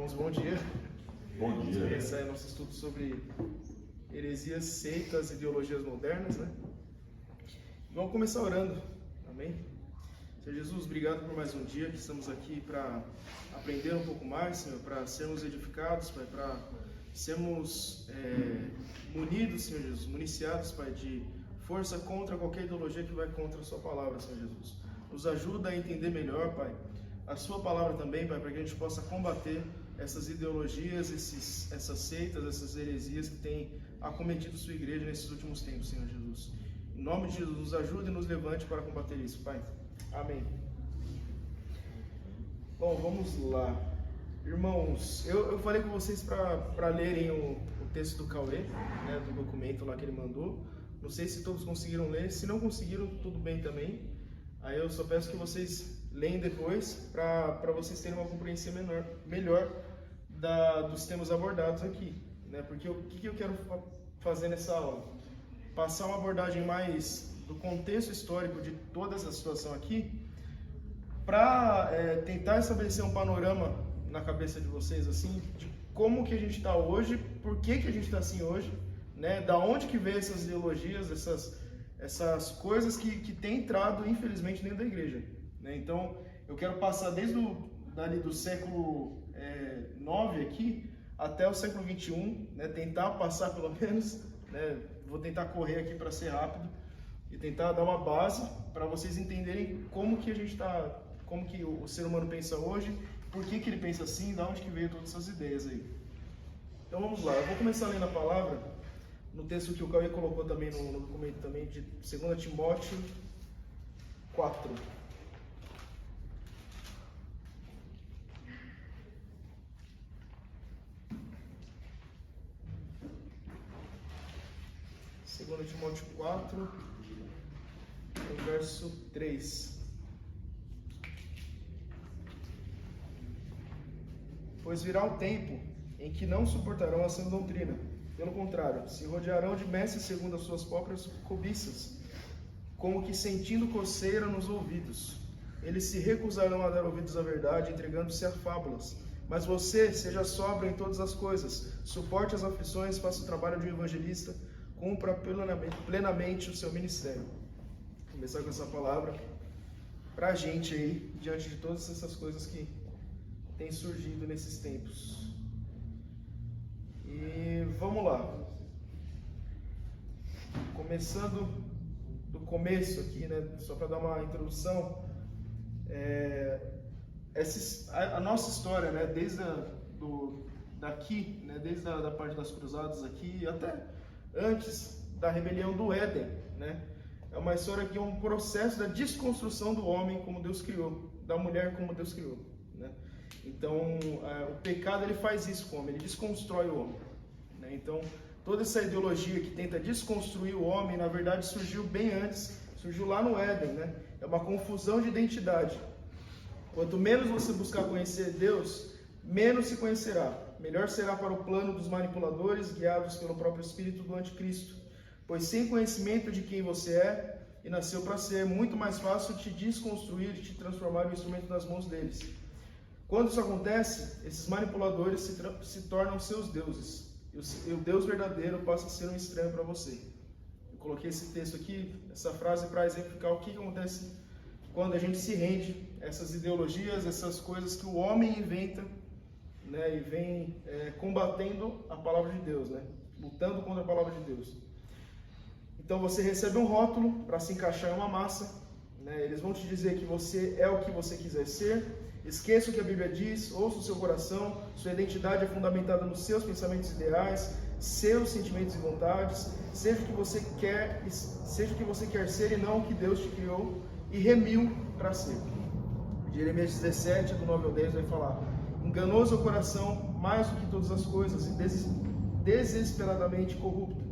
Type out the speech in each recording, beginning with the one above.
Irmãos, bom dia. Bom dia. Vamos começar nosso estudo sobre heresias, seitas, ideologias modernas, né? Vamos começar orando, amém? Senhor Jesus, obrigado por mais um dia que estamos aqui para aprender um pouco mais, Senhor, para sermos edificados, Pai, para sermos munidos, Senhor Jesus, municiados, Pai, de força contra qualquer ideologia que vai contra a Sua palavra, Senhor Jesus. Nos ajuda a entender melhor, Pai, a Sua palavra também, Pai, para que a gente possa combater essas ideologias, essas seitas, essas heresias que têm acometido Sua igreja nesses últimos tempos, Senhor Jesus. Em nome de Jesus, nos ajude e nos levante para combater isso, Pai. Amém. Bom, vamos lá. Irmãos, eu falei com vocês para lerem o texto do Cauê, né, do documento lá que ele mandou. Não sei se todos conseguiram ler. Se não conseguiram, tudo bem também. Aí eu só peço que vocês leem depois para vocês terem uma compreensão melhor dos temas abordados aqui, né? Porque o que eu quero fazer nessa aula? Passar uma abordagem mais do contexto histórico de toda essa situação aqui, para tentar estabelecer um panorama na cabeça de vocês, assim, de como que a gente está hoje, por que a gente está assim hoje, né? Da onde que veio essas ideologias, essas coisas que têm entrado, infelizmente, dentro da igreja, né? Então, eu quero passar desde do século 9 aqui até o século 21, né? Tentar passar pelo menos, né? Vou tentar correr aqui para ser rápido e tentar dar uma base para vocês entenderem como que a gente está, como que o ser humano pensa hoje, por que ele pensa assim, da onde que veio todas essas ideias aí. Então vamos lá, eu vou começar lendo a palavra no texto que o Cauê colocou também no documento também de 2 Timóteo 4. Segundo Timóteo 4, no verso 3. Pois virá o tempo em que não suportarão a sã doutrina. Pelo contrário, se rodearão de mestres segundo as suas próprias cobiças, como que sentindo coceira nos ouvidos. Eles se recusarão a dar ouvidos à verdade, entregando-se a fábulas. Mas você, seja sóbrio em todas as coisas, suporte as aflições, faça o trabalho de um evangelista, cumpra plenamente o seu ministério. Vou começar com essa palavra para a gente aí, diante de todas essas coisas que têm surgido nesses tempos. E vamos lá. Começando do começo aqui, né, só para dar uma introdução, a nossa história, né, desde daqui, né, desde a parte das cruzadas aqui, até antes da rebelião do Éden, né, é uma história que é um processo da desconstrução do homem como Deus criou, da mulher como Deus criou, né? Então, o pecado ele faz isso com o homem, ele desconstrói o homem, né? Então, toda essa ideologia que tenta desconstruir o homem, na verdade, surgiu bem antes, surgiu lá no Éden, né? É uma confusão de identidade. Quanto menos você buscar conhecer Deus, menos se conhecerá. Melhor será para o plano dos manipuladores, guiados pelo próprio espírito do anticristo. Pois sem conhecimento de quem você é e nasceu para ser, é muito mais fácil te desconstruir e te transformar em um instrumento nas mãos deles. Quando isso acontece, esses manipuladores se tornam seus deuses. E o Deus verdadeiro passa a ser um estranho para você. Eu coloquei esse texto aqui, essa frase, para exemplificar o que acontece quando a gente se rende a essas ideologias, essas coisas que o homem inventa, né, e vem combatendo a palavra de Deus, né, lutando contra a palavra de Deus. Então você recebe um rótulo para se encaixar em uma massa, né, eles vão te dizer que você é o que você quiser ser. Esqueça o que a Bíblia diz, ouça o seu coração, sua identidade é fundamentada nos seus pensamentos ideais, seus sentimentos e vontades, seja o que você quer ser e não o que Deus te criou e remiu para ser. Jeremias 17, do 9 ao 10, vai falar: enganoso é o coração mais do que todas as coisas e desesperadamente corrupto.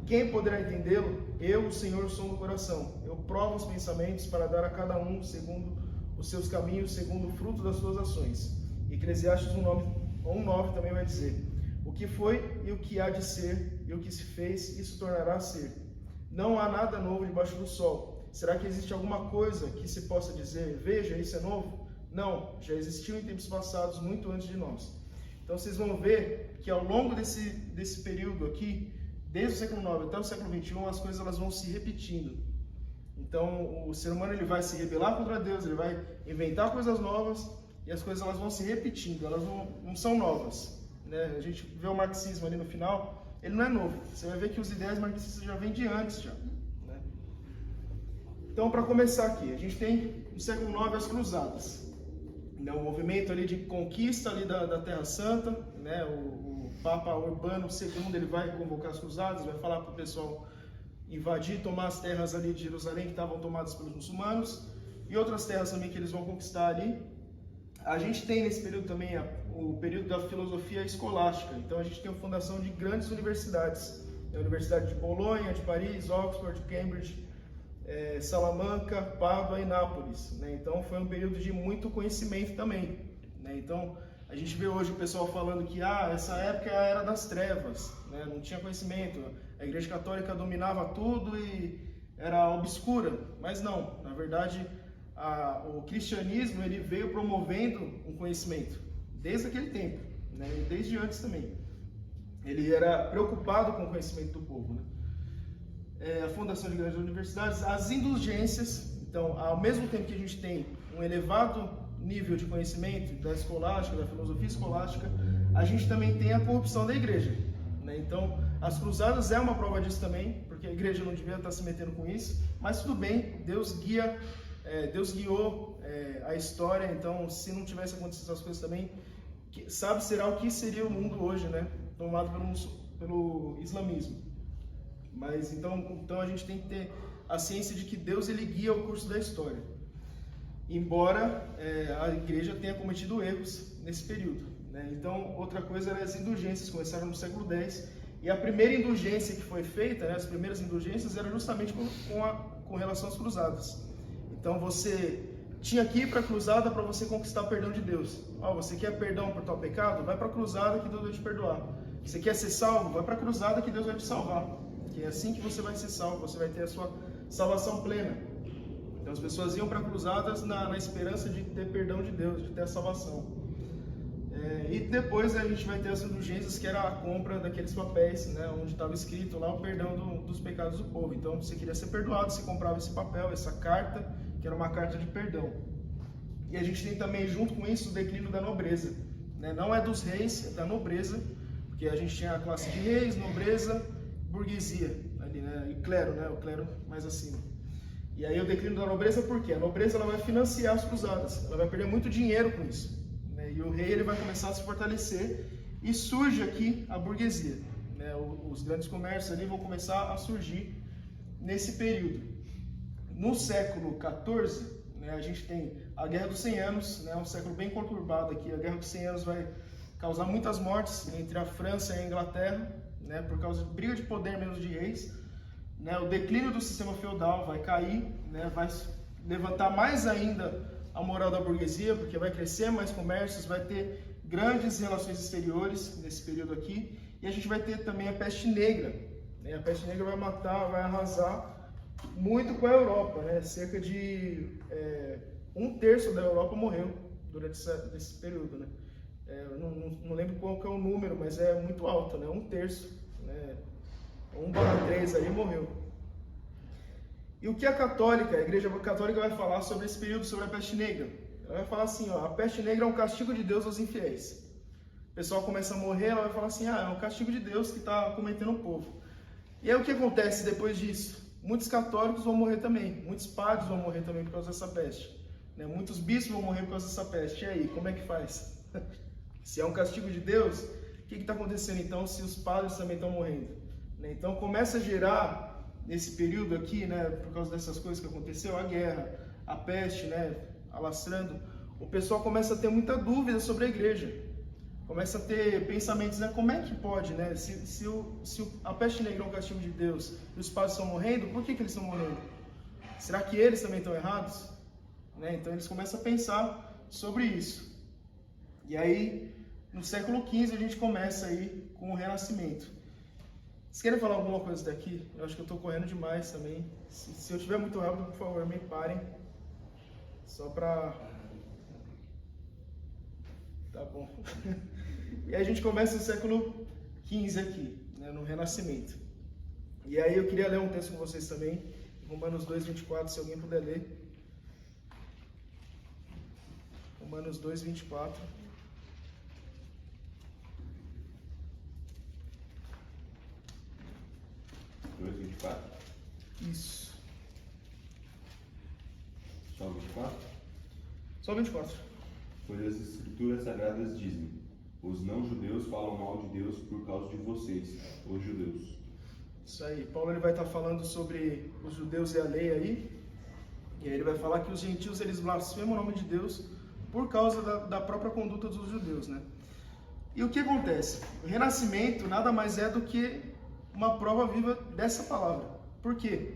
Quem poderá entendê-lo? Eu, o Senhor, sou no coração. Eu provo os pensamentos para dar a cada um segundo os seus caminhos, segundo o fruto das suas ações. Eclesiastes 1:9 também vai dizer: o que foi e o que há de ser, e o que se fez, isso tornará a ser. Não há nada novo debaixo do sol. Será que existe alguma coisa que se possa dizer: veja, isso é novo? Não, já existiu em tempos passados, muito antes de nós. Então vocês vão ver que ao longo desse período aqui, desde o século IX até o século XXI, as coisas elas vão se repetindo. Então o ser humano ele vai se rebelar contra Deus, ele vai inventar coisas novas e as coisas elas vão se repetindo, elas não são novas, né? A gente vê o marxismo ali no final, ele não é novo. Você vai ver que os ideias marxistas já vêm de antes, já, né? Então, para começar aqui, a gente tem no século IX as cruzadas, né? O movimento ali de conquista ali da Terra Santa, né? O Papa Urbano II ele vai convocar as cruzadas, vai falar para o pessoal invadir, tomar as terras ali de Jerusalém que estavam tomadas pelos muçulmanos e outras terras também que eles vão conquistar ali. A gente tem nesse período também o período da filosofia escolástica. Então a gente tem a fundação de grandes universidades, a Universidade de Bolonha, de Paris, Oxford, Cambridge, Salamanca, Pádua e Nápoles, né? Então foi um período de muito conhecimento também, né? Então a gente vê hoje o pessoal falando que essa época é a era das trevas, né? Não tinha conhecimento, a Igreja Católica dominava tudo e era obscura, mas não, na verdade o cristianismo ele veio promovendo um conhecimento desde aquele tempo, né? E desde antes também. Ele era preocupado com o conhecimento do povo, né? A fundação de grandes universidades, as indulgências. Então, ao mesmo tempo que a gente tem um elevado nível de conhecimento da escolástica, da filosofia escolástica, a gente também tem a corrupção da igreja, né? Então, as cruzadas é uma prova disso também, porque a igreja não devia estar se metendo com isso, mas tudo bem, Deus guiou a história. Então, se não tivesse acontecido essas coisas também, sabe será o que seria o mundo hoje, né? Tomado pelo islamismo. Mas então a gente tem que ter a ciência de que Deus ele guia o curso da história. Embora a igreja tenha cometido erros nesse período, né? Então, outra coisa era as indulgências, começaram no século X, e a primeira indulgência que foi feita, né, as primeiras indulgências, eram justamente com relação às cruzadas. Então, você tinha que ir para a cruzada para você conquistar perdão de Deus. Você quer perdão por tal pecado? Vai para a cruzada que Deus vai te perdoar. Você quer ser salvo? Vai para a cruzada que Deus vai te salvar. Que é assim que você vai ser salvo, você vai ter a sua salvação plena. Então as pessoas iam para cruzadas na esperança de ter perdão de Deus, de ter a salvação. E depois a gente vai ter as indulgências, que era a compra daqueles papéis, né, onde estava escrito lá o perdão dos pecados do povo. Então, se você queria ser perdoado, você comprava esse papel, essa carta, que era uma carta de perdão. E a gente tem também, junto com isso, o declínio da nobreza, né? Não é dos reis, é da nobreza, porque a gente tinha a classe de reis, nobreza, burguesia, ali, né? E clero, né? O clero mais acima. E aí o declínio da nobreza, por quê? A nobreza ela vai financiar as cruzadas, ela vai perder muito dinheiro com isso, né? E o rei ele vai começar a se fortalecer e surge aqui a burguesia, né? Os grandes comércios ali vão começar a surgir nesse período. No século XIV, né, a gente tem a Guerra dos 100 Anos, né? Um século bem conturbado aqui. A Guerra dos 100 Anos vai causar muitas mortes entre a França e a Inglaterra, né, por causa de briga de poder mesmo de reis, né? O declínio do sistema feudal vai cair, né? Vai levantar mais ainda a moral da burguesia, porque vai crescer mais comércios, vai ter grandes relações exteriores nesse período aqui, e a gente vai ter também a peste negra, né? A peste negra vai matar, vai arrasar muito com a Europa, né? Cerca de 1/3 da Europa morreu durante esse período, né? Eu não lembro qual que é o número, mas é muito alto, né? 1/3, né? 1/3 ali morreu. E o que a Igreja Católica vai falar sobre esse período, sobre a peste negra? Ela vai falar assim, a peste negra é um castigo de Deus aos infiéis. O pessoal começa a morrer, ela vai falar assim, é um castigo de Deus que está cometendo o povo. E aí o que acontece depois disso? Muitos católicos vão morrer também, muitos padres vão morrer também por causa dessa peste, né? Muitos bispos vão morrer por causa dessa peste. E aí, como é que faz? Se é um castigo de Deus, o que está acontecendo então se os padres também estão morrendo, né? Então começa a gerar, nesse período aqui, né, por causa dessas coisas que aconteceu, a guerra, a peste, né, alastrando, o pessoal começa a ter muita dúvida sobre a igreja. Começa a ter pensamentos, né? Como é que pode, né? Se a peste negra é um castigo de Deus e os padres estão morrendo, por que eles estão morrendo? Será que eles também estão errados? Né? Então eles começam a pensar sobre isso. E aí, no século XV, a gente começa aí com o Renascimento. Vocês querem falar alguma coisa daqui? Eu acho que eu estou correndo demais também. Se eu estiver muito rápido, por favor, me parem. Só para... Tá bom. E aí a gente começa no século XV aqui, né, no Renascimento. E aí eu queria ler um texto com vocês também, Romanos 2:24, se alguém puder ler. Romanos 2:24. Isso. Só 24? Só 24. Pois as escrituras sagradas dizem: os não-judeus falam mal de Deus por causa de vocês, os judeus. Isso aí. Paulo ele vai estar falando sobre os judeus e a lei aí. E aí ele vai falar que os gentios eles blasfemam o nome de Deus por causa da própria conduta dos judeus, né? E o que acontece? O renascimento nada mais é do que uma prova viva dessa palavra. Por quê?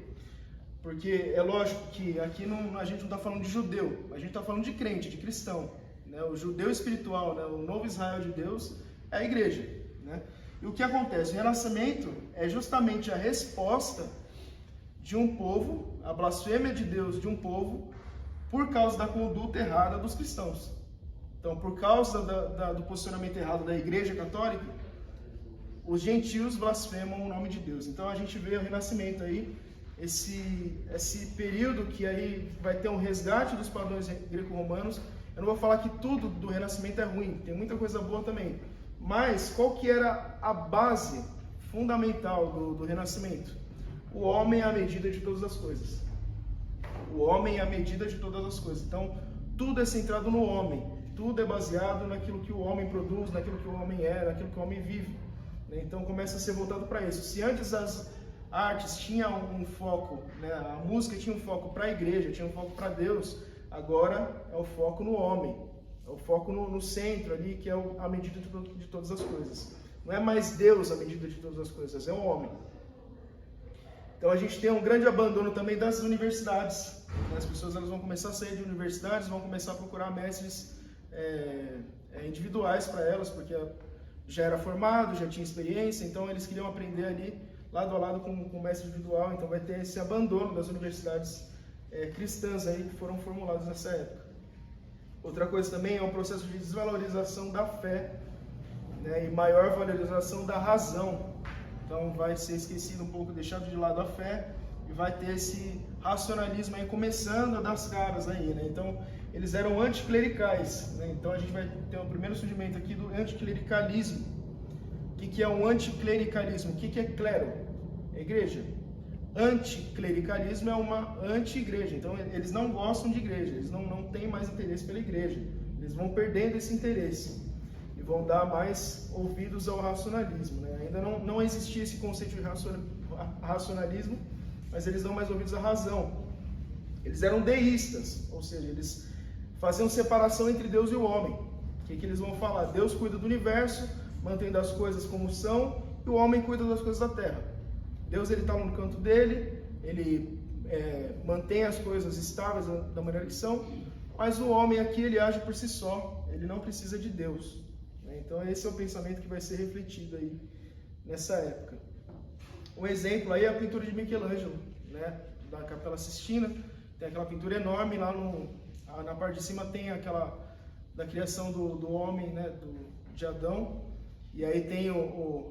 Porque é lógico que aqui a gente não está falando de judeu, a gente está falando de crente, de cristão, né? O judeu espiritual, né? O novo Israel de Deus é a igreja, né? E o que acontece? O renascimento é justamente a resposta de um povo, a blasfêmia de Deus de um povo, por causa da conduta errada dos cristãos. Então, por causa do posicionamento errado da igreja católica, os gentios blasfemam o nome de Deus. Então, a gente vê o renascimento aí, esse período que aí vai ter um resgate dos padrões greco-romanos. Eu não vou falar que tudo do renascimento é ruim, tem muita coisa boa também. Mas qual que era a base fundamental do renascimento? O homem é a medida de todas as coisas. O homem é a medida de todas as coisas. Então, tudo é centrado no homem. Tudo é baseado naquilo que o homem produz, naquilo que o homem é, naquilo que o homem vive. Então, começa a ser voltado para isso. Se antes as artes tinham um foco, né, a música tinha um foco para a igreja, tinha um foco para Deus, agora é o foco no homem. É o foco no centro ali, que é a medida de todas as coisas. Não é mais Deus a medida de todas as coisas, é o homem. Então a gente tem um grande abandono também das universidades. As pessoas elas vão começar a sair de universidades, vão começar a procurar mestres individuais para elas, porque já era formado, já tinha experiência, então eles queriam aprender ali, lado a lado com o mestre individual. Então vai ter esse abandono das universidades cristãs aí que foram formuladas nessa época. Outra coisa também é um processo de desvalorização da fé, né, e maior valorização da razão. Então vai ser esquecido um pouco, deixado de lado a fé, e vai ter esse racionalismo aí começando a dar as caras aí, né? Então eles eram anticlericais, né? Então a gente vai ter o primeiro surgimento aqui do anticlericalismo. O que é um anticlericalismo? O que é clero? É igreja. Anticlericalismo é uma anti-igreja. Então eles não gostam de igreja, eles não têm mais interesse pela igreja. Eles vão perdendo esse interesse e vão dar mais ouvidos ao racionalismo, né? Ainda não existia esse conceito de racionalismo, mas eles dão mais ouvidos à razão. Eles eram deístas, ou seja, eles faziam separação entre Deus e o homem. O que eles vão falar? Deus cuida do universo, mantendo as coisas como são, e o homem cuida das coisas da terra. Deus ele está no canto dele, ele mantém as coisas estáveis da maneira que são, mas o homem aqui ele age por si só, ele não precisa de Deus. Então esse é o pensamento que vai ser refletido aí nessa época. Um exemplo aí é a pintura de Michelangelo, né, da Capela Sistina. Tem aquela pintura enorme lá na parte de cima, tem aquela da criação do homem, né, de Adão, e aí tem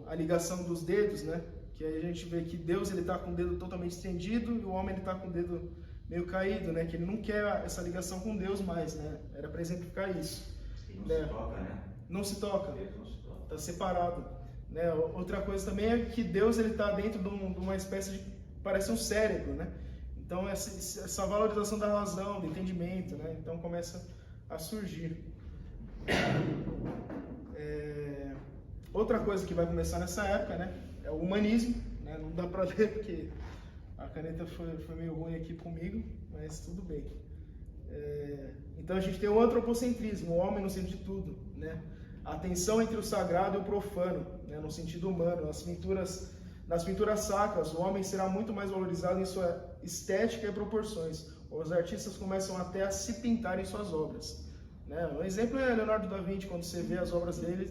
a ligação dos dedos, né, que aí a gente vê que Deus ele está com o dedo totalmente estendido e o homem ele está com o dedo meio caído, né, que ele não quer essa ligação com Deus mais, né, era para exemplificar isso. E não né? se toca, né? Não se toca, Deus não se toca. está separado. Né? Outra coisa também é que Deus ele está dentro de uma espécie de, parece um cérebro, né? Então essa valorização da razão, do entendimento, né? Então começa a surgir. Outra coisa que vai começar nessa época, né? É o humanismo, né? Não dá para ler porque a caneta foi meio ruim aqui comigo, mas tudo bem. Então a gente tem o antropocentrismo, o homem no centro de tudo, né? A tensão entre o sagrado e o profano, né? No sentido humano. Nas pinturas sacras, o homem será muito mais valorizado em sua estética e proporções. Os artistas começam até a se pintar em suas obras, né? Um exemplo é Leonardo da Vinci, quando você vê as obras dele,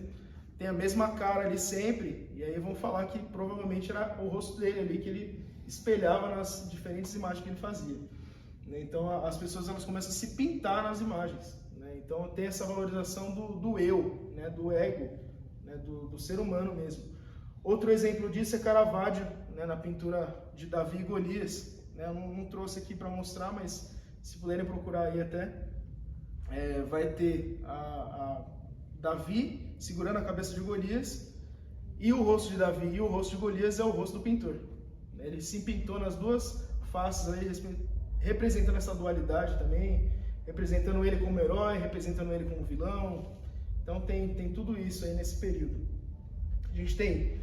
tem a mesma cara ali sempre, e aí vão falar que provavelmente era o rosto dele ali que ele espelhava nas diferentes imagens que ele fazia. Então as pessoas elas começam a se pintar nas imagens, né? Então tem essa valorização do eu, né? Do ego, né, do ser humano mesmo. Outro exemplo disso é Caravaggio, né, na pintura de Davi e Golias. Né, eu não trouxe aqui para mostrar, mas se puderem procurar aí até, vai ter a Davi segurando a cabeça de Golias, e o rosto de Davi e o rosto de Golias é o rosto do pintor. Ele se pintou nas duas faces, aí, representando essa dualidade também, representando ele como herói, representando ele como vilão. Então tem tudo isso aí nesse período. A gente tem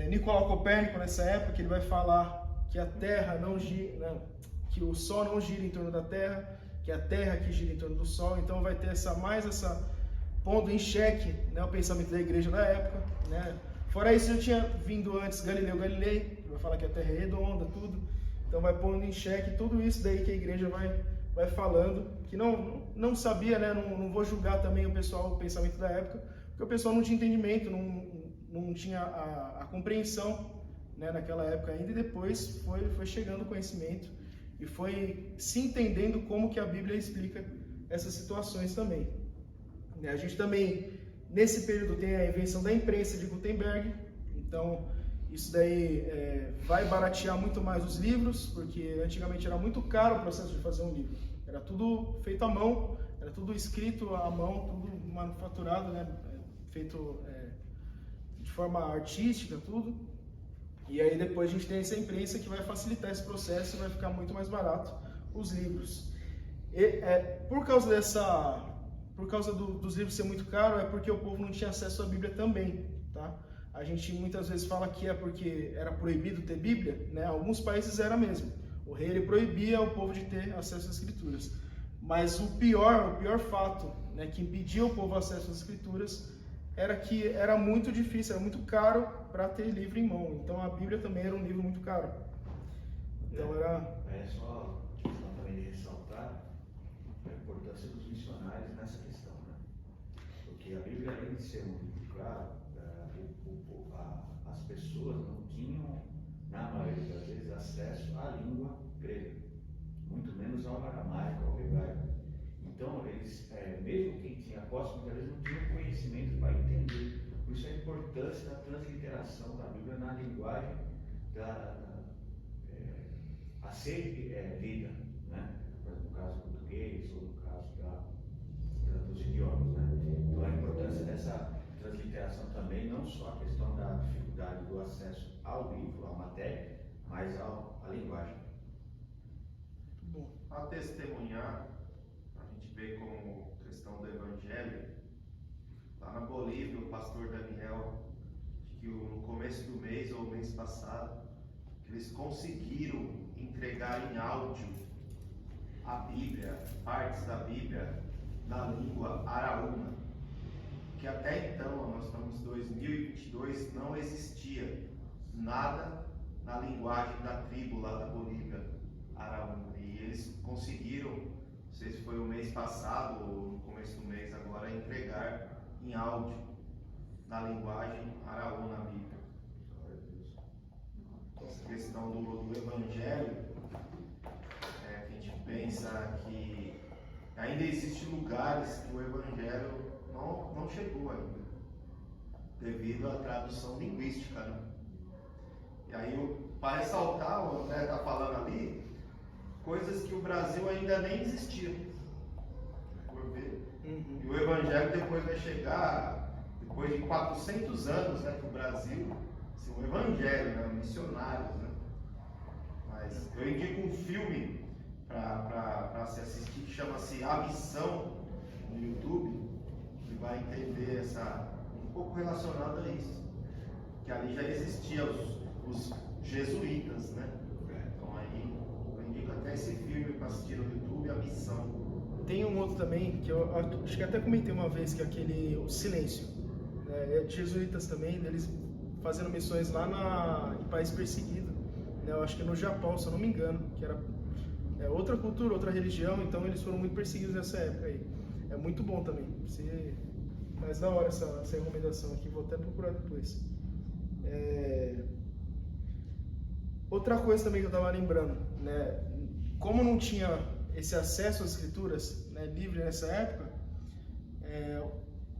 Nicolau Copérnico nessa época, que ele vai falar que a Terra não gira, que o Sol não gira em torno da Terra, que é a Terra que gira em torno do Sol. Então vai ter essa pondo em xeque, né, o pensamento da igreja da época, né? Fora isso, já tinha vindo antes Galileu Galilei, que vai falar que a Terra é redonda, tudo. Então vai pondo em xeque tudo isso daí que a igreja vai falando, que não sabia, né? Não vou julgar também o pessoal, o pensamento da época, porque o pessoal não tinha entendimento, não tinha a compreensão, né, naquela época ainda, e depois foi chegando o conhecimento e foi se entendendo como que a Bíblia explica essas situações também. A gente também, nesse período, tem a invenção da imprensa de Gutenberg. Então, isso daí vai baratear muito mais os livros, porque antigamente era muito caro o processo de fazer um livro. Era tudo feito à mão, era tudo escrito à mão, tudo manufaturado, né? Feito de forma artística, tudo. E aí depois a gente tem essa imprensa que vai facilitar esse processo e vai ficar muito mais barato os livros. Por causa dos livros ser muito caro, é porque o povo não tinha acesso à Bíblia também, tá? A gente muitas vezes fala que é porque era proibido ter Bíblia, né? Alguns países era mesmo. O rei ele proibia o povo de ter acesso às Escrituras. Mas o pior fato, né, que impedia o povo acesso às Escrituras era que era muito difícil, era muito caro para ter livro em mão. Então a Bíblia também era um livro muito caro. Então era... É só questão também de ressaltar a importância dos missionários nessa questão, né? Porque a Bíblia, além de ser um livro claro, as pessoas não tinham, na maioria das vezes, acesso à língua grega, muito menos ao aramaico, ao hebraico. Então, eles, mesmo quem tinha posse, muitas vezes não tinha conhecimento para entender. Por isso a importância da transliteração da Bíblia na linguagem a ser lida, né? No caso do português ou no caso dos idiomas, né? Então a importância dessa transliteração também, não só a questão da dificuldade do acesso ao livro, à matéria, mas à linguagem. Bom, A testemunhar, a gente vê como questão do Evangelho, lá na Bolívia, o pastor Daniel, que no começo do mês ou mês passado, eles conseguiram entregar em áudio a Bíblia, partes da Bíblia, na língua araúna, que até então, nós estamos em 2022, não existia nada na linguagem da tribo lá da Bolívia, araúna. E eles conseguiram, não sei se foi o mês passado ou no começo do mês agora, entregar em áudio na linguagem araúna a Bíblia. Essa questão do Evangelho, que a gente pensa que ainda existem lugares que o Evangelho não chegou ainda, devido à tradução linguística, né? E aí, para ressaltar, o André está falando ali, coisas que o Brasil ainda nem existia, por ver. E o Evangelho depois vai chegar, depois de 400 anos, né, que o Brasil, assim, o Evangelho, né, missionários, né? Mas eu indico um filme para se assistir que chama-se A Missão, no YouTube, que vai entender um pouco relacionado a isso, que ali já existiam os jesuítas, né? Então aí eu indico até esse filme para assistir no YouTube, A Missão. tem um outro também, que eu acho que até comentei uma vez, que é o Silêncio. É de jesuítas também, deles fazendo missões lá em país perseguido. Né? Eu acho que no Japão, se eu não me engano, que era outra cultura, outra religião, então eles foram muito perseguidos nessa época aí. É muito bom também. Mas da hora essa recomendação aqui, vou até procurar depois. Outra coisa também que eu estava lembrando, né? Como não tinha esse acesso às escrituras, né, livre nessa época,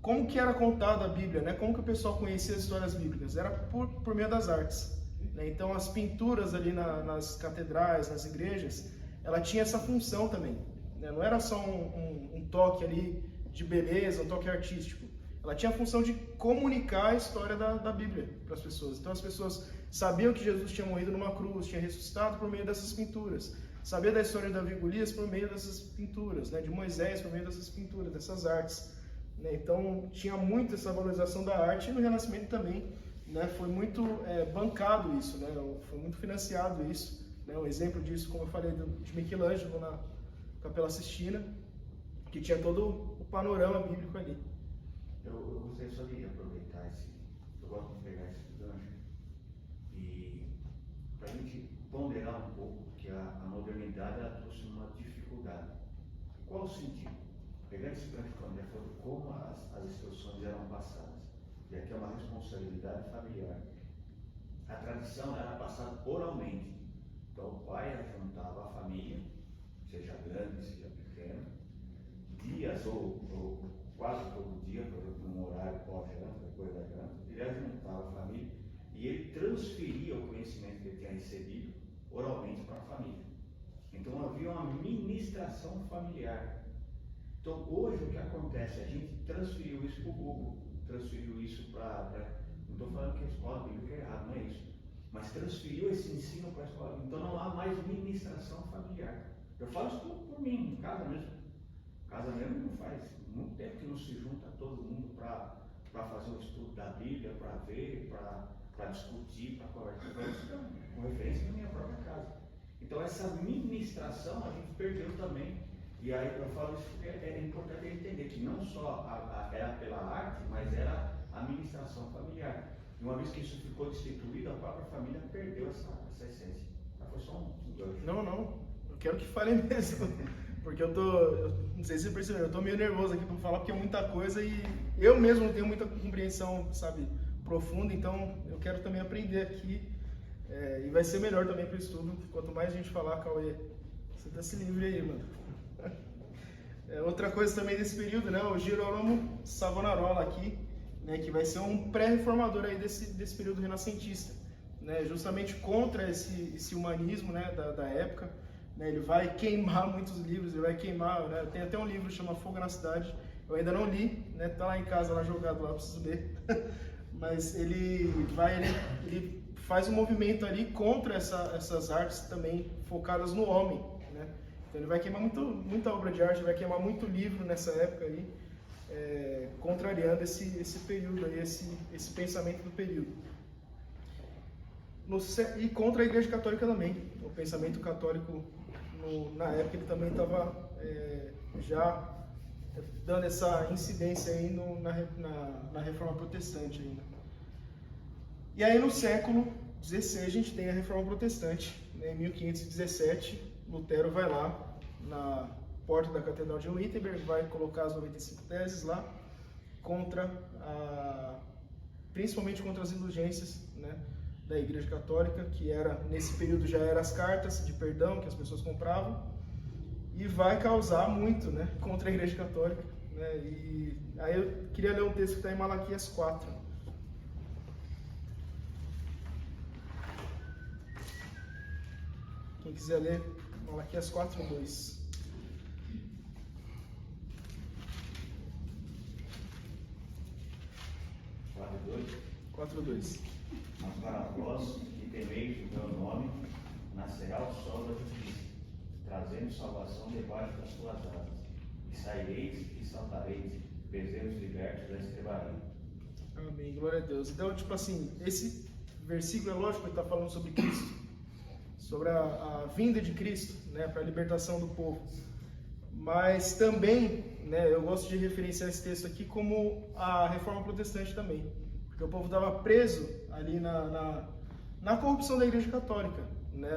como que era contada a Bíblia, né? Como que o pessoal conhecia as histórias bíblicas? Era por meio das artes. Né? Então, as pinturas ali nas catedrais, nas igrejas, ela tinha essa função também. Né? Não era só um toque ali de beleza, um toque artístico. Ela tinha a função de comunicar a história da Bíblia para as pessoas. Então, as pessoas sabiam que Jesus tinha morrido numa cruz, tinha ressuscitado por meio dessas pinturas. Sabia da história de Davi e Golias por meio dessas pinturas, né? De Moisés por meio dessas pinturas, dessas artes. Né? Então, tinha muito essa valorização da arte, e no Renascimento também, né? Foi muito bancado isso, né? Foi muito financiado isso. Né? Um exemplo disso, como eu falei, de Michelangelo na Capela Sistina, que tinha todo o panorama bíblico ali. Eu gostaria só de aproveitar eu gosto de pegar esse gancho e para a gente ponderar um pouco que a modernidade ela trouxe uma dificuldade. Qual o sentido? Pegar esse gancho que o André falou, como as instruções eram passadas. E aqui é uma responsabilidade familiar. A tradição era passada oralmente. Então o pai juntava a família, seja grande, seja pequena, dias ou quase todo dia, por exemplo, num horário pós-janta, depois da janta, ele juntava a família e ele transferia o conhecimento que ele tinha recebido oralmente para a família. Então havia uma ministração familiar. Então hoje o que acontece? A gente transferiu isso para o Google, transferiu isso para. Não estou falando que a escola bíblica é errado, não é isso. Mas transferiu esse ensino para a escola. Então não há mais ministração familiar. Eu falo isso por mim, em casa mesmo. Casa mesmo não faz muito tempo que não se junta todo mundo para fazer um estudo da Bíblia, para ver, para discutir, para conversar, com referência na minha própria casa. Então essa ministração a gente perdeu também. E aí eu falo isso porque é importante entender que não só era pela arte, mas era a ministração familiar. E uma vez que isso ficou destituído, a própria família perdeu essa essência. Mas foi só um gancho. Não. Eu quero que fale mesmo. Porque eu não sei se você percebeu, eu tô meio nervoso aqui para falar porque é muita coisa e eu mesmo não tenho muita compreensão, sabe, profunda, então eu quero também aprender aqui e vai ser melhor também para o estudo. Quanto mais a gente falar, Cauê, você tá se livre aí, mano. Outra coisa também desse período, né, o Girolamo Savonarola aqui, né, que vai ser um pré-reformador aí desse período renascentista, né, justamente contra esse humanismo, né, da época. Ele vai queimar muitos livros, ele vai queimar, né? Tem até um livro que chama Fogo na Cidade, eu ainda não li, né? Tá lá em casa, lá jogado lá, preciso ler. Mas ele faz um movimento ali contra essas artes também focadas no homem, né? Então ele vai queimar muita obra de arte, vai queimar muito livro nessa época aí, contrariando esse período aí, esse pensamento do período. E contra a Igreja Católica também, o pensamento católico na época ele também estava já dando essa incidência aí na Reforma Protestante ainda. E aí no século XVI a gente tem a Reforma Protestante, né? Em 1517 Lutero vai lá na porta da Catedral de Wittenberg, vai colocar as 95 teses lá principalmente contra as indulgências, né, da Igreja Católica, que nesse período já eram as cartas de perdão que as pessoas compravam, e vai causar muito, né, contra a Igreja Católica, né? E aí eu queria ler um texto que está em Malaquias 4. Quem quiser ler, Malaquias 4:2. 4:2. Mas para vós que temeis o meu nome, nascerá o sol da justiça, trazendo salvação debaixo das suas asas. E saireis e saltareis, bezerros libertos da estrebaria. Amém, glória a Deus. Então, tipo assim, esse versículo é lógico que está falando sobre Cristo, sobre a vinda de Cristo, né, para a libertação do povo. Mas também, né, eu gosto de referenciar esse texto aqui como a Reforma Protestante também. Porque o povo estava preso ali na corrupção da Igreja Católica, né?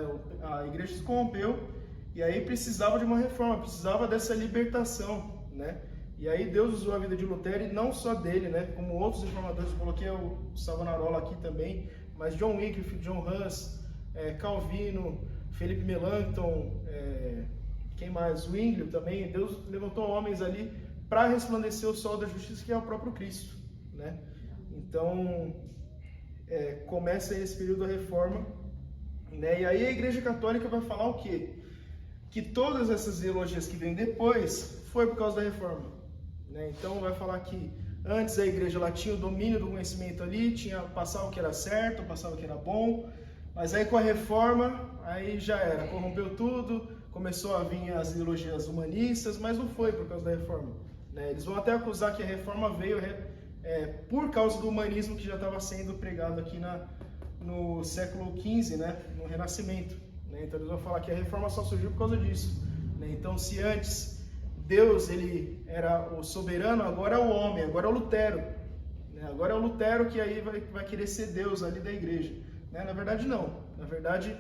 A Igreja se corrompeu e aí precisava de uma reforma, precisava dessa libertação, né? E aí Deus usou a vida de Lutero, e não só dele, né? Como outros reformadores, eu coloquei o Savonarola aqui também, mas John Wycliffe, John Hus, Calvino, Felipe Melanchthon, quem mais? Zwinglio também. Deus levantou homens ali para resplandecer o sol da justiça, que é o próprio Cristo, né? Então, começa esse período da reforma, né? E aí a Igreja Católica vai falar o quê? Que todas essas ideologias que vêm depois foi por causa da reforma, né? Então vai falar que antes a igreja ela tinha o domínio do conhecimento ali, passava o que era certo, passava o que era bom, mas aí com a reforma, aí já era, corrompeu tudo, começou a vir as ideologias humanistas, mas não foi por causa da reforma, né? Eles vão até acusar que a reforma veio por causa do humanismo que já estava sendo pregado aqui no século XV, né? No Renascimento, né? Então eles vão falar que a reforma só surgiu por causa disso, né? Então se antes Deus ele era o soberano, agora é o homem, agora é o Lutero, né? Agora é o Lutero que aí vai querer ser Deus ali da igreja, né? Na verdade não, na verdade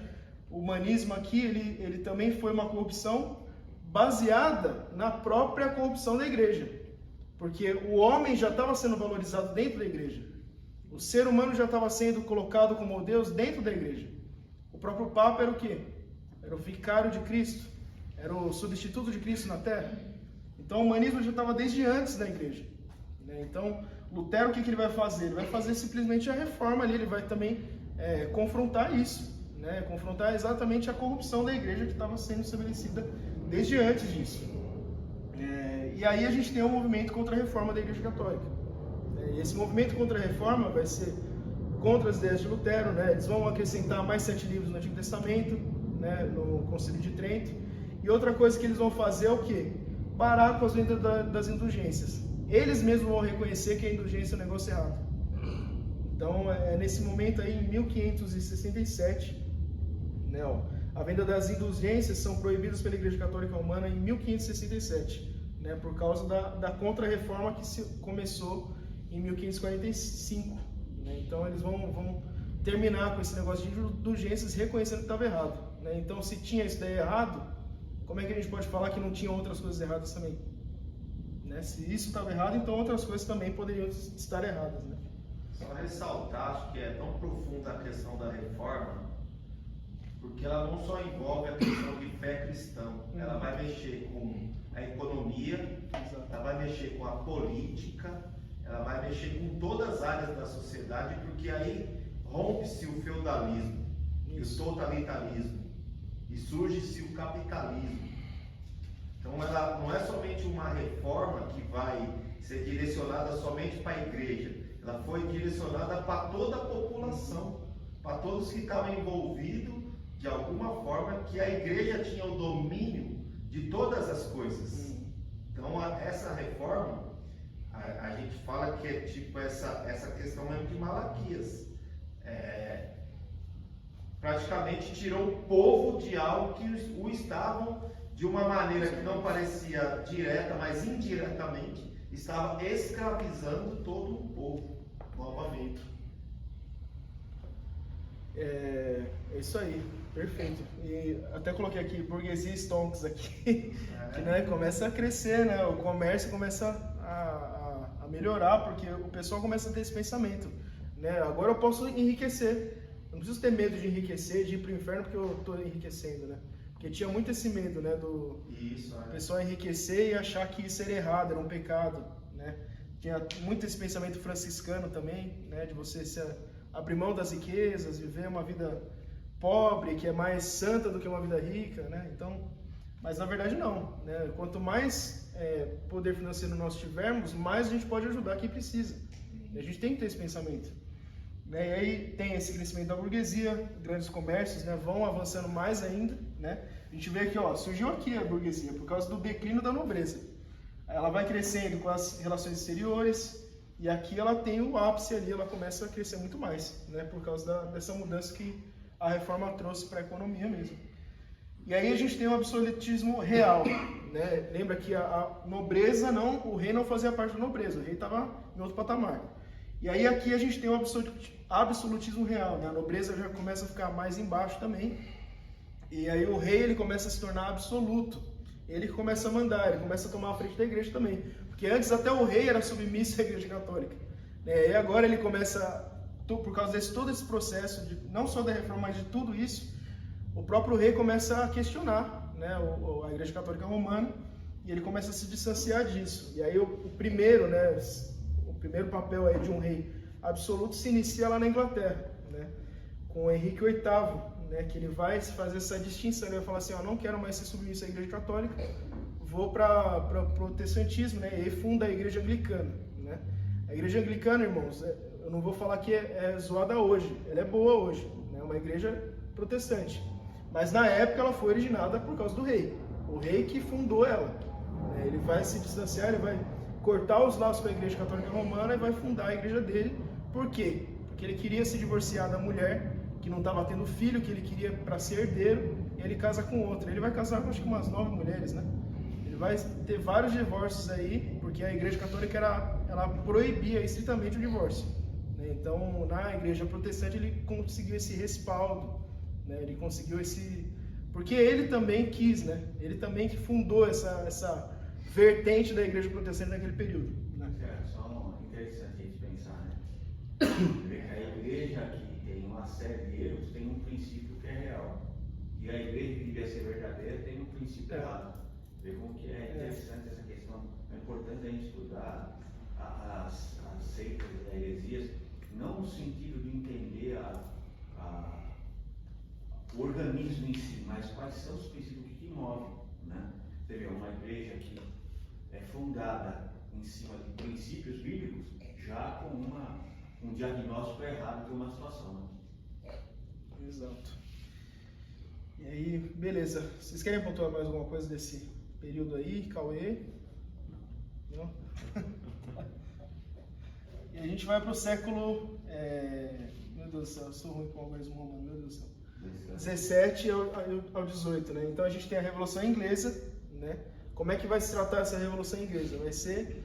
o humanismo aqui ele também foi uma corrupção baseada na própria corrupção da igreja, porque o homem já estava sendo valorizado dentro da igreja, o ser humano já estava sendo colocado como Deus dentro da igreja. O próprio Papa era o quê? Era o vicário de Cristo, era o substituto de Cristo na Terra. Então o humanismo já estava desde antes da igreja, né? Então Lutero o que ele vai fazer? Ele vai fazer simplesmente a reforma ali, ele vai também confrontar isso, né? Confrontar exatamente a corrupção da igreja que estava sendo estabelecida desde antes disso. E aí a gente tem um movimento contra a reforma da Igreja Católica. E esse movimento contra a reforma vai ser contra as ideias de Lutero, né? Eles vão acrescentar mais 7 livros no Antigo Testamento, né? No Concílio de Trento. E outra coisa que eles vão fazer é o quê? Parar com as vendas das indulgências. Eles mesmos vão reconhecer que a indulgência é um negócio errado. Então, nesse momento aí, em 1567, né, a venda das indulgências são proibidas pela Igreja Católica Romana em 1567, né, por causa da contra-reforma que começou em 1545. Né? Então, eles vão terminar com esse negócio de indulgências reconhecendo que estava errado. Né? Então, se tinha isso daí errado, como é que a gente pode falar que não tinha outras coisas erradas também? Né? Se isso estava errado, então outras coisas também poderiam estar erradas. Né? Só ressaltar, acho que é tão profunda a questão da reforma, porque ela não só envolve a questão de fé cristã, ela vai mexer com a economia, ela vai mexer com a política, ela vai mexer com todas as áreas da sociedade, porque aí rompe-se o feudalismo e o totalitarismo e surge-se o capitalismo. Então ela não é somente uma reforma que vai ser direcionada somente para a igreja, ela foi direcionada para toda a população, para todos que estavam envolvidos de alguma forma, que a igreja tinha o domínio de todas as coisas. Então essa reforma, a gente fala que é tipo essa questão mesmo de Malaquias. Praticamente tirou o povo de algo que o estavam, de uma maneira que não parecia direta, mas indiretamente, estava escravizando todo o povo, novamente. É isso aí, perfeito. E até coloquei aqui burguesia stonks aqui, que né, começa a crescer, né? O comércio começa a melhorar, porque o pessoal começa a ter esse pensamento, né? Agora eu posso enriquecer. Não preciso ter medo de enriquecer, de ir para o inferno porque eu estou enriquecendo, né? Porque tinha muito esse medo, né? Do pessoal enriquecer e achar que isso era errado, era um pecado, né? Tinha muito esse pensamento franciscano também, né? De você abrir mão das riquezas, viver uma vida pobre, que é mais santa do que uma vida rica, né? Então, mas na verdade não, né? Quanto mais poder financeiro nós tivermos, mais a gente pode ajudar quem precisa. E a gente tem que ter esse pensamento. Né? E aí tem esse crescimento da burguesia, grandes comércios, né, vão avançando mais ainda, né? A gente vê aqui, surgiu aqui a burguesia por causa do declínio da nobreza. Ela vai crescendo com as relações exteriores e aqui ela tem o ápice ali, ela começa a crescer muito mais, né, por causa dessa mudança que a reforma trouxe para a economia mesmo. E aí a gente tem o absolutismo real, né? Lembra que a nobreza o rei não fazia parte da nobreza, o rei estava em outro patamar. E aí aqui a gente tem o absolutismo real, né? A nobreza já começa a ficar mais embaixo também. E aí o rei ele começa a se tornar absoluto. Ele começa a mandar, ele começa a tomar a frente da igreja também. Porque antes até o rei era submisso à igreja católica. E agora ele começa, por causa todo esse processo, não só da reforma, mas de tudo isso, o próprio rei começa a questionar, né, a igreja católica romana e ele começa a se distanciar disso. E aí o primeiro, né, o primeiro papel aí de um rei absoluto se inicia lá na Inglaterra, né, com Henrique VIII, né, que ele vai fazer essa distinção, ele vai falar assim, não quero mais ser submisso à Igreja Católica, vou para o protestantismo, né, e funda a Igreja Anglicana, né. A Igreja Anglicana, irmãos, eu não vou falar que é zoada hoje, ela é boa hoje, né, uma igreja protestante, mas na época ela foi originada por causa do rei, o rei que fundou ela, né, ele vai se distanciar, ele vai cortar os laços com a Igreja Católica Romana e vai fundar a igreja dele. Por quê? Porque ele queria se divorciar da mulher que não estava tendo filho, que ele queria para ser herdeiro, e ele casa com outra. Ele vai casar com acho que umas 9 mulheres, né? Ele vai ter vários divórcios aí, porque a Igreja Católica ela proibia estritamente o divórcio, né? Então, na Igreja Protestante ele conseguiu esse respaldo, né? Ele conseguiu esse... Porque ele também quis, né? Ele também que fundou essa vertente da Igreja Protestante naquele período, né? É só interessante a gente pensar, né? A igreja que tem uma série de erros tem um princípio que é real. E a igreja que devia ser verdadeira tem um princípio errado. Vê como que é interessante essa questão. É importante a gente estudar as seitas e heresias, não no sentido de entender o organismo em si, mas quais são os princípios que movem, né? Você vê uma igreja que é fundada em cima de princípios bíblicos, já com um diagnóstico errado de uma situação, né? Exato. E aí, beleza. Vocês querem pontuar mais alguma coisa desse período aí, Cauê? Não? E a gente vai para o século... Meu Deus do céu, eu sou ruim com o algarismo romano, meu Deus do céu. 17 ao 18, né? Então a gente tem a Revolução Inglesa, né? Como é que vai se tratar essa Revolução Inglesa? Vai ser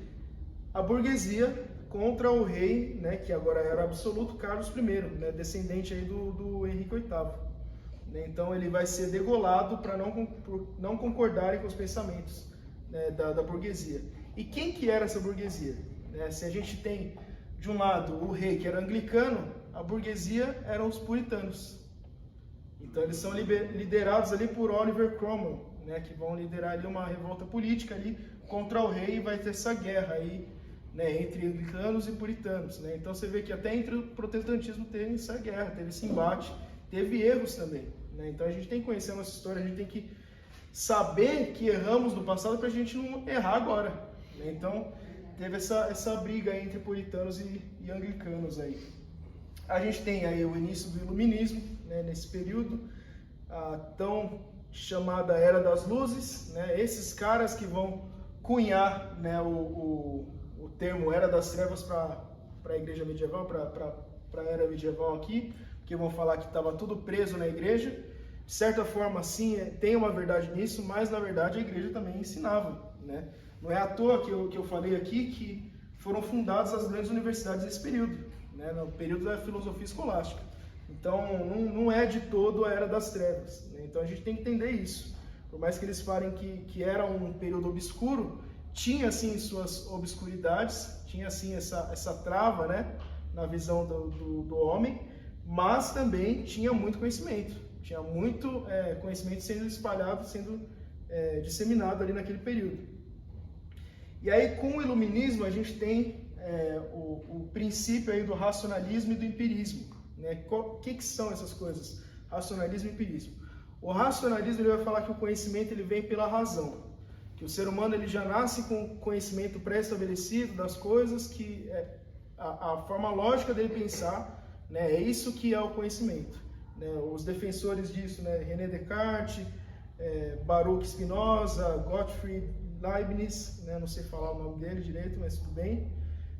a burguesia contra o rei, né? Que agora era absoluto, Carlos I, né? Descendente aí do Henrique VIII. Né? Então ele vai ser degolado para não concordarem com os pensamentos, né? da burguesia. E quem que era essa burguesia? Né? Se a gente tem, de um lado, o rei que era anglicano, a burguesia eram os puritanos. Então eles são liderados ali por Oliver Cromwell, né, que vão liderar ali uma revolta política ali contra o rei, e vai ter essa guerra aí, né, entre anglicanos e puritanos, né? Então você vê que até entre o protestantismo teve essa guerra, teve esse embate, teve erros também, né? Então a gente tem que conhecer a nossa história, a gente tem que saber que erramos no passado para a gente não errar agora, né? Então teve essa briga aí entre puritanos e anglicanos aí. A gente tem aí o início do iluminismo, né, nesse período, a tão chamada Era das Luzes, né, esses caras que vão cunhar, né, o termo Era das Trevas para a igreja medieval, para a era medieval aqui, que vão falar que estava tudo preso na igreja. De certa forma, sim, tem uma verdade nisso, mas na verdade a igreja também ensinava, né? Não é à toa que eu falei aqui que foram fundadas as grandes universidades nesse período, né, no período da filosofia escolástica. Então, não é de todo a Era das Trevas, né? Então a gente tem que entender isso. Por mais que eles falem que era um período obscuro, tinha sim suas obscuridades, tinha sim essa trava, né, na visão do homem, mas também tinha muito conhecimento. Tinha muito conhecimento sendo espalhado, sendo disseminado ali naquele período. E aí, com o iluminismo, a gente tem o princípio aí do racionalismo e do empirismo, né? O que são essas coisas? Racionalismo e empirismo. O racionalismo ele vai falar que o conhecimento ele vem pela razão, que o ser humano ele já nasce com conhecimento pré-estabelecido das coisas, que a forma lógica dele pensar, né? É isso que é o conhecimento, né? Os defensores disso, né? René Descartes, Baruch Spinoza, Gottfried Leibniz, né? Não sei falar o nome dele direito, mas tudo bem.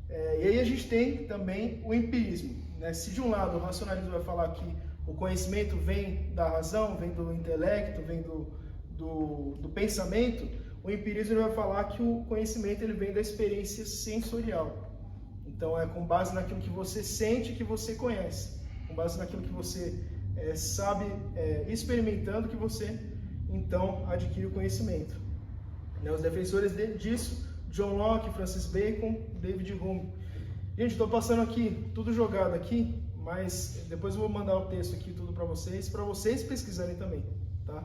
E aí a gente tem também o empirismo, né? Se de um lado o racionalismo vai falar que o conhecimento vem da razão, vem do intelecto, vem do pensamento, o empirismo ele vai falar que o conhecimento ele vem da experiência sensorial. Então é com base naquilo que você sente, que você conhece, com base naquilo que você sabe experimentando, que você então adquire o conhecimento. Né? Os defensores disso, John Locke, Francis Bacon, David Hume. Gente, estou passando aqui, tudo jogado aqui, mas depois eu vou mandar o texto aqui tudo para vocês pesquisarem também, tá?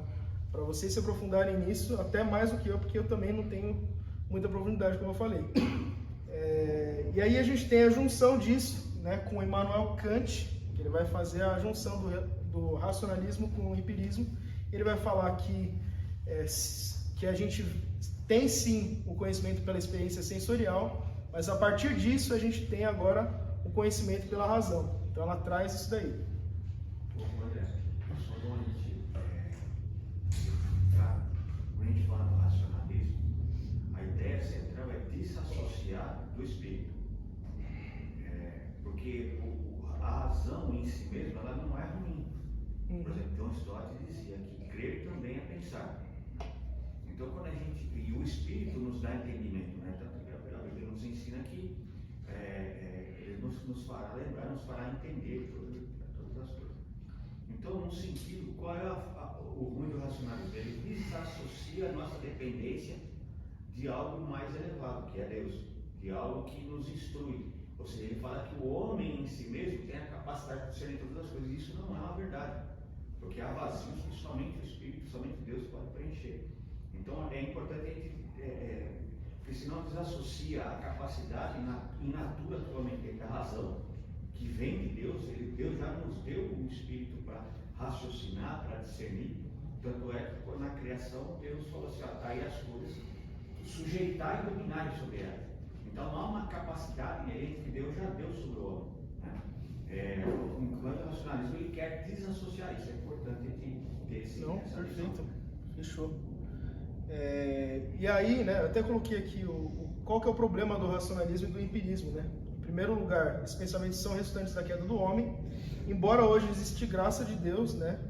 para vocês se aprofundarem nisso, até mais do que eu, porque eu também não tenho muita profundidade, como eu falei. E aí a gente tem a junção disso, né, com Immanuel Kant, que ele vai fazer a junção do racionalismo com o empirismo. Ele vai falar que a gente tem sim o conhecimento pela experiência sensorial, mas a partir disso a gente tem agora o conhecimento pela razão. Então ela traz isso daí. Quando a gente fala do racionalismo, a ideia central é desassociar do espírito. Porque a razão em si mesma ela não é ruim. Por exemplo, John Stott dizia que crer também é pensar. Então, quando a gente. E o espírito nos dá entendimento, né? Tanto que a Bíblia nos ensina que ele nos fará lembrar, nos fará entender todas as coisas. Então, num sentido, qual é o ruim do racionalismo? Ele desassocia a nossa dependência de algo mais elevado, que é Deus, de algo que nos instrui. Ou seja, ele fala que o homem em si mesmo tem a capacidade de discernir todas as coisas. E isso não é uma verdade, porque há vazios que somente o Espírito, somente Deus pode preencher. Então é importante a gente, porque senão desassocia a capacidade in natura atualmente da razão, que vem de Deus. Deus já nos deu o Espírito para raciocinar, para discernir. Tanto é que na criação Deus falou assim: está aí as coisas, sujeitar e dominar sobre elas. Então não há uma capacidade inerente que Deus já deu sobre o homem. Né? Enquanto o racionalismo ele quer desassociar isso, é importante a gente ter esse. Não, perfeito, fechou. E aí, né, eu até coloquei aqui qual que é o problema do racionalismo e do empirismo, né? Em primeiro lugar, esses pensamentos são resultantes da queda do homem, embora hoje existe graça de Deus, né,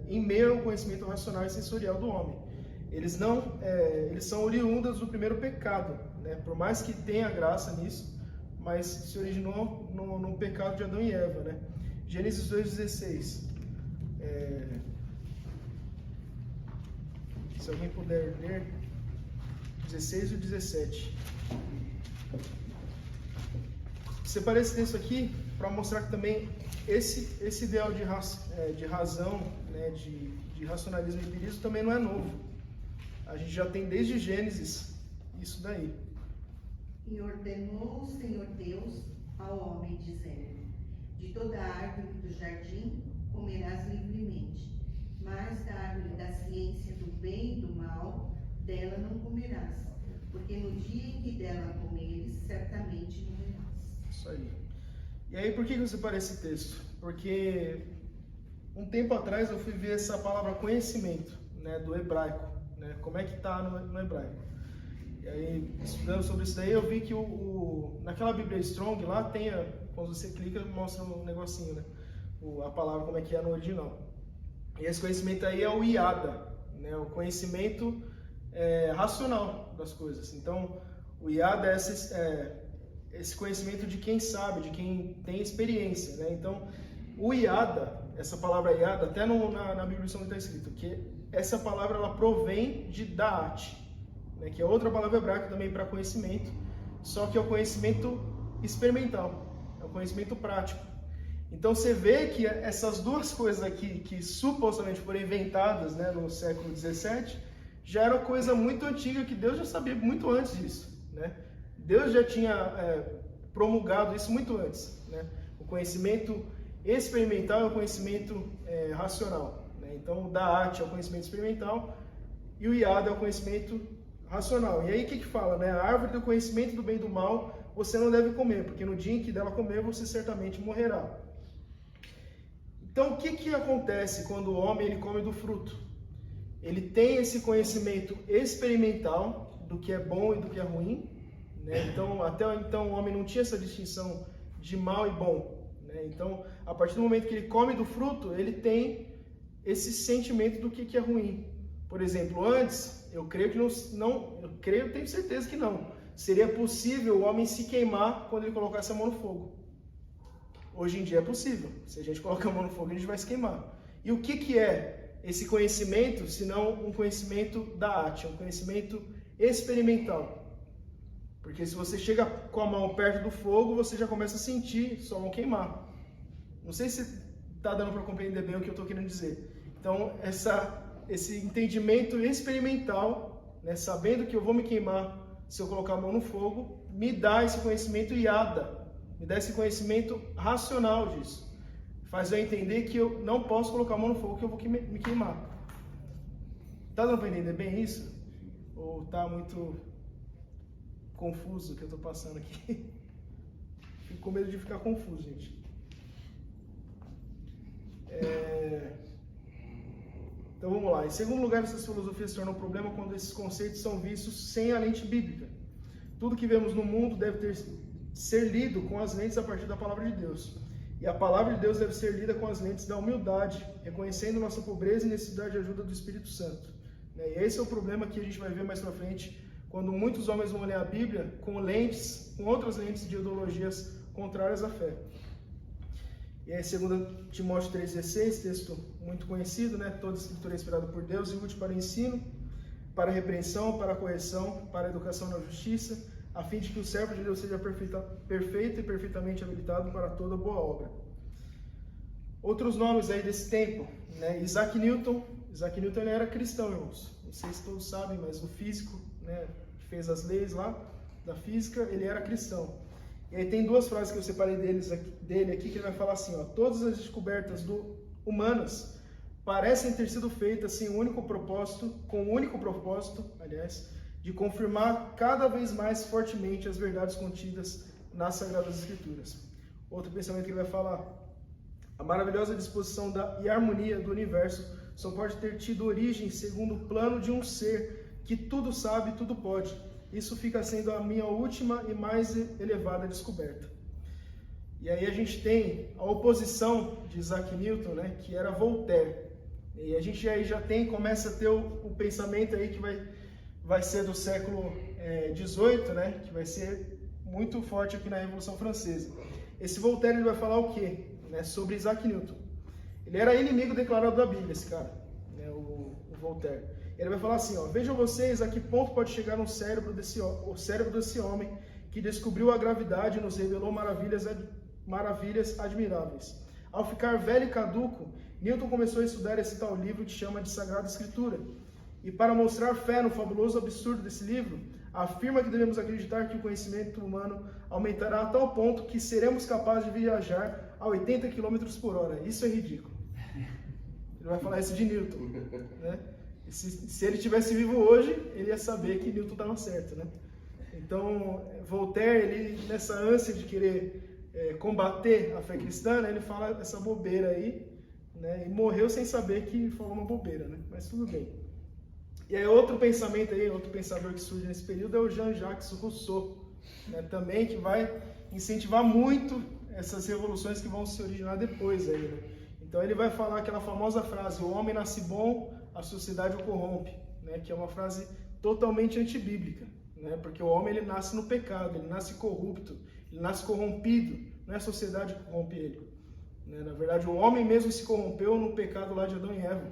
em meio ao conhecimento racional e sensorial do homem. Eles são oriundas do primeiro pecado, né? Por mais que tenha graça nisso, mas se originou no pecado de Adão e Eva, né? Gênesis 2,16. Se alguém puder ler 16 e 17. Separei esse texto aqui para mostrar que também esse ideal de razão, né, de racionalismo e empirismo também não é novo. A gente já tem desde Gênesis isso daí. E ordenou o Senhor Deus ao homem, dizendo: de toda a árvore do jardim comerás livremente, mas da árvore da ciência do bem e do mal, dela não comerás, porque no dia em que dela comeres, certamente morrerás. Isso aí. E aí, por que eu separei esse texto? Porque um tempo atrás eu fui ver essa palavra conhecimento, né, do hebraico, né, como é que está no hebraico. E aí, estudando sobre isso daí, eu vi que naquela Bíblia Strong lá tem, quando você clica, mostra um negocinho, né, a palavra como é que é no original. E esse conhecimento aí é o iada, né, o conhecimento racional das coisas. Então, o iada é esse conhecimento de quem sabe, de quem tem experiência, né? Então, o iada, essa palavra iada, até na Bíblia está escrito que essa palavra ela provém de da'at, né? Que é outra palavra hebraica também para conhecimento, só que é o conhecimento experimental, é o conhecimento prático. Então você vê que essas duas coisas aqui, que supostamente foram inventadas, né, no século XVII, já era coisa muito antiga, que Deus já sabia muito antes disso, né? Deus já tinha promulgado isso muito antes, né? O conhecimento experimental é o conhecimento racional, né? Então o da'at é o conhecimento experimental e o iada é o conhecimento racional. E aí o que fala, né? A árvore do conhecimento do bem e do mal você não deve comer, porque no dia em que dela comer você certamente morrerá. Então, o que acontece quando o homem ele come do fruto? Ele tem esse conhecimento experimental do que é bom e do que é ruim, né? Então, até então, o homem não tinha essa distinção de mal e bom, né? Então, a partir do momento que ele come do fruto, ele tem esse sentimento do que é ruim. Por exemplo, antes, eu creio que eu tenho certeza que não. Seria possível o homem se queimar quando ele colocasse a mão no fogo. Hoje em dia é possível. Se a gente colocar a mão no fogo, a gente vai se queimar. E o que é esse conhecimento, se não um conhecimento da'at, um conhecimento experimental? Porque se você chega com a mão perto do fogo, você já começa a sentir sua mão queimar. Não sei se está dando para compreender bem o que eu estou querendo dizer. Então, esse entendimento experimental, né, sabendo que eu vou me queimar se eu colocar a mão no fogo, me dá esse conhecimento iada, me dá esse conhecimento racional disso. Faz eu entender que eu não posso colocar a mão no fogo, que eu vou me queimar. Tá dando para entender bem isso? Ou tá muito confuso o que eu tô passando aqui? Fico com medo de ficar confuso, gente. Então vamos lá. Em segundo lugar, essas filosofias se tornam um problema quando esses conceitos são vistos sem a lente bíblica. Tudo que vemos no mundo deve ser lido com as lentes a partir da palavra de Deus. E a palavra de Deus deve ser lida com as lentes da humildade, reconhecendo nossa pobreza e necessidade de ajuda do Espírito Santo. E esse é o problema que a gente vai ver mais pra frente, quando muitos homens vão ler a Bíblia com outras lentes de ideologias contrárias à fé. E aí, 2 Timóteo 3,16, texto muito conhecido, né? Toda a escritura é inspirada por Deus e útil para o ensino, para a repreensão, para a correção, para a educação na justiça, a fim de que o servo de Deus seja perfeito e perfeitamente habilitado para toda boa obra. Outros nomes aí desse tempo, né? Isaac Newton. Isaac Newton ele era cristão, irmãos. Não sei se todos sabem, mas o físico, né, que fez as leis lá da física, ele era cristão. E aí tem duas frases que eu separei dele aqui, que ele vai falar assim, ó: todas as descobertas humanas parecem ter sido feitas com o único propósito, de confirmar cada vez mais fortemente as verdades contidas nas Sagradas Escrituras. Outro pensamento que ele vai falar: a maravilhosa disposição e harmonia do universo só pode ter tido origem segundo o plano de um ser que tudo sabe e tudo pode. Isso fica sendo a minha última e mais elevada descoberta. E aí a gente tem a oposição de Isaac Newton, né, que era Voltaire. E a gente aí começa a ter o pensamento aí que vai ser do século XVIII, né, que vai ser muito forte aqui na Revolução Francesa. Esse Voltaire ele vai falar o quê? Né, sobre Isaac Newton. Ele era inimigo declarado da Bíblia, esse cara, né, o Voltaire. Ele vai falar assim, ó: vejam vocês a que ponto pode chegar o cérebro desse homem que descobriu a gravidade e nos revelou maravilhas admiráveis. Ao ficar velho e caduco, Newton começou a estudar esse tal livro que chama de Sagrada Escritura. E para mostrar fé no fabuloso absurdo desse livro, afirma que devemos acreditar que o conhecimento humano aumentará a tal ponto que seremos capazes de viajar a 80 km por hora. Isso é ridículo. Ele vai falar isso de Newton, né? Se ele tivesse vivo hoje, ele ia saber que Newton estava certo, né? Então, Voltaire, ele nessa ânsia de querer combater a fé cristã, né, ele fala essa bobeira aí, né? E morreu sem saber que falou uma bobeira, né? Mas tudo bem. E aí outro pensamento aí, outro pensador que surge nesse período é o Jean-Jacques Rousseau, né? Também que vai incentivar muito essas revoluções que vão se originar depois aí, né? Então ele vai falar aquela famosa frase: o homem nasce bom, a sociedade o corrompe, né? Que é uma frase totalmente antibíblica, né? Porque o homem ele nasce no pecado, ele nasce corrupto, ele nasce corrompido, não é a sociedade que corrompe ele, né? Na verdade, o homem mesmo se corrompeu no pecado lá de Adão e Eva.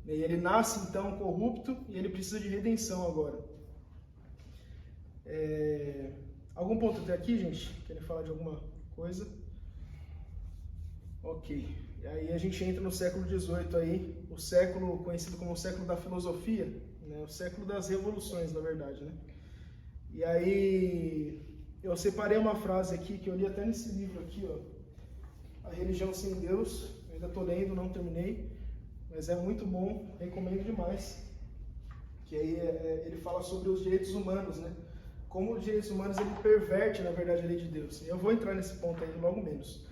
E ele nasce então corrupto e ele precisa de redenção agora. Algum ponto até aqui, gente? Querem falar de alguma coisa? Ok. E aí a gente entra no século XVIII aí, o século conhecido como o século da filosofia, né? O século das revoluções, na verdade, né? E aí eu separei uma frase aqui que eu li até nesse livro aqui, ó, A Religião Sem Deus. Eu ainda estou lendo, não terminei, mas é muito bom, recomendo demais. Que aí ele fala sobre os direitos humanos, né? Como os direitos humanos ele perverte, na verdade, a lei de Deus. E eu vou entrar nesse ponto aí logo menos.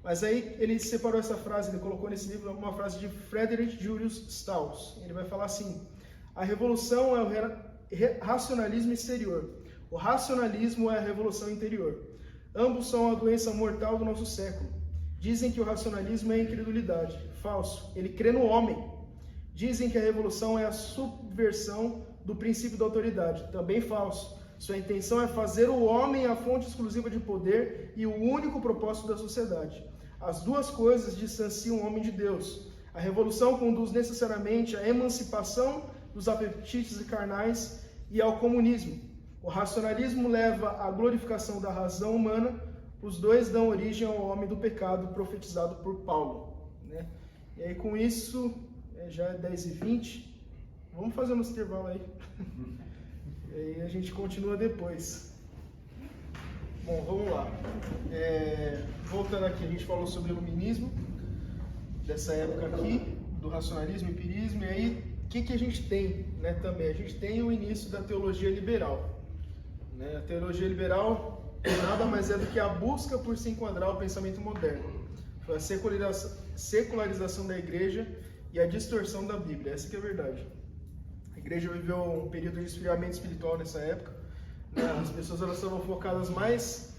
Mas aí ele separou essa frase, ele colocou nesse livro uma frase de Frederick Julius Strauss. Ele vai falar assim: a revolução é o racionalismo exterior. O racionalismo é a revolução interior. Ambos são a doença mortal do nosso século. Dizem que o racionalismo é a incredulidade. Falso. Ele crê no homem. Dizem que a revolução é a subversão do princípio da autoridade. Também falso. Sua intenção é fazer o homem a fonte exclusiva de poder e o único propósito da sociedade. As duas coisas distanciam o homem de Deus. A revolução conduz necessariamente à emancipação dos apetites carnais e ao comunismo. O racionalismo leva à glorificação da razão humana. Os dois dão origem ao homem do pecado profetizado por Paulo, né? E aí com isso Já é 10h20. Vamos fazer um intervalo aí. E aí a gente continua depois. Bom, vamos lá. Voltando aqui, a gente falou sobre o iluminismo, dessa época aqui, do racionalismo, empirismo, e aí o que a gente tem, né, também? A gente tem o início da teologia liberal. Né? A teologia liberal nada mais é do que a busca por se enquadrar ao pensamento moderno. Foi a secularização da igreja e a distorção da Bíblia. Essa que é a verdade. A igreja viveu um período de esfriamento espiritual nessa época. Né? As pessoas elas estavam focadas mais...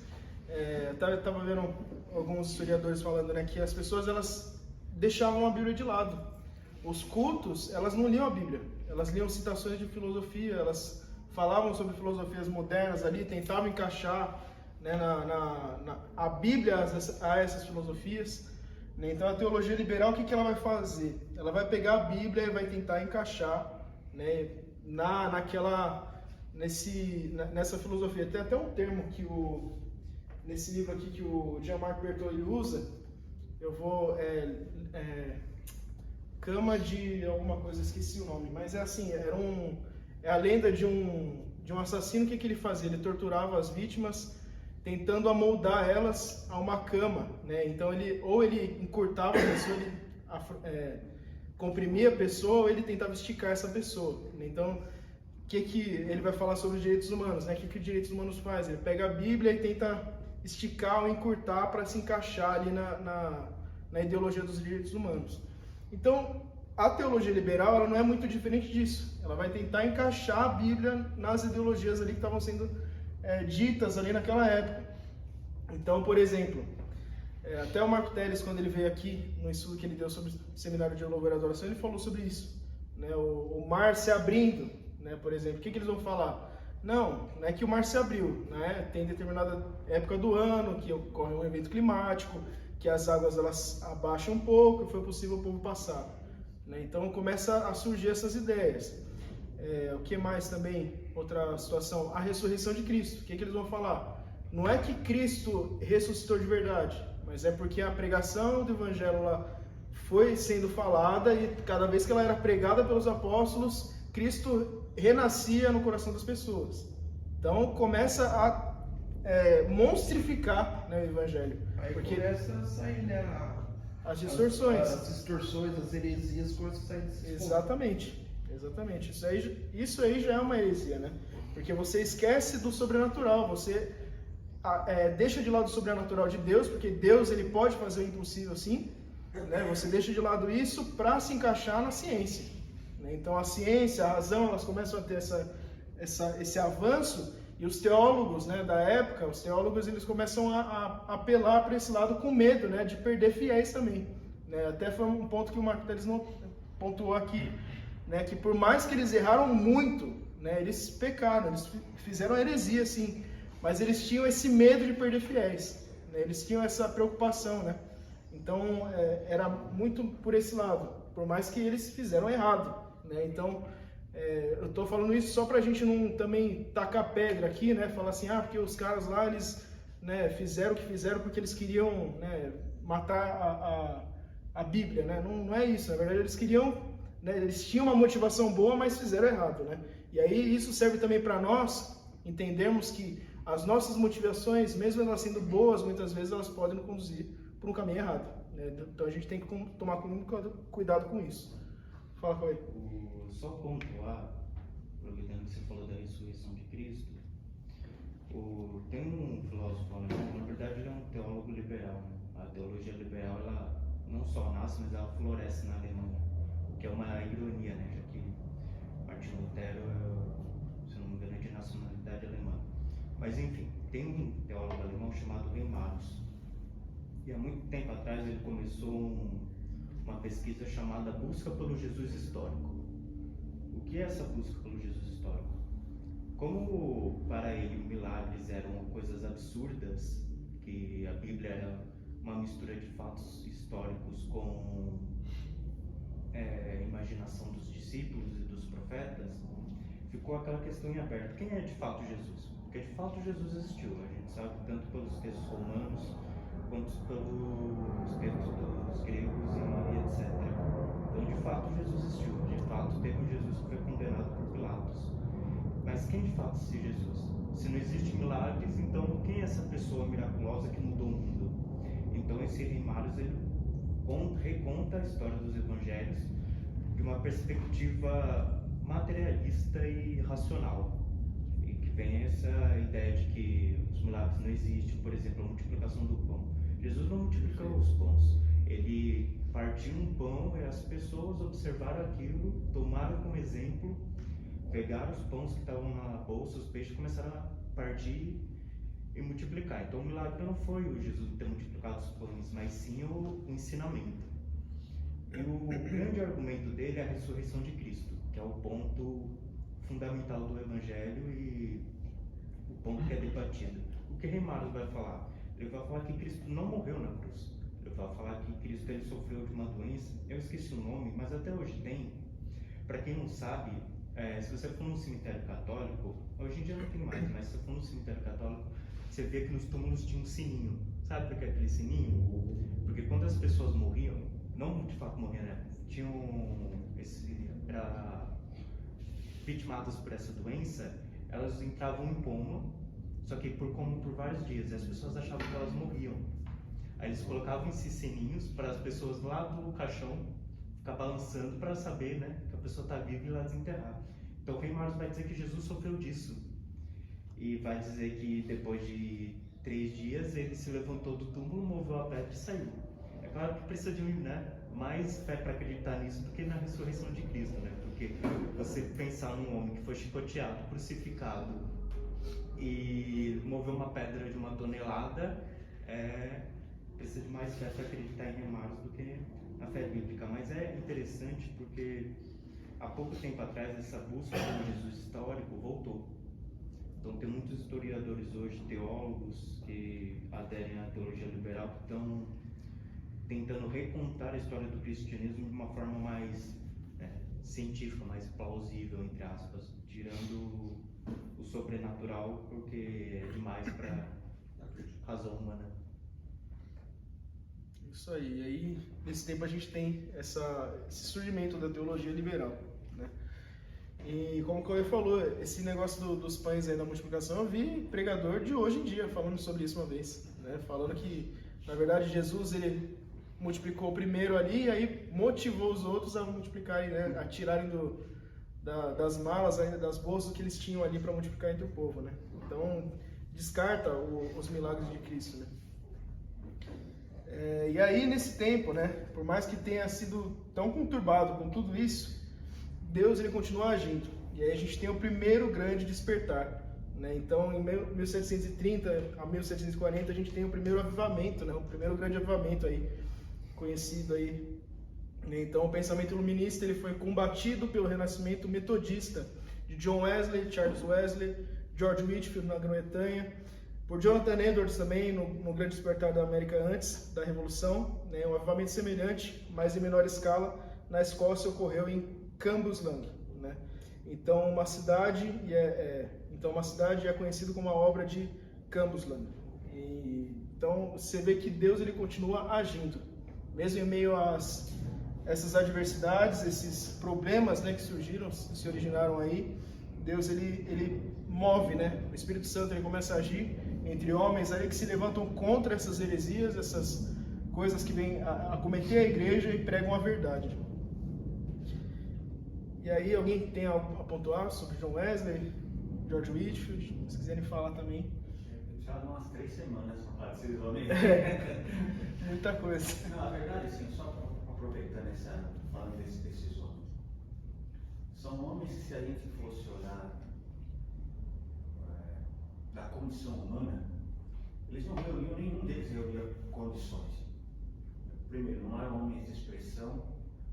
Estava vendo alguns historiadores falando, né, que as pessoas elas deixavam a Bíblia de lado. Os cultos, elas não liam a Bíblia. Elas liam citações de filosofia, elas falavam sobre filosofias modernas ali, tentavam encaixar, né, a Bíblia a essas filosofias. Né? Então a teologia liberal, o que ela vai fazer? Ela vai pegar a Bíblia e vai tentar encaixar, né, nessa filosofia. Tem até um termo que nesse livro aqui que o Jean-Marc Bertolli usa, eu vou... cama de alguma coisa, esqueci o nome, mas é assim, é a lenda de um assassino. O que ele fazia? Ele torturava as vítimas, tentando amoldar elas a uma cama, né? Então ele encurtava a pessoa, ele comprimia a pessoa, ou ele tentava esticar essa pessoa. Então, o que ele vai falar sobre os direitos humanos, né? O que os direitos humanos faz? Ele pega a Bíblia e tenta esticar ou encurtar para se encaixar ali na ideologia dos direitos humanos. Então, a teologia liberal ela não é muito diferente disso. Ela vai tentar encaixar a Bíblia nas ideologias ali que estavam sendo ditas ali naquela época. Então, por exemplo, até o Marco Teles, quando ele veio aqui, no estudo que ele deu sobre o seminário de louvor e adoração, ele falou sobre isso. Né? O mar se abrindo, né? Por exemplo, o que eles vão falar? Não é que o mar se abriu, né? Tem determinada época do ano que ocorre um evento climático, que as águas elas abaixam um pouco e foi possível o povo passar. Né? Então começa a surgir essas ideias. O que mais também? Outra situação, a ressurreição de Cristo. O que eles vão falar? Não é que Cristo ressuscitou de verdade, mas é porque a pregação do Evangelho lá foi sendo falada e cada vez que ela era pregada pelos apóstolos, Cristo renascia no coração das pessoas. Então começa a monstrificar, né, o Evangelho. Aí porque começa a sair, né? as distorções. As distorções, as heresias começam a sair desse Exatamente. Isso aí já é uma heresia, né? Porque você esquece do sobrenatural, você deixa de lado o sobrenatural de Deus, porque Deus ele pode fazer o impossível sim, né? Você deixa de lado isso para se encaixar na ciência. Né? Então a ciência, a razão, elas começam a ter esse avanço. E os teólogos, né, da época, eles começam a apelar para esse lado com medo, né, de perder fiéis também. Né? Até foi um ponto que o Marco Teles não pontuou aqui, né, que por mais que eles erraram muito, né, eles pecaram, eles fizeram heresia, sim, mas eles tinham esse medo de perder fiéis, né? Eles tinham essa preocupação, né? Então era muito por esse lado, por mais que eles fizeram errado, né? Então eu estou falando isso só para a gente não também tacar pedra aqui, né? Falar assim, porque os caras lá, eles, né, fizeram o que fizeram porque eles queriam, né, matar a Bíblia, né? Não é isso, na verdade eles queriam, né, eles tinham uma motivação boa, mas fizeram errado, né? E aí isso serve também para nós entendermos que as nossas motivações, mesmo elas sendo boas, muitas vezes elas podem nos conduzir por um caminho errado, né? Então a gente tem que tomar muito cuidado com isso. Fala com ele. Só pontuar, aproveitando que você falou da ressurreição de Cristo, tem um filósofo alemão, na verdade ele é um teólogo liberal, né? A teologia liberal, ela não só nasce, mas ela floresce na Alemanha, o que é uma ironia, né? Já que Martinho Lutero, se não me engano, é de nacionalidade alemã. Mas enfim, tem um teólogo alemão chamado Reimarus, e há muito tempo atrás ele começou uma pesquisa chamada Busca pelo Jesus Histórico. O que é essa busca pelo Jesus histórico? Como para ele milagres eram coisas absurdas, que a Bíblia era uma mistura de fatos históricos com imaginação dos discípulos e dos profetas, ficou aquela questão em aberto. Quem é de fato Jesus? Porque de fato Jesus existiu, a gente sabe tanto pelos textos romanos quanto pelos textos dos gregos e etc. Então de fato Jesus teve um Jesus que foi condenado por Pilatos. Mas quem de fato é Jesus? Se não existe milagres, então quem é essa pessoa miraculosa que mudou o mundo? Então esse Rei Milos, ele reconta a história dos evangelhos de uma perspectiva materialista e racional. E que vem essa ideia de que os milagres não existem, por exemplo, a multiplicação do pão. Jesus não multiplicou os pães, ele partiu um pão e as pessoas observaram aquilo, tomaram como exemplo, pegaram os pães que estavam na bolsa, os peixes, começaram a partir e multiplicar. Então o milagre não foi o Jesus ter multiplicado os pães, mas sim o ensinamento. E o grande argumento dele é a ressurreição de Cristo, que é o ponto fundamental do Evangelho e o ponto que é debatido. O que Rei Milos vai falar? Ele vai falar que Cristo não morreu na cruz. Ele vai falar que Cristo ele sofreu de uma doença, eu esqueci o nome, mas até hoje tem. Para quem não sabe, se você for num cemitério católico, hoje em dia não tem mais, mas se você for num cemitério católico, você vê que nos túmulos tinha um sininho. Sabe por que é aquele sininho? Porque quando as pessoas morriam, não de fato morriam, né? Vitimadas por essa doença, elas entravam em coma, só que por vários dias, e as pessoas achavam que elas morriam. Aí eles colocavam esses sininhos para as pessoas lá do caixão ficar balançando para saber, né, que a pessoa está viva e lá desenterrar. Então o Rei Milos vai dizer que Jesus sofreu disso. E vai dizer que depois de 3 dias ele se levantou do túmulo, moveu a pedra e saiu. É claro que precisa de mais fé para acreditar nisso do que na ressurreição de Cristo, né? Porque você pensar num homem que foi chicoteado, crucificado e moveu uma pedra de 1 tonelada, precisa de mais fé para acreditar em Rei Milos do que na fé bíblica. Mas é interessante porque há pouco tempo atrás essa busca pelo Jesus histórico voltou. Então tem muitos historiadores hoje, teólogos que aderem à teologia liberal, que estão tentando recontar a história do cristianismo de uma forma mais científica, mais plausível, entre aspas, tirando o sobrenatural, porque é demais para a razão humana. Isso aí. E aí, nesse tempo a gente tem esse surgimento da teologia liberal, né? E como o Cauê falou, esse negócio dos pães aí da multiplicação, eu vi pregador de hoje em dia falando sobre isso uma vez, né? Falando que, na verdade, Jesus, ele multiplicou primeiro ali e aí motivou os outros a multiplicarem, né? A tirarem das malas, ainda das bolsas que eles tinham ali para multiplicar entre o povo, né? Então, descarta os milagres de Cristo, né? E aí, nesse tempo, né? Por mais que tenha sido tão conturbado com tudo isso, Deus ele continua agindo. E aí a gente tem o primeiro grande despertar, né? Então, em 1730 a 1740, a gente tem o primeiro avivamento, né? O primeiro grande avivamento aí, conhecido aí. Então, o pensamento iluminista ele foi combatido pelo renascimento metodista de John Wesley, Charles Wesley, George Whitefield na Grã-Bretanha, por Jonathan Edwards também no grande despertar da América antes da Revolução, né? Um avivamento semelhante, mas em menor escala, na Escócia ocorreu em Cambuslang, né? Então uma cidade é conhecida como a obra de Cambuslang. Então você vê que Deus ele continua agindo, mesmo em meio a essas adversidades, esses problemas, né, que se originaram aí. Deus ele move, né? O Espírito Santo ele começa a agir entre homens aí que se levantam contra essas heresias, essas coisas que vêm a cometer a igreja e pregam a verdade. E aí, alguém tem a pontuar sobre John Wesley, George Whitefield, se quiserem falar também. Já há umas 3 semanas para falar desses homens. Muita coisa. Não, a verdade, assim, só aproveitando falando desses homens. São homens que, se a gente fosse olhar da condição humana, eles não reuniam, nenhum deles reunia condições. Primeiro, não eram homens de expressão,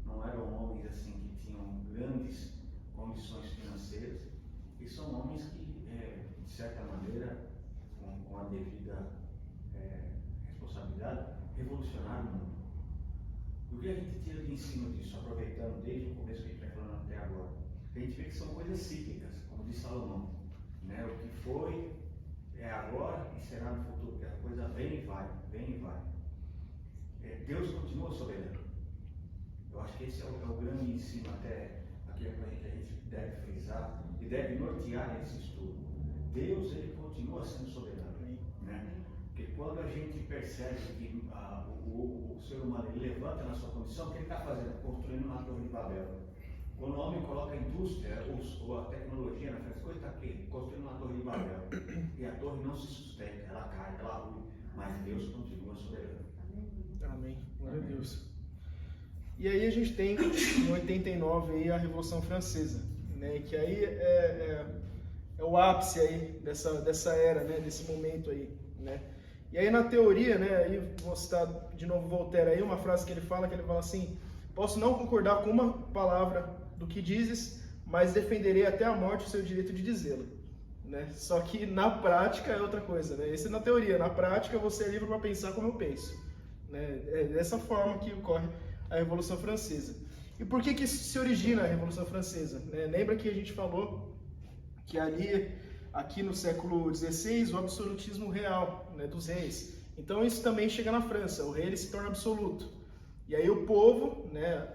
não eram homens assim que tinham grandes condições financeiras, e são homens que, de certa maneira, com a devida responsabilidade, revolucionaram o mundo. O que a gente tira de ensino disso, aproveitando desde o começo que a gente vai falando até agora? A gente vê que são coisas cíclicas, como diz Salomão, né? O que foi é agora e será no futuro, porque a coisa vem e vai, vem e vai. Deus continua soberano. Eu acho que esse é o grande ensino, até aqui que a gente deve frisar e deve nortear esse estudo. Deus, ele continua sendo soberano, né? Porque quando a gente percebe que o ser humano ele levanta na sua condição, o que ele está fazendo? Construindo uma torre de Babel. Quando o homem coloca a indústria ou a tecnologia na frente, coisa está aqui, construindo uma torre de Babel. E a torre não se sustenta, ela cai, ela rui, mas Deus continua soberano. Amém. Glória a Deus. E aí a gente tem, em 89, aí, a Revolução Francesa, né? Que aí é o ápice aí dessa era, né? Desse momento aí, né? E aí na teoria, né? Aí vou citar de novo Voltaire aí, uma frase que ele fala assim: posso não concordar com uma palavra do que dizes, mas defenderei até a morte o seu direito de dizê-lo, né? Só que na prática é outra coisa, né? Isso é na teoria, na prática você é livre para pensar como eu penso, né? É dessa forma que ocorre a Revolução Francesa. E por que isso se origina a Revolução Francesa, né? Lembra que a gente falou que aqui no século XVI, o absolutismo real, né, dos reis. Então isso também chega na França, o rei ele se torna absoluto. E aí o povo, né,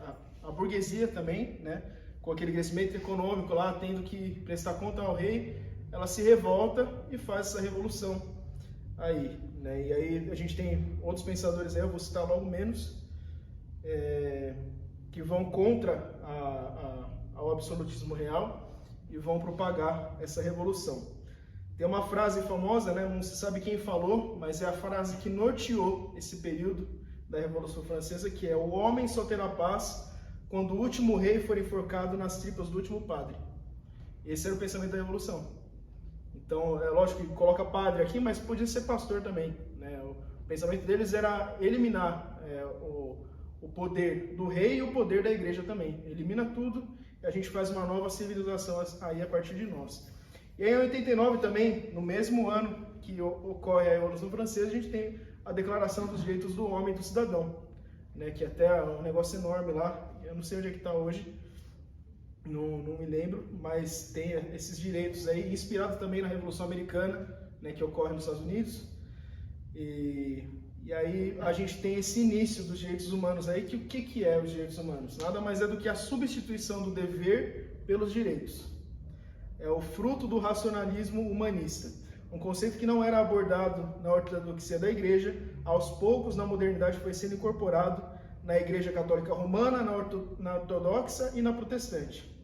a burguesia também, né, com aquele crescimento econômico lá, tendo que prestar conta ao rei, ela se revolta e faz essa revolução aí, né? E aí a gente tem outros pensadores aí, eu vou citar logo menos, que vão contra ao absolutismo real e vão propagar essa revolução. Tem uma frase famosa, né, não se sabe quem falou, mas é a frase que norteou esse período da Revolução Francesa, que é: o homem só terá paz quando o último rei for enforcado nas tripas do último padre. Esse era o pensamento da Revolução. Então, é lógico que coloca padre aqui, mas podia ser pastor também, né? O pensamento deles era eliminar o poder do rei e o poder da igreja também. Elimina tudo e a gente faz uma nova civilização aí a partir de nós. E aí em 89 também, no mesmo ano que ocorre a Revolução Francesa, a gente tem a Declaração dos Direitos do Homem e do Cidadão, né, que até é um negócio enorme lá, eu não sei onde é que está hoje, não me lembro, mas tem esses direitos aí, inspirado também na Revolução Americana, né, que ocorre nos Estados Unidos. E aí a gente tem esse início dos direitos humanos aí, que o que é os direitos humanos? Nada mais é do que a substituição do dever pelos direitos. É o fruto do racionalismo humanista, um conceito que não era abordado na ortodoxia da igreja, aos poucos na modernidade foi sendo incorporado na igreja católica romana, na ortodoxa e na protestante.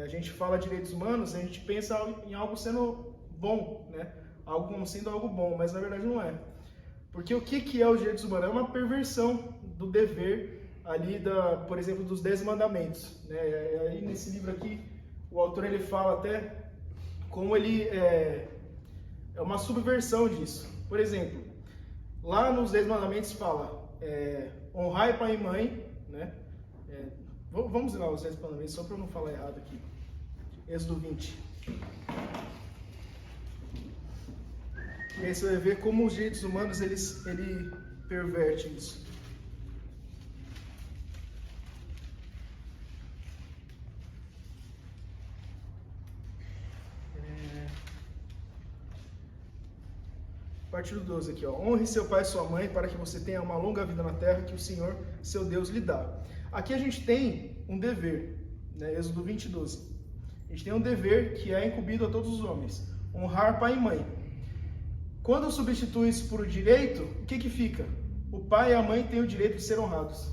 A gente fala direitos humanos, a gente pensa em algo sendo bom, né? Algo como sendo algo bom, mas na verdade não é. Porque o que é os direitos humanos? É uma perversão do dever ali, por exemplo, dos 10 mandamentos, né? Aí nesse livro aqui, o autor ele fala até como ele é uma subversão disso. Por exemplo, lá nos 10 mandamentos fala honrai pai e mãe, né? Vamos lá os 10 mandamentos, só para eu não falar errado aqui. Êxodo 20. E aí você vai ver como os direitos humanos ele perverte isso. A partir do 12 aqui, ó. Honre seu pai e sua mãe para que você tenha uma longa vida na terra que o Senhor, seu Deus, lhe dá. Aqui a gente tem um dever, né? Êxodo 20, 12. A gente tem um dever que é incumbido a todos os homens: honrar pai e mãe. Quando substitui isso por direito, o que fica? O pai e a mãe têm o direito de ser honrados.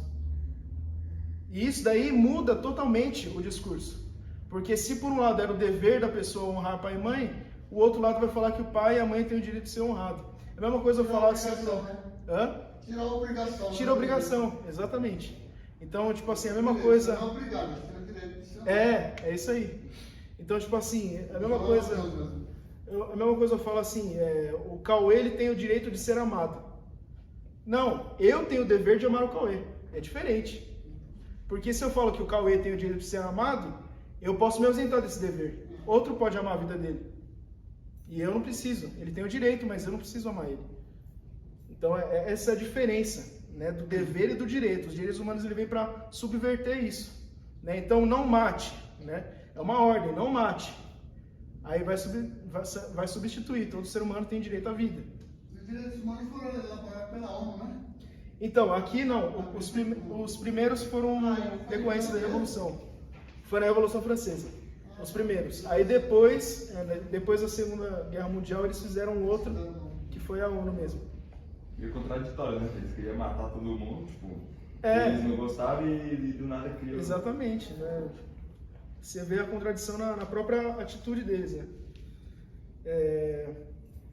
E isso daí muda totalmente o discurso. Porque se por um lado era o dever da pessoa honrar pai e mãe, o outro lado vai falar que o pai e a mãe têm o direito de ser honrado. É a mesma coisa eu falar assim... Tira a obrigação. Tira a obrigação, exatamente. Então, tipo assim, a mesma coisa... Não é obrigado, tira o direito de ser honrado. É isso aí. Então, tipo assim, a mesma coisa... A mesma coisa eu falo assim, o Cauê ele tem o direito de ser amado. Não, eu tenho o dever de amar o Cauê. É diferente. Porque se eu falo que o Cauê tem o direito de ser amado, eu posso me ausentar desse dever. Outro pode amar a vida dele. E eu não preciso. Ele tem o direito, mas eu não preciso amar ele. Então, essa é a diferença, né, do dever e do direito. Os direitos humanos ele vem para subverter isso, né? Então, não mate, né? É uma ordem, não mate. Aí vai substituir. Todo ser humano tem direito à vida. Os direitos humanos foram elaborados pela ONU, né? Então, aqui não. Os primeiros foram decorrência da Revolução. Foi na Revolução Francesa, os primeiros. Aí depois da Segunda Guerra Mundial, eles fizeram outro, que foi a ONU mesmo. E é contraditório, né? Eles queriam matar todo mundo, tipo, É. eles não gostavam e do nada criam. Exatamente, né? Você vê a contradição na própria atitude deles, né?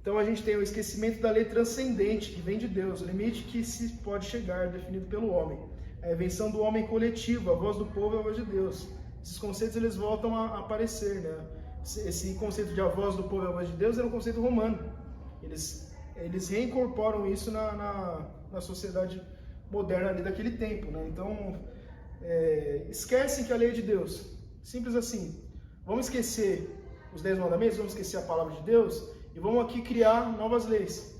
Então a gente tem o esquecimento da lei transcendente, que vem de Deus, o limite que se pode chegar, definido pelo homem. A invenção do homem coletivo, a voz do povo é a voz de Deus. Esses conceitos eles voltam a aparecer, né? Esse conceito de a voz do povo é a voz de Deus era um conceito romano. Eles reincorporam isso na sociedade moderna ali daquele tempo, né? Então, esquecem que a lei é de Deus. Simples assim. Vamos esquecer os 10 mandamentos, vamos esquecer a palavra de Deus e vamos aqui criar novas leis.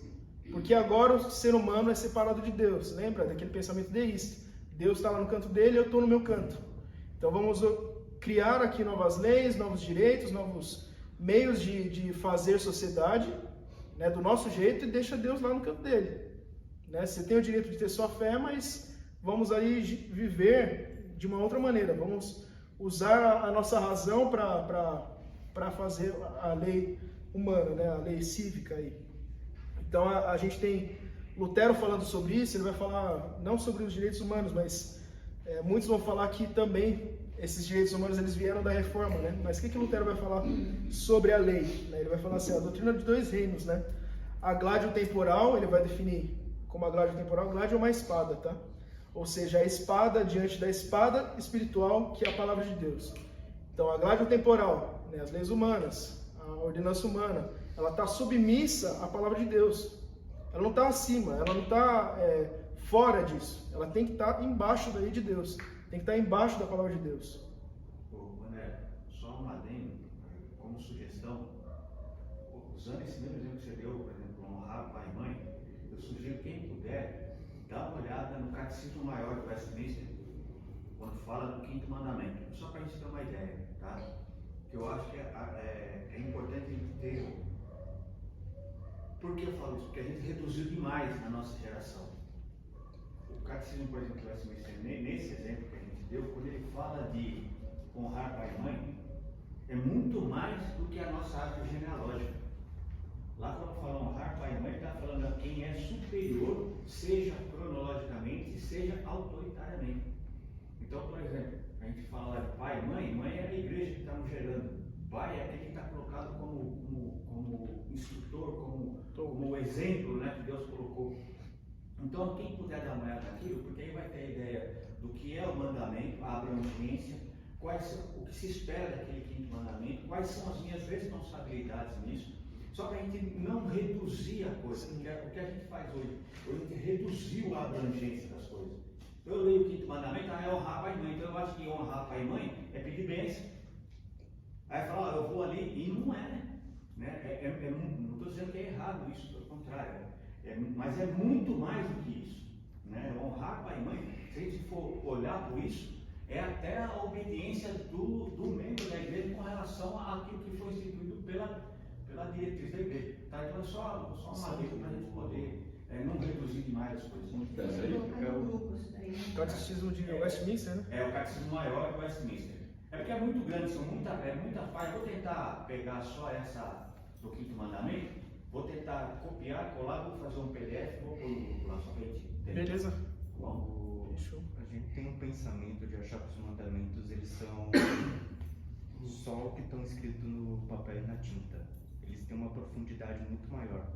Porque agora o ser humano é separado de Deus. Lembra daquele pensamento deísta? Deus está lá no canto dele, eu estou no meu canto. Então vamos criar aqui novas leis, novos direitos, novos meios de fazer sociedade, né, do nosso jeito, e deixa Deus lá no canto dele. Né? Você tem o direito de ter sua fé, mas vamos aí viver de uma outra maneira. Vamos usar a nossa razão para fazer a lei humana, né? A lei cívica aí. Então a gente tem Lutero falando sobre isso. Ele vai falar não sobre os direitos humanos, mas muitos vão falar que também esses direitos humanos eles vieram da reforma, né? Mas o que Lutero vai falar sobre a lei? Né? Ele vai falar assim, a doutrina de 2 reinos, né? A gládio temporal, ele vai definir como a gládio temporal. A gládio é uma espada, tá? Ou seja, a espada diante da espada espiritual, que é a palavra de Deus. Então, a gládio temporal, né, as leis humanas, a ordenança humana, ela está submissa à palavra de Deus. Ela não está acima, ela não está fora disso. Ela tem que estar embaixo da lei de Deus. Tem que estar embaixo da palavra de Deus. André, só um adendo, como sugestão, usando esse mesmo exemplo que você deu, por exemplo, honrar pai e mãe, eu sugiro quem puder, dá uma olhada no Catecismo Maior de Westminster, quando fala do 5º mandamento, só para a gente ter uma ideia, tá? Que eu acho que é importante a gente ter. Por que eu falo isso? Porque a gente reduziu demais na nossa geração. O Catecismo, por exemplo, de Westminster, nesse exemplo que a gente deu, quando ele fala de honrar pai e mãe, é muito mais do que a nossa árvore genealógica. Lá quando fala honrar pai e mãe, está falando a quem é superior, seja cronologicamente, seja autoritariamente. Então, por exemplo, a gente fala lá de pai e mãe é a igreja que está nos gerando. Pai é aquele que está colocado como instrutor, como exemplo, né, que Deus colocou. Então, quem puder dar uma olhada naquilo, porque aí vai ter a ideia do que é o mandamento, a abrangência, o que se espera daquele 5º mandamento, quais são as minhas responsabilidades nisso. Só para a gente não reduzir a coisa, o que a gente faz hoje. Hoje a gente reduziu a abrangência das coisas. Então eu leio o 5º mandamento, é honrar pai e mãe. Então eu acho que honrar pai e mãe é pedir bênção. Aí fala, eu vou ali, e não é, né? Não estou dizendo que é errado isso, pelo contrário. Mas é muito mais do que isso. Né? Honrar pai e mãe, se a gente for olhar por isso, é até a obediência do membro da igreja com relação àquilo que foi instituído pela diretriz da igreja. Tá? Então é só uma dica para a gente poder não reduzir demais as coisas. O Catecismo de Westminster, né? É o Catecismo Maior de Westminster. É porque é muito grande, são muita fase. Vou tentar pegar só essa do 5º mandamento, vou tentar copiar, colar, vou fazer um PDF, vou pôr lá só para a gente entender. Beleza. Bom, A gente tem um pensamento de achar que os mandamentos eles são só o que estão escritos no papel e na tinta. Eles têm uma profundidade muito maior.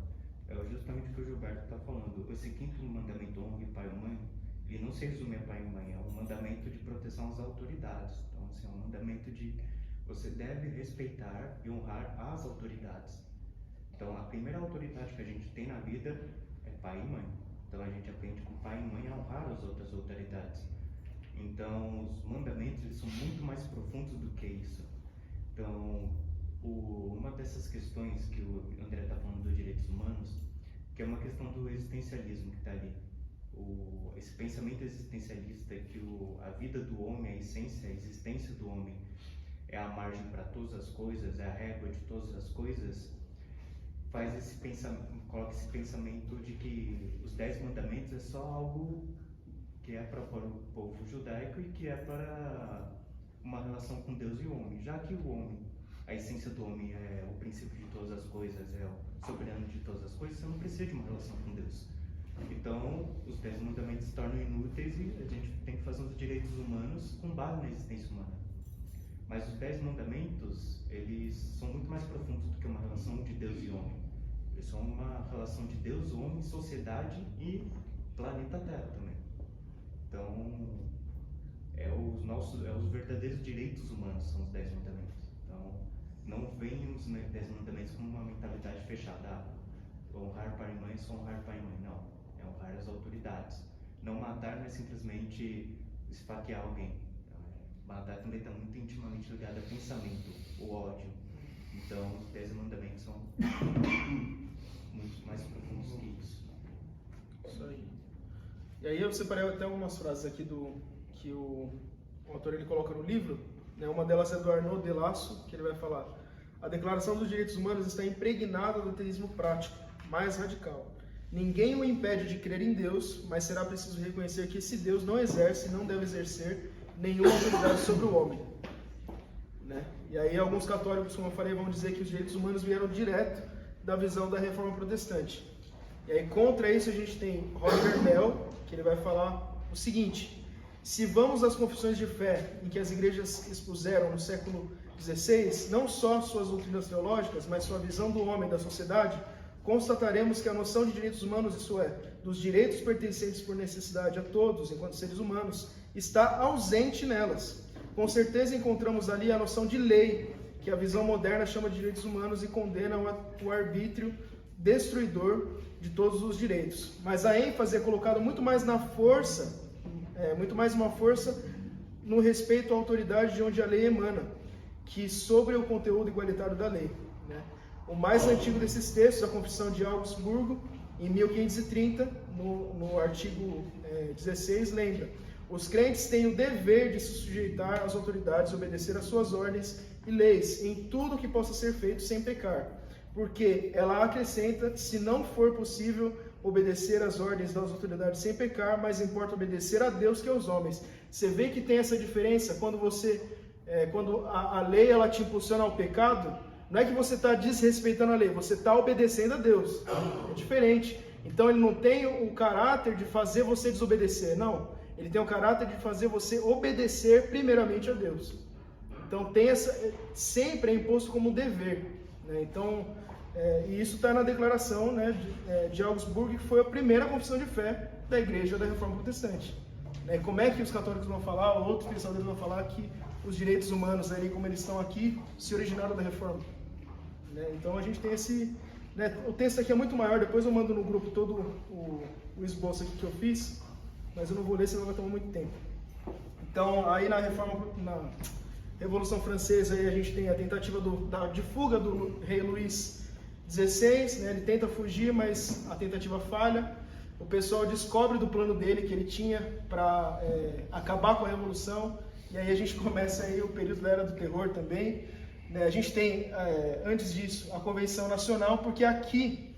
É justamente o que o Gilberto está falando. Esse 5º mandamento, honre pai e mãe, ele não se resume a pai e mãe, é um mandamento de proteção às autoridades. Então, assim, é um mandamento de você deve respeitar e honrar as autoridades. Então, a primeira autoridade que a gente tem na vida é pai e mãe. Então, a gente aprende com pai e mãe a honrar as outras autoridades. Então, os mandamentos eles são muito mais profundos do que isso. Então, uma dessas questões que o André está falando dos direitos humanos, que é uma questão do existencialismo que está ali. Esse pensamento existencialista que a vida do homem, a essência, a existência do homem é a margem para todas as coisas, é a régua de todas as coisas, faz esse pensamento, coloca esse pensamento de que os 10 mandamentos é só algo que é para o povo judaico e que é para uma relação com Deus e o homem. Já que o homem, a essência do homem é o princípio de todas as coisas, é o soberano de todas as coisas, você não precisa de uma relação com Deus. Então, os 10 mandamentos se tornam inúteis e a gente tem que fazer os direitos humanos com base na existência humana. Mas os 10 mandamentos, eles são muito mais profundos do que uma relação de Deus e homem. Eles são uma relação de Deus, homem, sociedade e planeta Terra também. Então, os verdadeiros direitos humanos são os 10 mandamentos. Então, não veem os 10 mandamentos como uma mentalidade fechada. Honrar pai e mãe, só honrar pai e mãe. Não, é honrar as autoridades. Não matar não é simplesmente esfaquear alguém. Matar também está muito intimamente ligado a pensamento, o ódio. Então, os 10 mandamentos são muito mais profundos que isso. Isso aí. E aí eu separei até algumas frases aqui que o autor ele coloca no livro, né? Uma delas é do Arnaud Delasso, que ele vai falar: a Declaração dos Direitos Humanos está impregnada do ateísmo prático, mais radical. Ninguém o impede de crer em Deus, mas será preciso reconhecer que esse Deus não exerce e não deve exercer nenhuma autoridade sobre o homem. Né? E aí alguns católicos, como eu falei, vão dizer que os direitos humanos vieram direto da visão da Reforma Protestante. E aí contra isso a gente tem Roger Bell, que ele vai falar o seguinte: se vamos às confissões de fé em que as igrejas expuseram no século XVI, não só suas doutrinas teológicas, mas sua visão do homem e da sociedade, constataremos que a noção de direitos humanos, isso é, dos direitos pertencentes por necessidade a todos, enquanto seres humanos, está ausente nelas. Com certeza encontramos ali a noção de lei, que a visão moderna chama de direitos humanos e condena o arbítrio destruidor de todos os direitos. Mas a ênfase é colocada muito mais na força, muito mais uma força no respeito à autoridade de onde a lei emana, que sobre o conteúdo igualitário da lei. Né? O mais antigo desses textos, a Confissão de Augsburgo, em 1530, no artigo 16, lembra: os crentes têm o dever de se sujeitar às autoridades, obedecer às suas ordens e leis, em tudo que possa ser feito sem pecar. Porque ela acrescenta: se não for possível obedecer às ordens das autoridades sem pecar, mas importa obedecer a Deus que aos homens. Você vê que tem essa diferença quando quando a lei ela te impulsiona ao pecado. Não é que você está desrespeitando a lei, você está obedecendo a Deus. É diferente. Então ele não tem o caráter de fazer você desobedecer, não. Ele tem o caráter de fazer você obedecer primeiramente a Deus. Então sempre é imposto como um dever. Né? Então, e isso está na declaração, né, de Augsburgo, que foi a primeira confissão de fé da Igreja da Reforma Protestante. Né? Como é que os católicos vão falar, ou outros pensadores vão falar que os direitos humanos, ali, como eles estão aqui, se originaram da Reforma? Né? Então a gente tem esse... Né, o texto aqui é muito maior, depois eu mando no grupo todo o esboço aqui que eu fiz, mas eu não vou ler, senão vai tomar muito tempo. Então, aí na Revolução Francesa, aí a gente tem a tentativa de fuga do rei Luís XVI, né? Ele tenta fugir, mas a tentativa falha. O pessoal descobre do plano dele, que ele tinha para acabar com a Revolução, e aí a gente começa aí o período da Era do Terror também. Né? A gente tem, antes disso, a Convenção Nacional, porque aqui,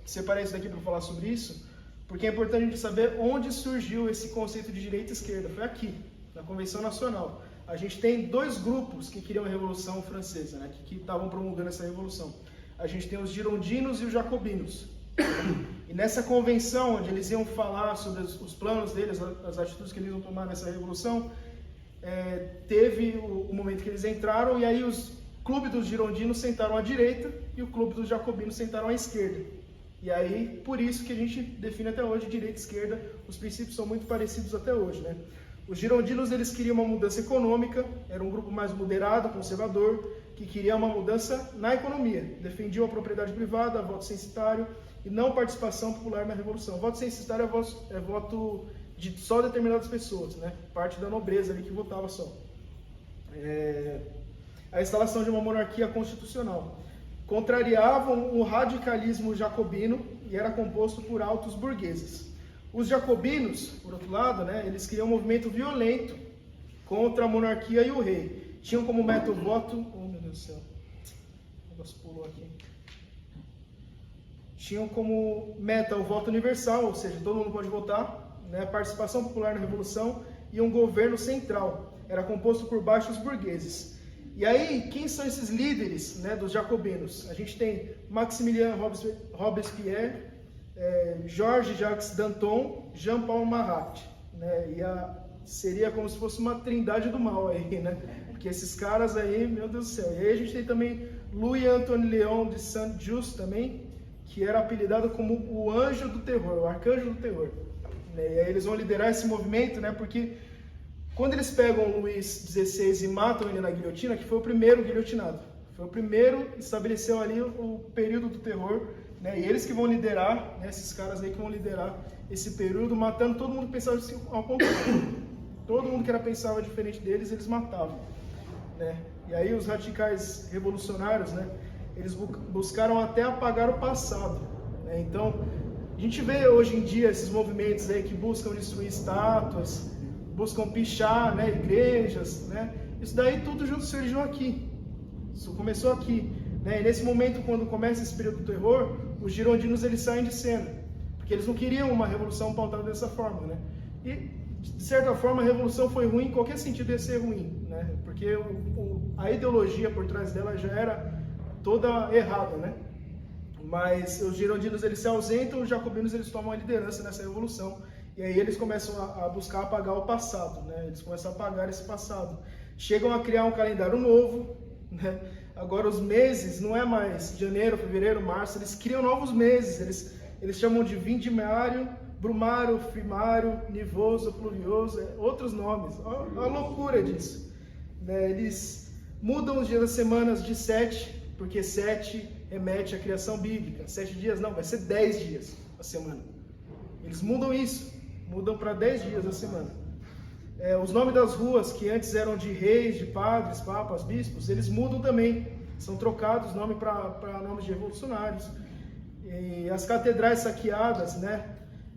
separei isso daqui para falar sobre isso, porque é importante a gente saber onde surgiu esse conceito de direita e esquerda. Foi aqui, na Convenção Nacional. A gente tem dois grupos que queriam a Revolução Francesa, né, que estavam promulgando essa revolução. A gente tem os girondinos e os jacobinos. E nessa convenção, onde eles iam falar sobre os planos deles, as atitudes que eles iam tomar nessa revolução, teve o momento que eles entraram, e aí os clubes dos girondinos sentaram à direita e o clube dos jacobinos sentaram à esquerda. E aí, por isso que a gente define até hoje direita e esquerda, os princípios são muito parecidos até hoje, né? Os girondinos, eles queriam uma mudança econômica, era um grupo mais moderado, conservador, que queria uma mudança na economia, defendiam a propriedade privada, voto censitário e não participação popular na revolução. Voto censitário é voto de só determinadas pessoas, né? Parte da nobreza ali que votava só. A instalação de uma monarquia constitucional. Contrariavam o radicalismo jacobino e era composto por altos burgueses. Os jacobinos, por outro lado, né, eles criam um movimento violento contra a monarquia e o rei. Tinham como meta o voto... Oh, meu Deus do céu. O negócio pulou aqui. Tinham como meta o voto universal, ou seja, todo mundo pode votar, né, participação popular na revolução e um governo central. era composto por baixos burgueses. E aí, quem são esses líderes, né, dos jacobinos? A gente tem Maximilien Robespierre, Georges Jacques Danton, Jean-Paul Marat, né? Seria como se fosse uma trindade do mal aí, né? Porque esses caras aí, meu Deus do céu. E aí a gente tem também Louis-Antoine Léon de Saint-Just também, que era apelidado como o anjo do terror, o arcanjo do terror. E aí eles vão liderar esse movimento, né? Porque quando eles pegam Luís XVI e matam ele na guilhotina, que foi o primeiro guilhotinado, foi o primeiro que estabeleceu ali o período do terror, né? E eles que vão liderar, né? Esses caras aí que vão liderar esse período, matando todo mundo que pensava assim, ao contrário. Todo mundo que pensava diferente deles, eles matavam, né? E aí os radicais revolucionários, né? Eles buscaram até apagar o passado, né? Então, a gente vê hoje em dia esses movimentos aí que buscam destruir estátuas, buscam pichar, né, igrejas, né? Isso daí tudo junto surgiu aqui. Isso começou aqui, né? E nesse momento, quando começa esse período do terror, os girondinos eles saem de cena, porque eles não queriam uma revolução pautada dessa forma, né? E de certa forma a revolução foi ruim, em qualquer sentido ia ser ruim, né? Porque a ideologia por trás dela já era toda errada, né? Mas os girondinos eles se ausentam, os jacobinos eles tomam a liderança nessa revolução. E aí eles começam a buscar apagar o passado, né? Eles começam a apagar esse passado. Chegam a criar um calendário novo, né? Agora os meses não é mais janeiro, fevereiro, março, eles criam novos meses. Eles chamam de vindimário, brumário, primário, nivoso, pluvioso, outros nomes. Olha a loucura disso, né? Eles mudam os dias das semanas de 7, porque 7 remete à criação bíblica. 7 dias não, vai ser 10 dias a semana. Eles mudam isso, mudam para 10 dias a semana. Os nomes das ruas, que antes eram de reis, de padres, papas, bispos, eles mudam também. São trocados nome para nomes de revolucionários. E as catedrais saqueadas, né?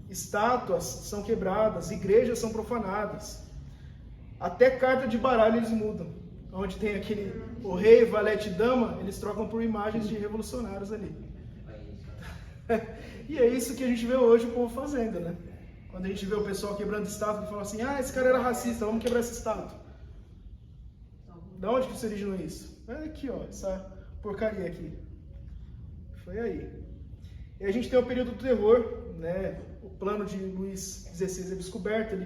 Estátuas são quebradas, igrejas são profanadas. Até carta de baralho eles mudam. Onde tem o rei, valete e dama, eles trocam por imagens de revolucionários ali. E é isso que a gente vê hoje o povo fazendo, né? Quando a gente vê o pessoal quebrando estátua e fala assim, esse cara era racista, vamos quebrar essa estátua. Da onde que se originou isso? É aqui, ó, essa porcaria aqui. Foi aí. E a gente tem o período do terror, né? O plano de Luís XVI é descoberto, ele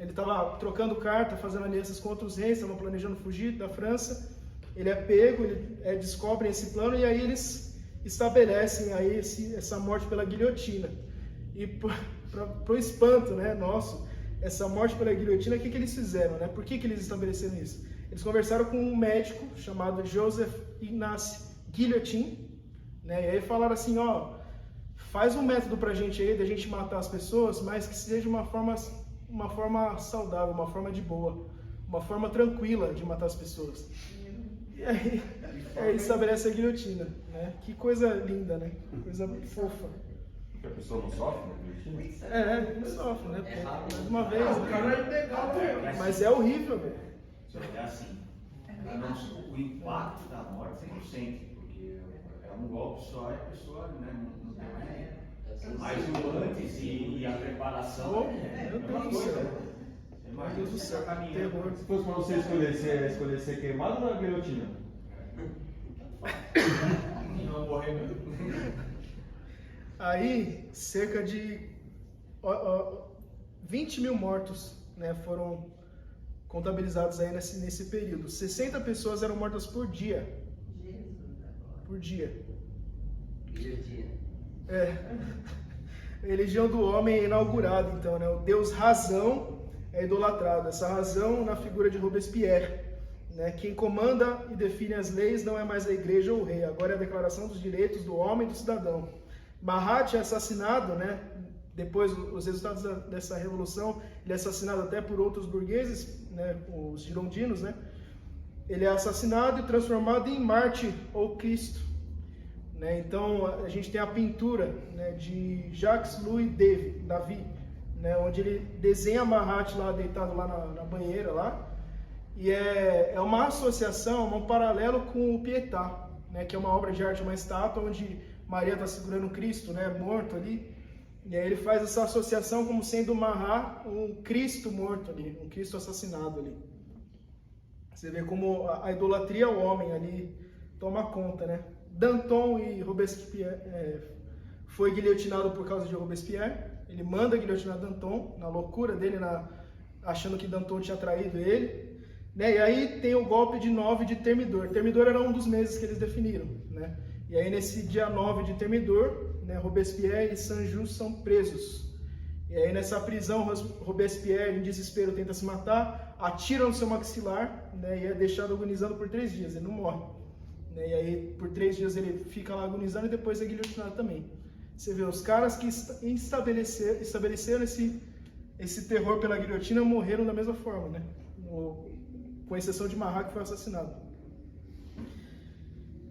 estava trocando carta, fazendo alianças contra os reis, estavam planejando fugir da França. Ele é pego, descobrem esse plano e aí eles estabelecem aí essa morte pela guilhotina. E para o espanto, né, nosso, essa morte pela guilhotina, o que eles fizeram, né? Por que eles estabeleceram isso? Eles conversaram com um médico chamado Joseph Ignace Guillotin, né? E aí falaram assim, faz um método pra gente aí, da gente matar as pessoas, mas que seja uma forma saudável, uma forma de boa, uma forma tranquila de matar as pessoas. E aí estabelece a guilhotina, né? Que coisa linda, né? Coisa fofa. Porque a pessoa não sofre, né? Não sofre, né? Mais uma vez, mas é horrível, velho. É assim, o impacto da morte você não sente, porque é um golpe só e a pessoa, né, não tem mais ninguém. Mas o antes e a preparação Meu Deus do céu. Meu Deus do céu, terror. Se fosse para você escolher ser queimado ou na guilhotina? Não vai morrer mesmo. Aí, cerca de 20 mil mortos, né, foram contabilizados aí nesse período. 60 pessoas eram mortas por dia. Por dia. A religião do homem é inaugurada, então, né? O Deus razão é idolatrado. Essa razão na figura de Robespierre, né? Quem comanda e define as leis não é mais a igreja ou o rei, agora é a declaração dos direitos do homem e do cidadão. Marat é assassinado, né? Depois, os resultados dessa revolução, ele é assassinado até por outros burgueses, né? Os girondinos, né? Ele é assassinado e transformado em Marte ou Cristo, né? Então, a gente tem a pintura, né, de Jacques-Louis David, né, onde ele desenha Marat lá deitado lá na banheira lá, e é uma associação, um paralelo com o Pietà, né, que é uma obra de arte, uma estátua onde Maria está segurando Cristo, né, morto ali. E aí ele faz essa associação como sendo Marat um Cristo morto ali, um Cristo assassinado ali. Você vê como a idolatria ao homem ali toma conta, né? Danton e Robespierre foi guilhotinado por causa de Robespierre. Ele manda guilhotinar Danton, na loucura dele, achando que Danton tinha traído ele. Né? E aí tem o golpe de 9 de Thermidor. Thermidor era um dos meses que eles definiram. Né? E aí nesse dia 9 de Thermidor, né, Robespierre e Saint-Just são presos. E aí nessa prisão, Robespierre, em desespero, tenta se matar, atira no seu maxilar, né, e é deixado agonizando por 3 dias, ele não morre. Né, e aí por 3 dias ele fica lá agonizando e depois é guilhotinado também. Você vê, os caras que estabeleceram esse terror pela guilhotina morreram da mesma forma, né? Com exceção de Marat, que foi assassinado.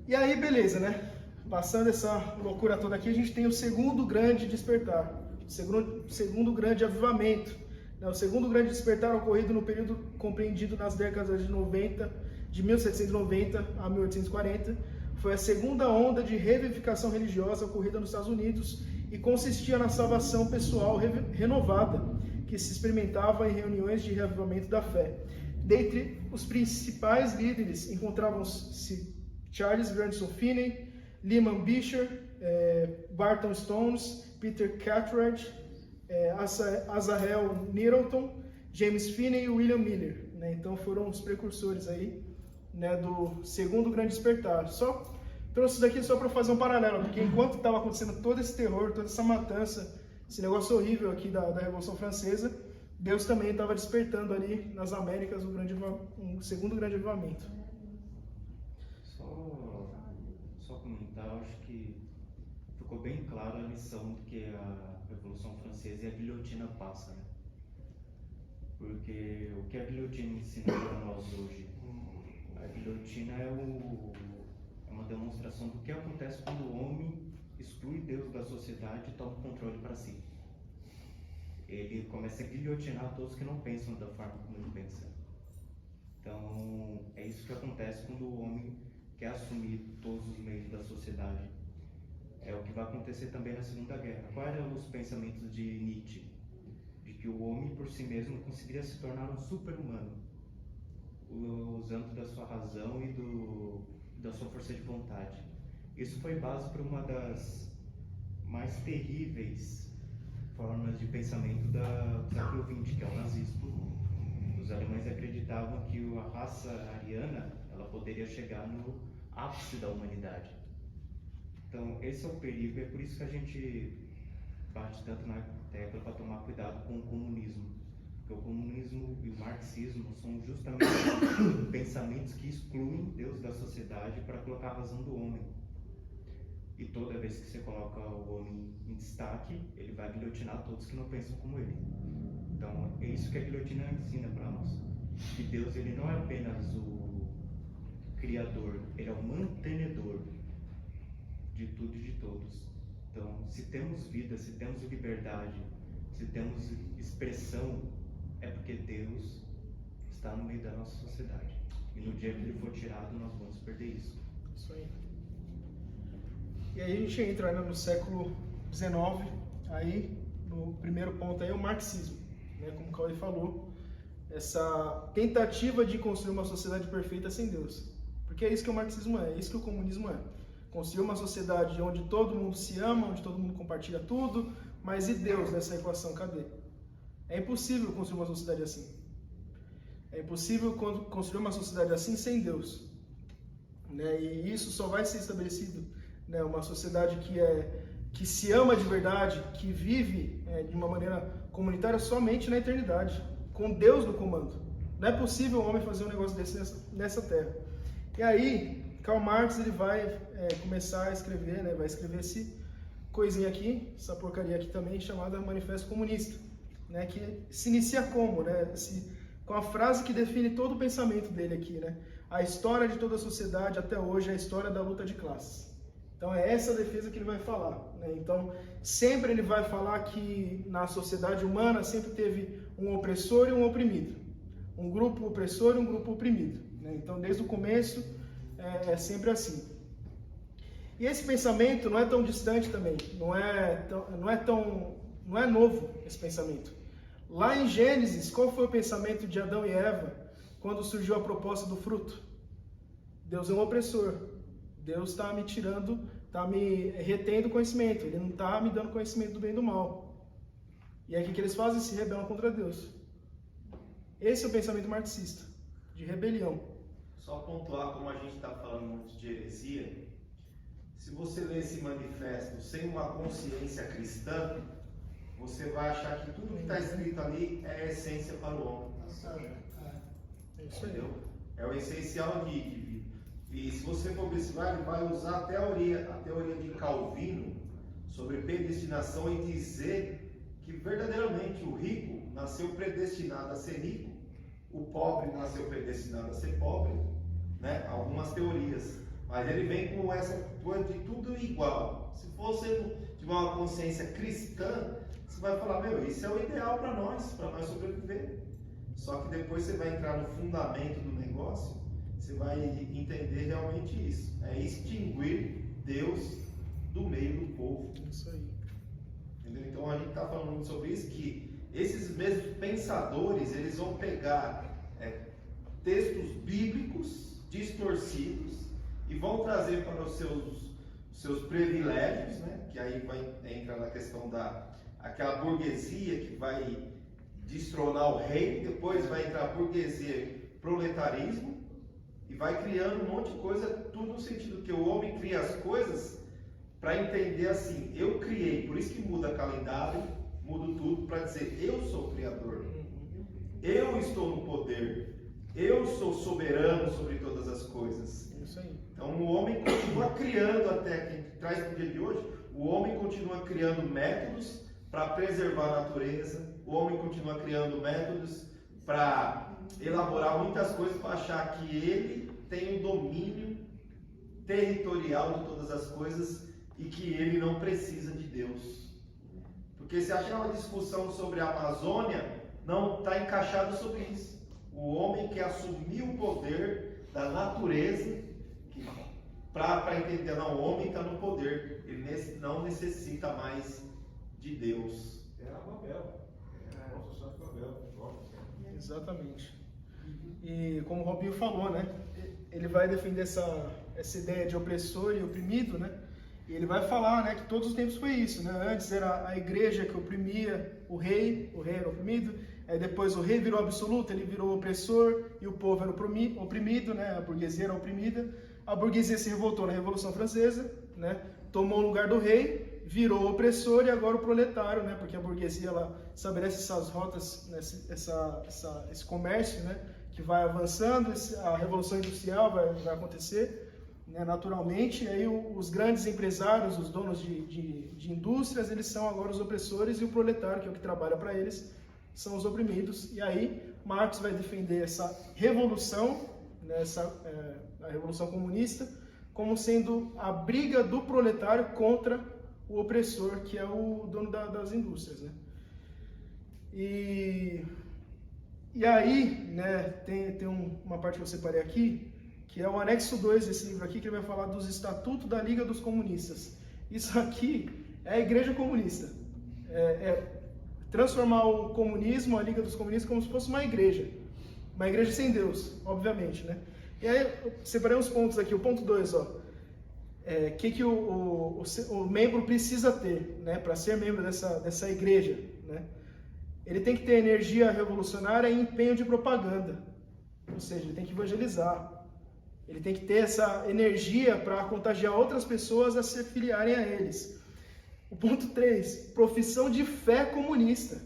E aí, beleza, né? Passando essa loucura toda aqui, a gente tem o segundo grande despertar. O segundo grande avivamento. O segundo grande despertar ocorrido no período compreendido nas décadas de 90, de 1790 a 1840, foi a segunda onda de revivificação religiosa ocorrida nos Estados Unidos e consistia na salvação pessoal renovada, que se experimentava em reuniões de reavivamento da fé. Dentre os principais líderes encontravam-se Charles Grandison Finney, Lyman Beecher, Barton Stones, Peter Cartwright, Azarel Nettleton, James Finney e William Miller. Né? Então foram os precursores aí, né, do segundo grande despertar. Só trouxe isso daqui só para fazer um paralelo, porque enquanto estava acontecendo todo esse terror, toda essa matança, esse negócio horrível aqui da Revolução Francesa, Deus também estava despertando ali nas Américas um segundo grande avivamento. Só comentar, eu acho que ficou bem claro a lição que a Revolução Francesa e a guilhotina passa, né? Porque o que a guilhotina ensina para nós hoje? A guilhotina é uma demonstração do que acontece quando o homem exclui Deus da sociedade e toma o controle para si. Ele começa a guilhotinar todos que não pensam da forma como ele pensa. Então, é isso que acontece quando o homem quer assumir todos os meios da sociedade. É o que vai acontecer também na Segunda Guerra. Quais eram os pensamentos de Nietzsche? De que o homem por si mesmo conseguiria se tornar um super-humano, usando da sua razão e da sua força de vontade. Isso foi base para uma das mais terríveis formas de pensamento do século XX, que é o nazismo. Os alemães acreditavam que a raça ariana ela poderia chegar no ápice da humanidade. Então, esse é o perigo, e é por isso que a gente bate tanto na tecla para tomar cuidado com o comunismo. Porque o comunismo e o marxismo são justamente pensamentos que excluem Deus da sociedade para colocar a razão do homem. E toda vez que você coloca o homem em destaque, ele vai guilhotinar todos que não pensam como ele. Então, é isso que a guilhotina ensina para nós. Que Deus ele não é apenas o criador, ele é o mantenedor de tudo e de todos. Então, se temos vida, se temos liberdade, se temos expressão, é porque Deus está no meio da nossa sociedade. E no dia que ele for tirado, nós vamos perder isso. Isso aí. E aí a gente entra ainda no século XIX, aí no primeiro ponto aí é o marxismo, né? Como o Cauê falou, essa tentativa de construir uma sociedade perfeita sem Deus. Porque é isso que o marxismo é isso que o comunismo é. Construir uma sociedade onde todo mundo se ama, onde todo mundo compartilha tudo, mas e Deus nessa equação? Cadê? É impossível construir uma sociedade assim. É impossível construir uma sociedade assim sem Deus. Né? E isso só vai ser estabelecido, né? Uma sociedade que se ama de verdade, que vive de uma maneira comunitária somente na eternidade, com Deus no comando. Não é possível o homem fazer um negócio desse nessa terra. E aí, Karl Marx ele vai começar a escrever, né? Vai escrever esse coisinha aqui, essa porcaria aqui também, chamada Manifesto Comunista, né? Que se inicia como, né? Com a frase que define todo o pensamento dele aqui, né? A história de toda a sociedade até hoje é a história da luta de classes. Então é essa a defesa que ele vai falar, né? Então sempre ele vai falar que na sociedade humana sempre teve um opressor e um oprimido, um grupo opressor e um grupo oprimido, né? Então desde o começo é sempre assim. E esse pensamento não é tão distante também, não é novo esse pensamento. Lá em Gênesis, qual foi o pensamento de Adão e Eva quando surgiu a proposta do fruto. Deus é um opressor. Deus está me tirando, está me retendo conhecimento. Ele não está me dando conhecimento do bem e do mal. E aí o que eles fazem? Se rebelam contra Deus. Esse é o pensamento marxista, de rebelião. Só pontuar, como a gente está falando muito de heresia, se você ler esse manifesto sem uma consciência cristã, você vai achar que tudo que está escrito ali é essência para o homem. É isso aí. Entendeu? É o essencial de vida. E se você for observar, ele vai usar a teoria de Calvino sobre predestinação e dizer que verdadeiramente o rico nasceu predestinado a ser rico, o pobre nasceu predestinado a ser pobre, né? Algumas teorias. Mas ele vem com essa coisa de tudo igual. Se você tiver uma consciência cristã, você vai falar, meu, isso é o ideal para nós sobreviver. Só que depois você vai entrar no fundamento do negócio, você vai entender realmente isso. É extinguir Deus do meio do povo. Isso aí. Entendeu? Então a gente está falando muito sobre isso, que esses mesmos pensadores, eles vão pegar textos bíblicos distorcidos e vão trazer para os seus privilégios, né? Que aí vai entrar na questão aquela burguesia que vai destronar o rei, depois vai entrar a burguesia, proletarismo, e vai criando um monte de coisa, tudo no sentido que o homem cria as coisas para entender assim, eu criei, por isso que muda calendário, muda tudo para dizer, eu sou o criador, eu estou no poder, eu sou soberano sobre todas as coisas. Isso aí. Então o homem continua criando, até que traz para o dia de hoje, o homem continua criando métodos para preservar a natureza, o homem continua criando métodos para elaborar muitas coisas para achar que ele tem um domínio territorial de todas as coisas e que ele não precisa de Deus. Porque se achar uma discussão sobre a Amazônia, não está encaixado sobre isso. O homem que assumiu o poder da natureza, para entender, não, o homem está no poder, ele não necessita mais de Deus. Era Babel. Era a construção de Babel. Exatamente. E como o Robinho falou, né? Ele vai defender essa ideia de opressor e oprimido, né? E ele vai falar, né, que todos os tempos foi isso, né? Antes era a igreja que oprimia o rei era oprimido. Aí depois o rei virou absoluto, ele virou opressor e o povo era oprimido, né? A burguesia era oprimida. A burguesia se revoltou na Revolução Francesa, né? Tomou o lugar do rei, virou opressor e agora o proletário, né? Porque a burguesia ela estabelece essas rotas, né? Esse comércio, né? Que vai avançando, a Revolução Industrial vai acontecer, né? Naturalmente. E aí os grandes empresários, os donos de indústrias, eles são agora os opressores e o proletário, que é o que trabalha para eles, são os oprimidos. E aí Marx vai defender essa revolução, né? A Revolução Comunista, como sendo a briga do proletário contra o opressor, que é o dono das indústrias, né? E aí, né, tem uma parte que eu separei aqui, que é o anexo 2 desse livro aqui, que ele vai falar dos estatutos da Liga dos Comunistas. Isso aqui é a Igreja Comunista. Transformar o comunismo, a Liga dos Comunistas, como se fosse uma igreja sem Deus, obviamente, né? E aí eu separei uns pontos aqui. O ponto 2, ó. Que o membro precisa ter, né, para ser membro dessa igreja, né? Ele tem que ter energia revolucionária e empenho de propaganda, ou seja, ele tem que evangelizar, ele tem que ter essa energia para contagiar outras pessoas a se filiarem a eles. O ponto 3, profissão de fé comunista.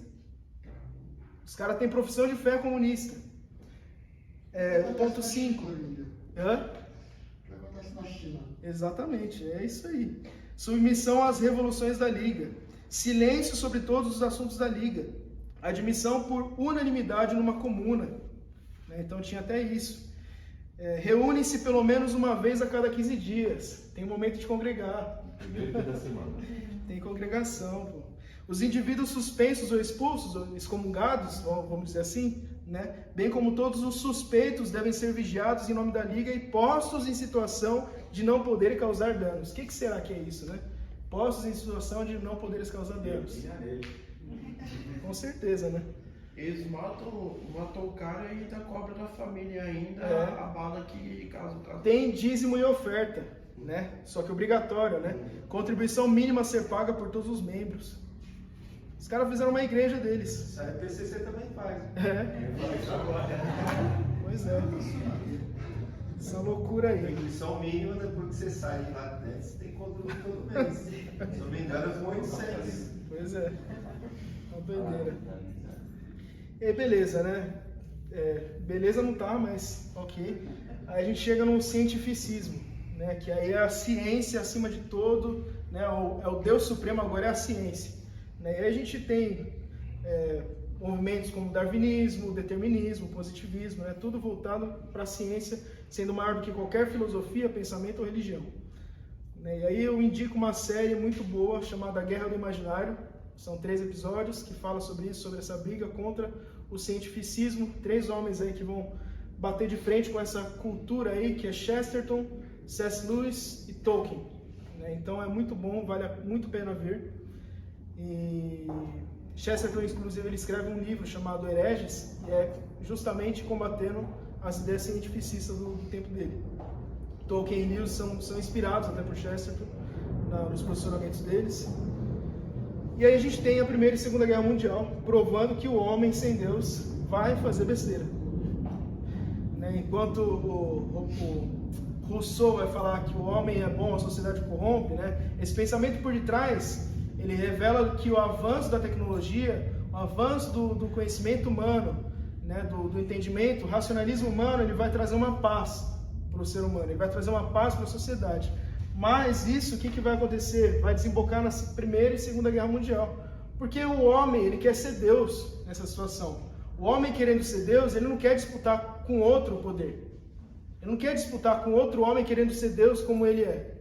Os caras têm profissão de fé comunista. O ponto 5. Acontece na China. Exatamente, é isso aí. Submissão às revoluções da Liga. Silêncio sobre todos os assuntos da Liga. Admissão por unanimidade numa comuna. Então tinha até isso. Reúnem-se pelo menos uma vez a cada 15 dias. Tem um momento de congregar. Primeiro dia da semana. Tem congregação. Pô. Os indivíduos suspensos ou expulsos, ou excomungados, vamos dizer assim, né? Bem como todos os suspeitos devem ser vigiados em nome da Liga e postos em situação de não poderem causar danos. O que será que é isso, né? Postos em situação de não poderes causar danos. Com certeza, né? Eles matam o cara e ainda cobra da família ainda a bala que caso. Tem dízimo e oferta, né? Só que obrigatório, né? Contribuição mínima a ser paga por todos os membros. Os caras fizeram uma igreja deles. Isso aí o PCC também faz. Pois é. Essa loucura aí. Contribuição mínima, depois que você sair lá de dentro, você tem que contribuir todo mês. Se não me engano, são 800. Pois é. Uma doideira. E beleza, né? Beleza não tá, mas ok. Aí a gente chega num cientificismo, né? Que aí é a ciência acima de todo, né? É o Deus Supremo agora é a ciência. Né? E aí a gente tem movimentos como darwinismo, determinismo, positivismo, né? Tudo voltado para a ciência, sendo maior do que qualquer filosofia, pensamento ou religião. Né? E aí eu indico uma série muito boa chamada Guerra do Imaginário. São 3 episódios que falam sobre isso, sobre essa briga contra o cientificismo. 3 homens aí que vão bater de frente com essa cultura aí, que é Chesterton, C.S. Lewis e Tolkien. Né? Então é muito bom, vale muito a pena ver. E Chesterton, inclusive, ele escreve um livro chamado Hereges, e é justamente combatendo as ideias cientificistas do tempo dele. Tolkien e Lewis são inspirados até por Chesterton nos posicionamentos deles. E aí a gente tem a Primeira e Segunda Guerra Mundial, provando que o homem sem Deus vai fazer besteira. Né? Enquanto o Rousseau vai falar que o homem é bom, a sociedade corrompe, né? Esse pensamento por detrás, ele revela que o avanço da tecnologia, o avanço do conhecimento humano, né? do entendimento, o racionalismo humano, ele vai trazer uma paz para o ser humano, ele vai trazer uma paz para a sociedade. Mas isso, o que vai acontecer? Vai desembocar na Primeira e Segunda Guerra Mundial. Porque o homem, ele quer ser Deus nessa situação. O homem querendo ser Deus, ele não quer disputar com outro o poder. Ele não quer disputar com outro homem querendo ser Deus como ele é.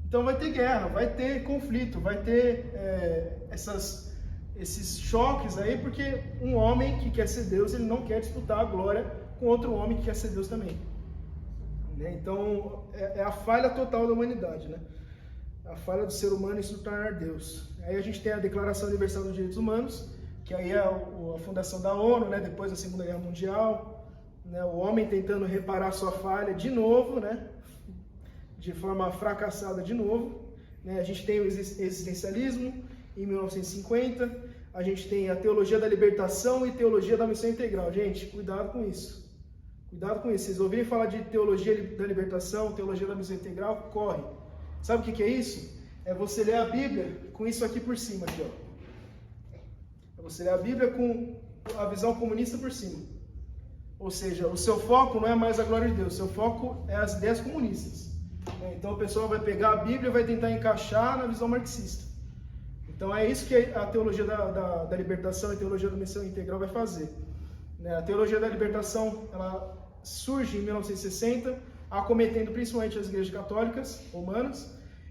Então vai ter guerra, vai ter conflito, vai ter esses choques aí, porque um homem que quer ser Deus, ele não quer disputar a glória com outro homem que quer ser Deus também. Então, é a falha total da humanidade, né? A falha do ser humano em se tornar Deus. Aí a gente tem a Declaração Universal dos Direitos Humanos, que aí é a fundação da ONU, né? Depois da Segunda Guerra Mundial, né? O homem tentando reparar sua falha de novo, né? De forma fracassada de novo. Né? A gente tem o existencialismo, em 1950. A gente tem a teologia da libertação e teologia da missão integral. Gente, cuidado com isso. Cuidado com isso. Vocês ouvirem falar de teologia da libertação, teologia da missão integral, corre. Sabe o que é isso? É você ler a Bíblia com isso aqui por cima. Aqui, ó. É você ler a Bíblia com a visão comunista por cima. Ou seja, o seu foco não é mais a glória de Deus, o seu foco é as ideias comunistas. Então o pessoal vai pegar a Bíblia e vai tentar encaixar na visão marxista. Então é isso que a teologia da libertação e a teologia da missão integral vai fazer. A teologia da libertação, ela surge em 1960, acometendo principalmente as igrejas católicas romanas,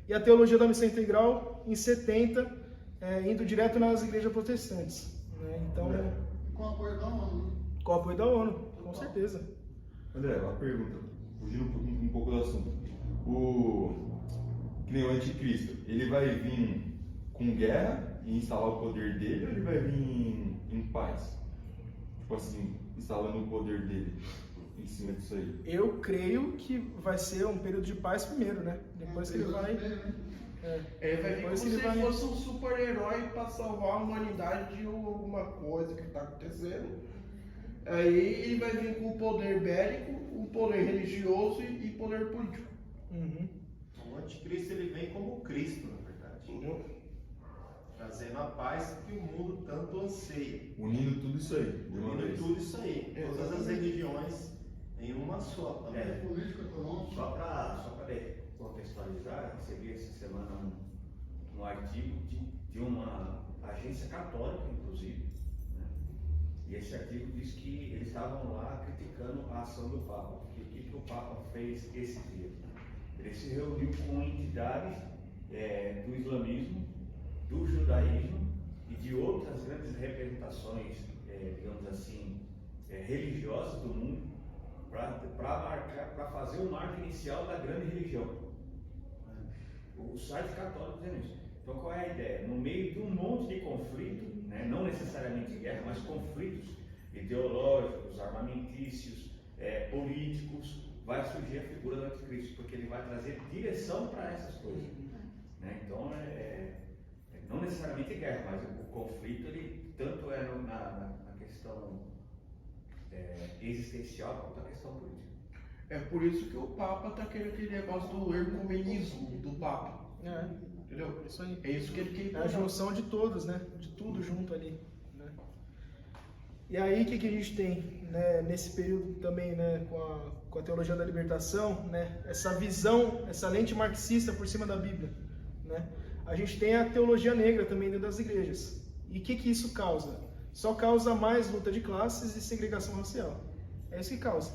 e a teologia da missão integral em 70, indo direto nas igrejas protestantes. Então, Com o apoio da ONU. com o apoio da ONU, com certeza. André, uma pergunta, fugindo um pouco do assunto. Que nem o anticristo, ele vai vir com guerra e instalar o poder dele, ou ele vai vir em paz? Tipo assim, instalando o poder dele em cima disso aí. Eu creio que vai ser um período de paz primeiro, né? Depois que ele vai... Ele vai vir como depois que se ele vai... fosse um super-herói para salvar a humanidade de alguma coisa que está acontecendo. Aí ele vai vir com o poder bélico, o poder religioso e poder político. Uhum. O anticristo, ele vem como Cristo, na verdade. Trazendo a paz que o mundo tanto anseia. Unindo tudo isso aí, de uma Unindo vez. tudo isso aí. Todas as religiões em uma só também. Político, econômico. Só para contextualizar, recebi essa semana um artigo de uma agência católica, inclusive, né? E esse artigo diz que eles estavam lá criticando a ação do Papa. O que o Papa fez esse dia? Ele se reuniu com entidades do islamismo, do judaísmo e de outras grandes representações, digamos assim, religiosas do mundo, para fazer o marco inicial da grande religião. O site católico dizendo isso. Então qual é a ideia? No meio de um monte de conflito, né, não necessariamente guerra, mas conflitos ideológicos, armamentícios, políticos, vai surgir a figura do anticristo, porque ele vai trazer direção para essas coisas. Né? Então não necessariamente guerra, mas o conflito ele tanto é na questão existencial quanto na questão política. É por isso que o Papa tá querendo aquele negócio do ecumenismo do Papa. Entendeu? Isso aí. É isso que ele quer É a implantar. junção de todos, né? De tudo junto ali. Né? E aí, o que a gente tem, né, nesse período também, né, com a teologia da libertação, né, essa visão, essa lente marxista por cima da Bíblia, né? A gente tem a teologia negra também dentro das igrejas. E o que isso causa? Só causa mais luta de classes e segregação racial. É isso que causa.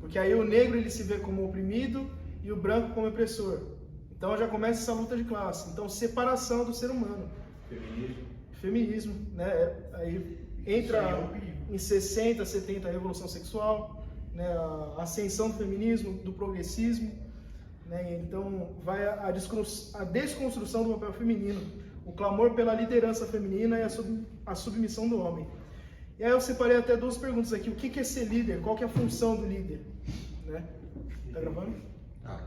Porque aí o negro ele se vê como oprimido e o branco como opressor. Então já começa essa luta de classe. Então separação do ser humano. Feminismo, né? Aí entra em 60, 70 a revolução sexual, né? A ascensão do feminismo, do progressismo, né? Então vai a desconstrução do papel feminino, o clamor pela liderança feminina e a submissão do homem. E aí eu separei até duas perguntas aqui. O que é ser líder? Qual que é a função do líder? Né? Tá gravando? Tá.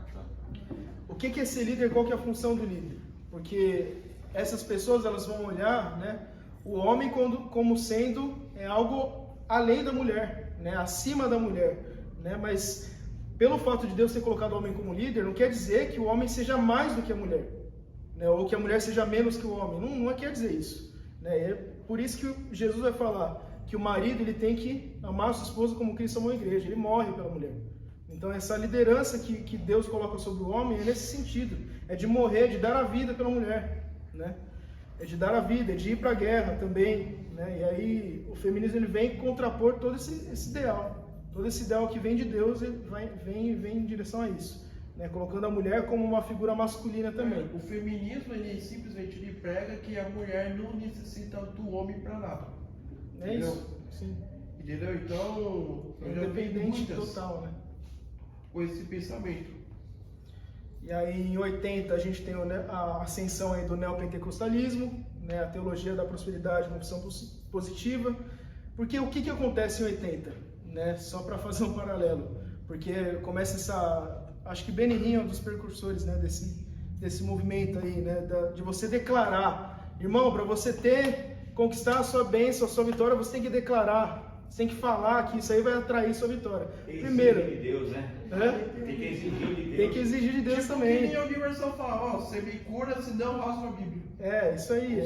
O que é ser líder? Qual que é a função do líder? Porque essas pessoas elas vão olhar, né, o homem como sendo algo além da mulher, né, acima da mulher, né? Mas pelo fato de Deus ter colocado o homem como líder, não quer dizer que o homem seja mais do que a mulher, né, ou que a mulher seja menos que o homem. Não quer dizer isso, né? É por isso que Jesus vai falar que o marido ele tem que amar a sua esposa como Cristo amou a igreja. Ele morre pela mulher. Então essa liderança que Deus coloca sobre o homem é nesse sentido, é de morrer, de dar a vida pela mulher, né? É de dar a vida, é de ir para a guerra também, né? E aí o feminismo ele vem contrapor todo esse ideal que vem de Deus, ele vem em direção a isso, né? Colocando a mulher como uma figura masculina também. O feminismo ele simplesmente ele prega que a mulher não necessita do homem para nada. É isso? Sim. Entendeu? Então eu já vi Independente muitas total, né? com esse pensamento. E aí em 80 a gente tem a ascensão aí do neopentecostalismo, né, a teologia da prosperidade com opção positiva. Porque o que acontece em 80? Né, só para fazer um paralelo. Porque começa acho que Benny Hinn é um dos precursores, né, desse movimento aí, né, de você declarar. Irmão, para você conquistar a sua bênção, a sua vitória, você tem que declarar. Você tem que falar que isso aí vai atrair sua vitória. Primeiro, de Deus, né? Tem que exigir de Deus. Tem que exigir de Deus Tipo também. que nem a Universal fala, você me cura, senão rasga a Bíblia. É, isso aí.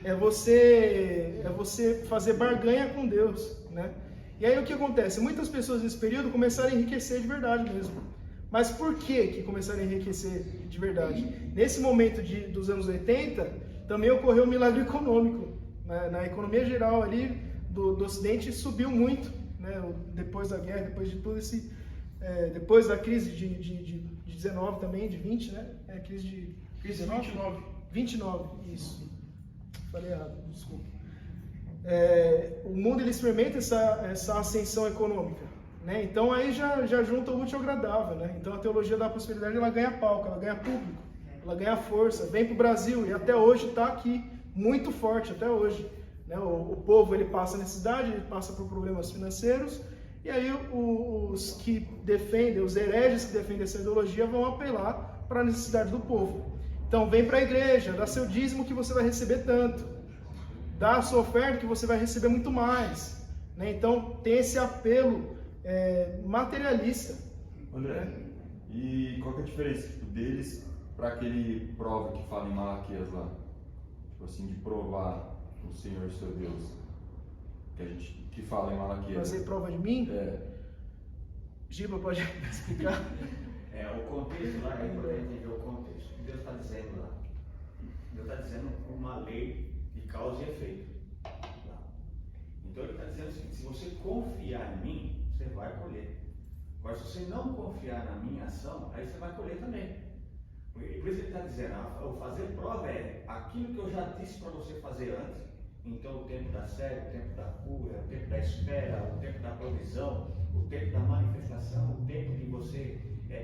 É você fazer barganha com Deus, né? E aí o que acontece? Muitas pessoas nesse período começaram a enriquecer de verdade mesmo. Mas por que começaram a enriquecer de verdade? Nesse momento dos anos 80, também ocorreu um milagre econômico. Na economia geral ali do Ocidente subiu muito, né? Depois da guerra, depois de tudo depois da crise de 19 também, de 20, né? Crise de 29. 29, isso. Falei errado, desculpa. O mundo ele experimenta essa ascensão econômica, né? Então aí já junta o útil ao agradável, né? Então a teologia da prosperidade ela ganha palco, ela ganha público, ela ganha força, vem para o Brasil e até hoje está aqui muito forte até hoje, né? O povo ele passa necessidade, ele passa por problemas financeiros e aí os que defendem, os hereges que defendem essa ideologia vão apelar para a necessidade do povo. Então vem para a igreja, dá seu dízimo que você vai receber tanto. Dá a sua oferta que você vai receber muito mais. Né? Então tem esse apelo materialista. André, e qual que é a diferença deles para aquele prova que fala em Malaquias lá? Tipo assim, de provar o Senhor seu Deus. Que fala em Malaquias. Fazer prova de mim? Giba pode explicar? O contexto lá é importante entender o contexto. O que Deus está dizendo lá? Deus está dizendo uma lei de causa e efeito. Então ele está dizendo o seguinte: se você confiar em mim, você vai colher. Agora, se você não confiar na minha ação, aí você vai colher também. Por isso ele está dizendo: o fazer prova é aquilo que eu já disse para você fazer antes. Então, o tempo da série, o tempo da cura, o tempo da espera, o tempo da provisão, o tempo da manifestação, o tempo de você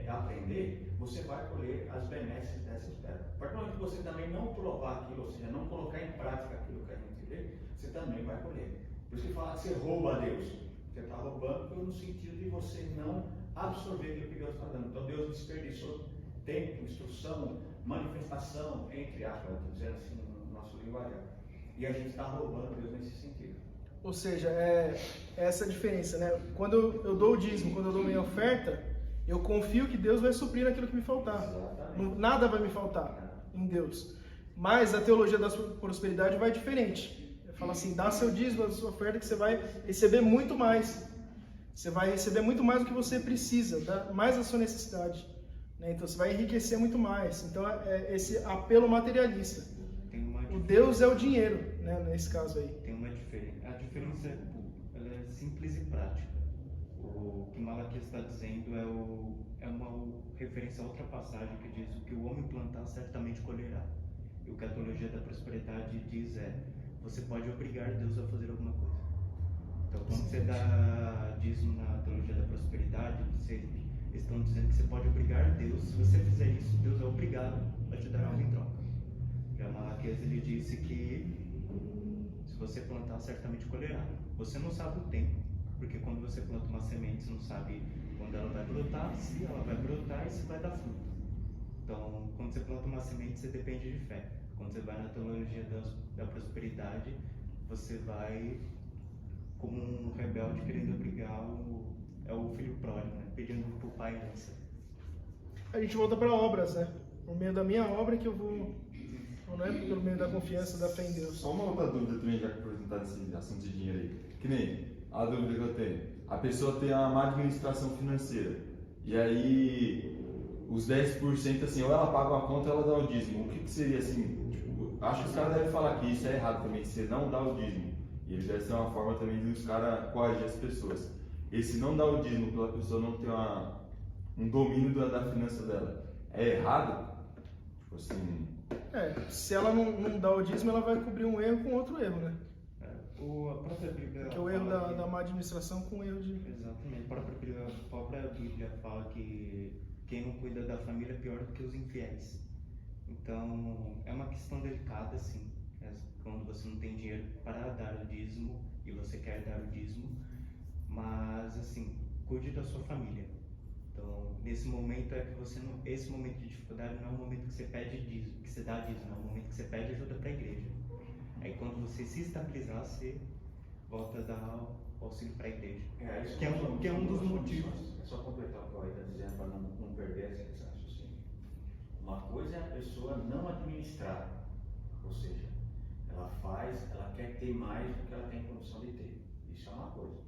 aprender, você vai colher as benesses dessa espera. A partir do momento que você também não provar aquilo, ou seja, não colocar em prática aquilo que a gente lê, você também vai colher. Por isso que fala que você rouba a Deus. Você está roubando no sentido de você não absorver aquilo que Deus está dando. Então Deus desperdiçou tempo, instrução, manifestação, entre aspas, estou dizendo assim no nosso linguajar. E a gente está roubando Deus nesse sentido. Ou seja, é essa a diferença, né? Quando eu dou o dízimo, quando eu dou minha oferta, eu confio que Deus vai suprir aquilo que me faltar. Nada vai me faltar em Deus. Mas a teologia da prosperidade vai diferente. Fala assim, dá seu dízimo, a sua oferta, que você vai receber muito mais. Você vai receber muito mais do que você precisa, mais da sua necessidade. Né? Então você vai enriquecer muito mais. Então é esse apelo materialista. O Deus é o dinheiro, né? Nesse caso aí. Tem uma diferença. A diferença ela é simples e prática. O que Malaquias está dizendo é uma referência a outra passagem que diz: o que o homem plantar certamente colherá. E o que a teologia da prosperidade diz você pode obrigar Deus a fazer alguma coisa. Então, quando você dá dízimo na teologia da prosperidade, vocês estão dizendo que você pode obrigar Deus. Se você fizer isso, Deus é obrigado a te dar algo em troca. Já Malaquias, ele disse que se você plantar, certamente colherá. Você não sabe o tempo, porque quando você planta uma semente, você não sabe quando ela vai brotar, se ela vai brotar e se vai dar fruto. Então, quando você planta uma semente, você depende de fé. Quando você vai na teologia da prosperidade, você vai como um rebelde querendo obrigar o filho pródigo, né? Pedindo para o pai herança. A gente volta para obras, né? Por meio da minha obra que eu vou... Não é pelo meio da confiança, da fé em Deus. Só uma outra dúvida também, já que apresentar esse assunto de dinheiro aí. Que nem a dúvida que eu tenho. A pessoa tem uma má administração financeira. E aí, os 10%, assim, ou ela paga uma conta ou ela dá o dízimo. O que seria assim? Tipo, acho que os caras devem falar que isso é errado também, você não dá o dízimo. E ele deve ser uma forma também de os caras coagir as pessoas. Esse não dar o dízimo pela pessoa não ter um domínio da finança dela. É errado? Tipo assim... se ela não dá o dízimo, ela vai cobrir um erro com outro erro, né? A própria Bíblia... Que é o erro da má administração com o erro de... Exatamente. A própria Bíblia fala que quem não cuida da família é pior do que os infiéis. Então, é uma questão delicada, sim. Quando você não tem dinheiro para dar o dízimo e você quer dar o dízimo. Mas, assim, cuide da sua família. Então, nesse momento esse momento de dificuldade não é o momento que você pede dízimo, que você dá dízimo, é o momento que você pede ajuda para a igreja. Aí quando você se estabilizar, você volta a dar auxílio para a igreja. Que é um dos motivos. É só completar o que o Ari está dizendo para não perder esse raciocínio. Uma coisa é a pessoa não administrar, ou seja, ela quer ter mais do que ela tem condição de ter. Isso é uma coisa.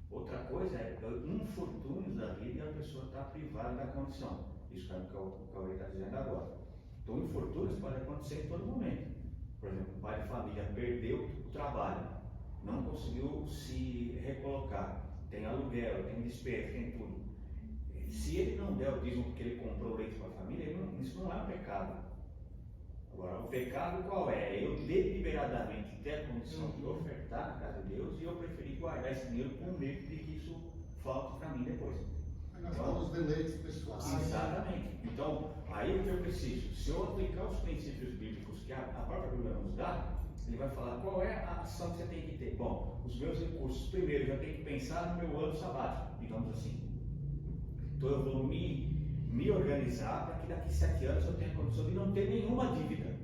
Outra coisa é infortúnios da vida e a pessoa está privada da condição. Isso é o que o Cauê está dizendo agora. Então, infortúnios podem acontecer em todo momento. Por exemplo, o pai de família perdeu o trabalho, não conseguiu se recolocar, tem aluguel, tem despesa, tem tudo. Se ele não der o dízimo porque ele comprou leite para a família, isso não é um pecado. Agora, o pecado qual é? Eu deliberadamente ter a condição de ofertar na casa de Deus e eu preferi guardar esse dinheiro com medo de que isso falte para mim depois. Gastar os deleites pessoais. Exatamente. Então, aí o que eu preciso? Se eu aplicar os princípios bíblicos que a própria Bíblia nos dá, ele vai falar qual é a ação que você tem que ter. Bom, os meus recursos, primeiro, eu tenho que pensar no meu ano sabático, digamos assim. Então eu vou me organizar para que daqui 7 anos eu tenha condição de não ter nenhuma dívida.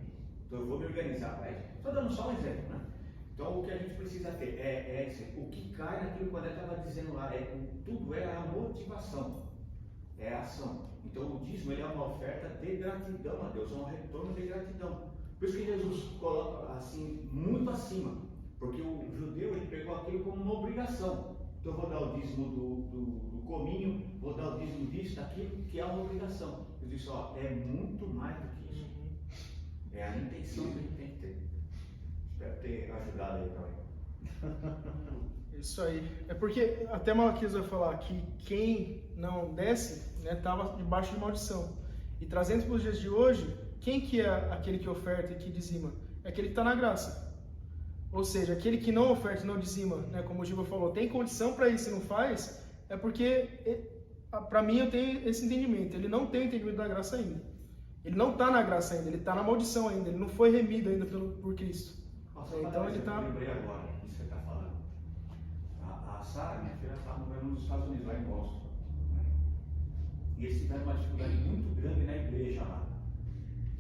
Então eu vou me organizar para isso. Estou dando só um exemplo, né? Então o que a gente precisa ter o que cai naquilo que o André estava dizendo lá, tudo é a motivação, é a ação. Então o dízimo ele é uma oferta de gratidão a Deus, é um retorno de gratidão. Por isso que Jesus coloca assim, muito acima, porque o judeu ele pegou aquilo como uma obrigação. Então eu vou dar o dízimo do cominho, vou dar o dízimo disso, daquilo, que é uma obrigação. Eu disse, é muito mais do que isso. É a intenção que a gente tem que ter. Espero ter ajudado aí, Isso aí. É porque até Malaquias vai falar que quem não desce, estava debaixo de maldição. E trazendo para os dias de hoje, quem que é aquele que oferta e que dizima? É aquele que está na graça. Ou seja, aquele que não oferta e não dizima, como o Giba falou, tem condição para isso e não faz, é porque para mim eu tenho esse entendimento. Ele não tem o entendimento da graça ainda. Ele não está na graça ainda, ele está na maldição ainda, ele não foi remido ainda por Cristo. Então ele está... Eu lembrei agora disso que você está falando. A Sara, minha filha, está morando nos Estados Unidos, lá em Boston. Né? E eles tiveram uma dificuldade muito grande na igreja lá.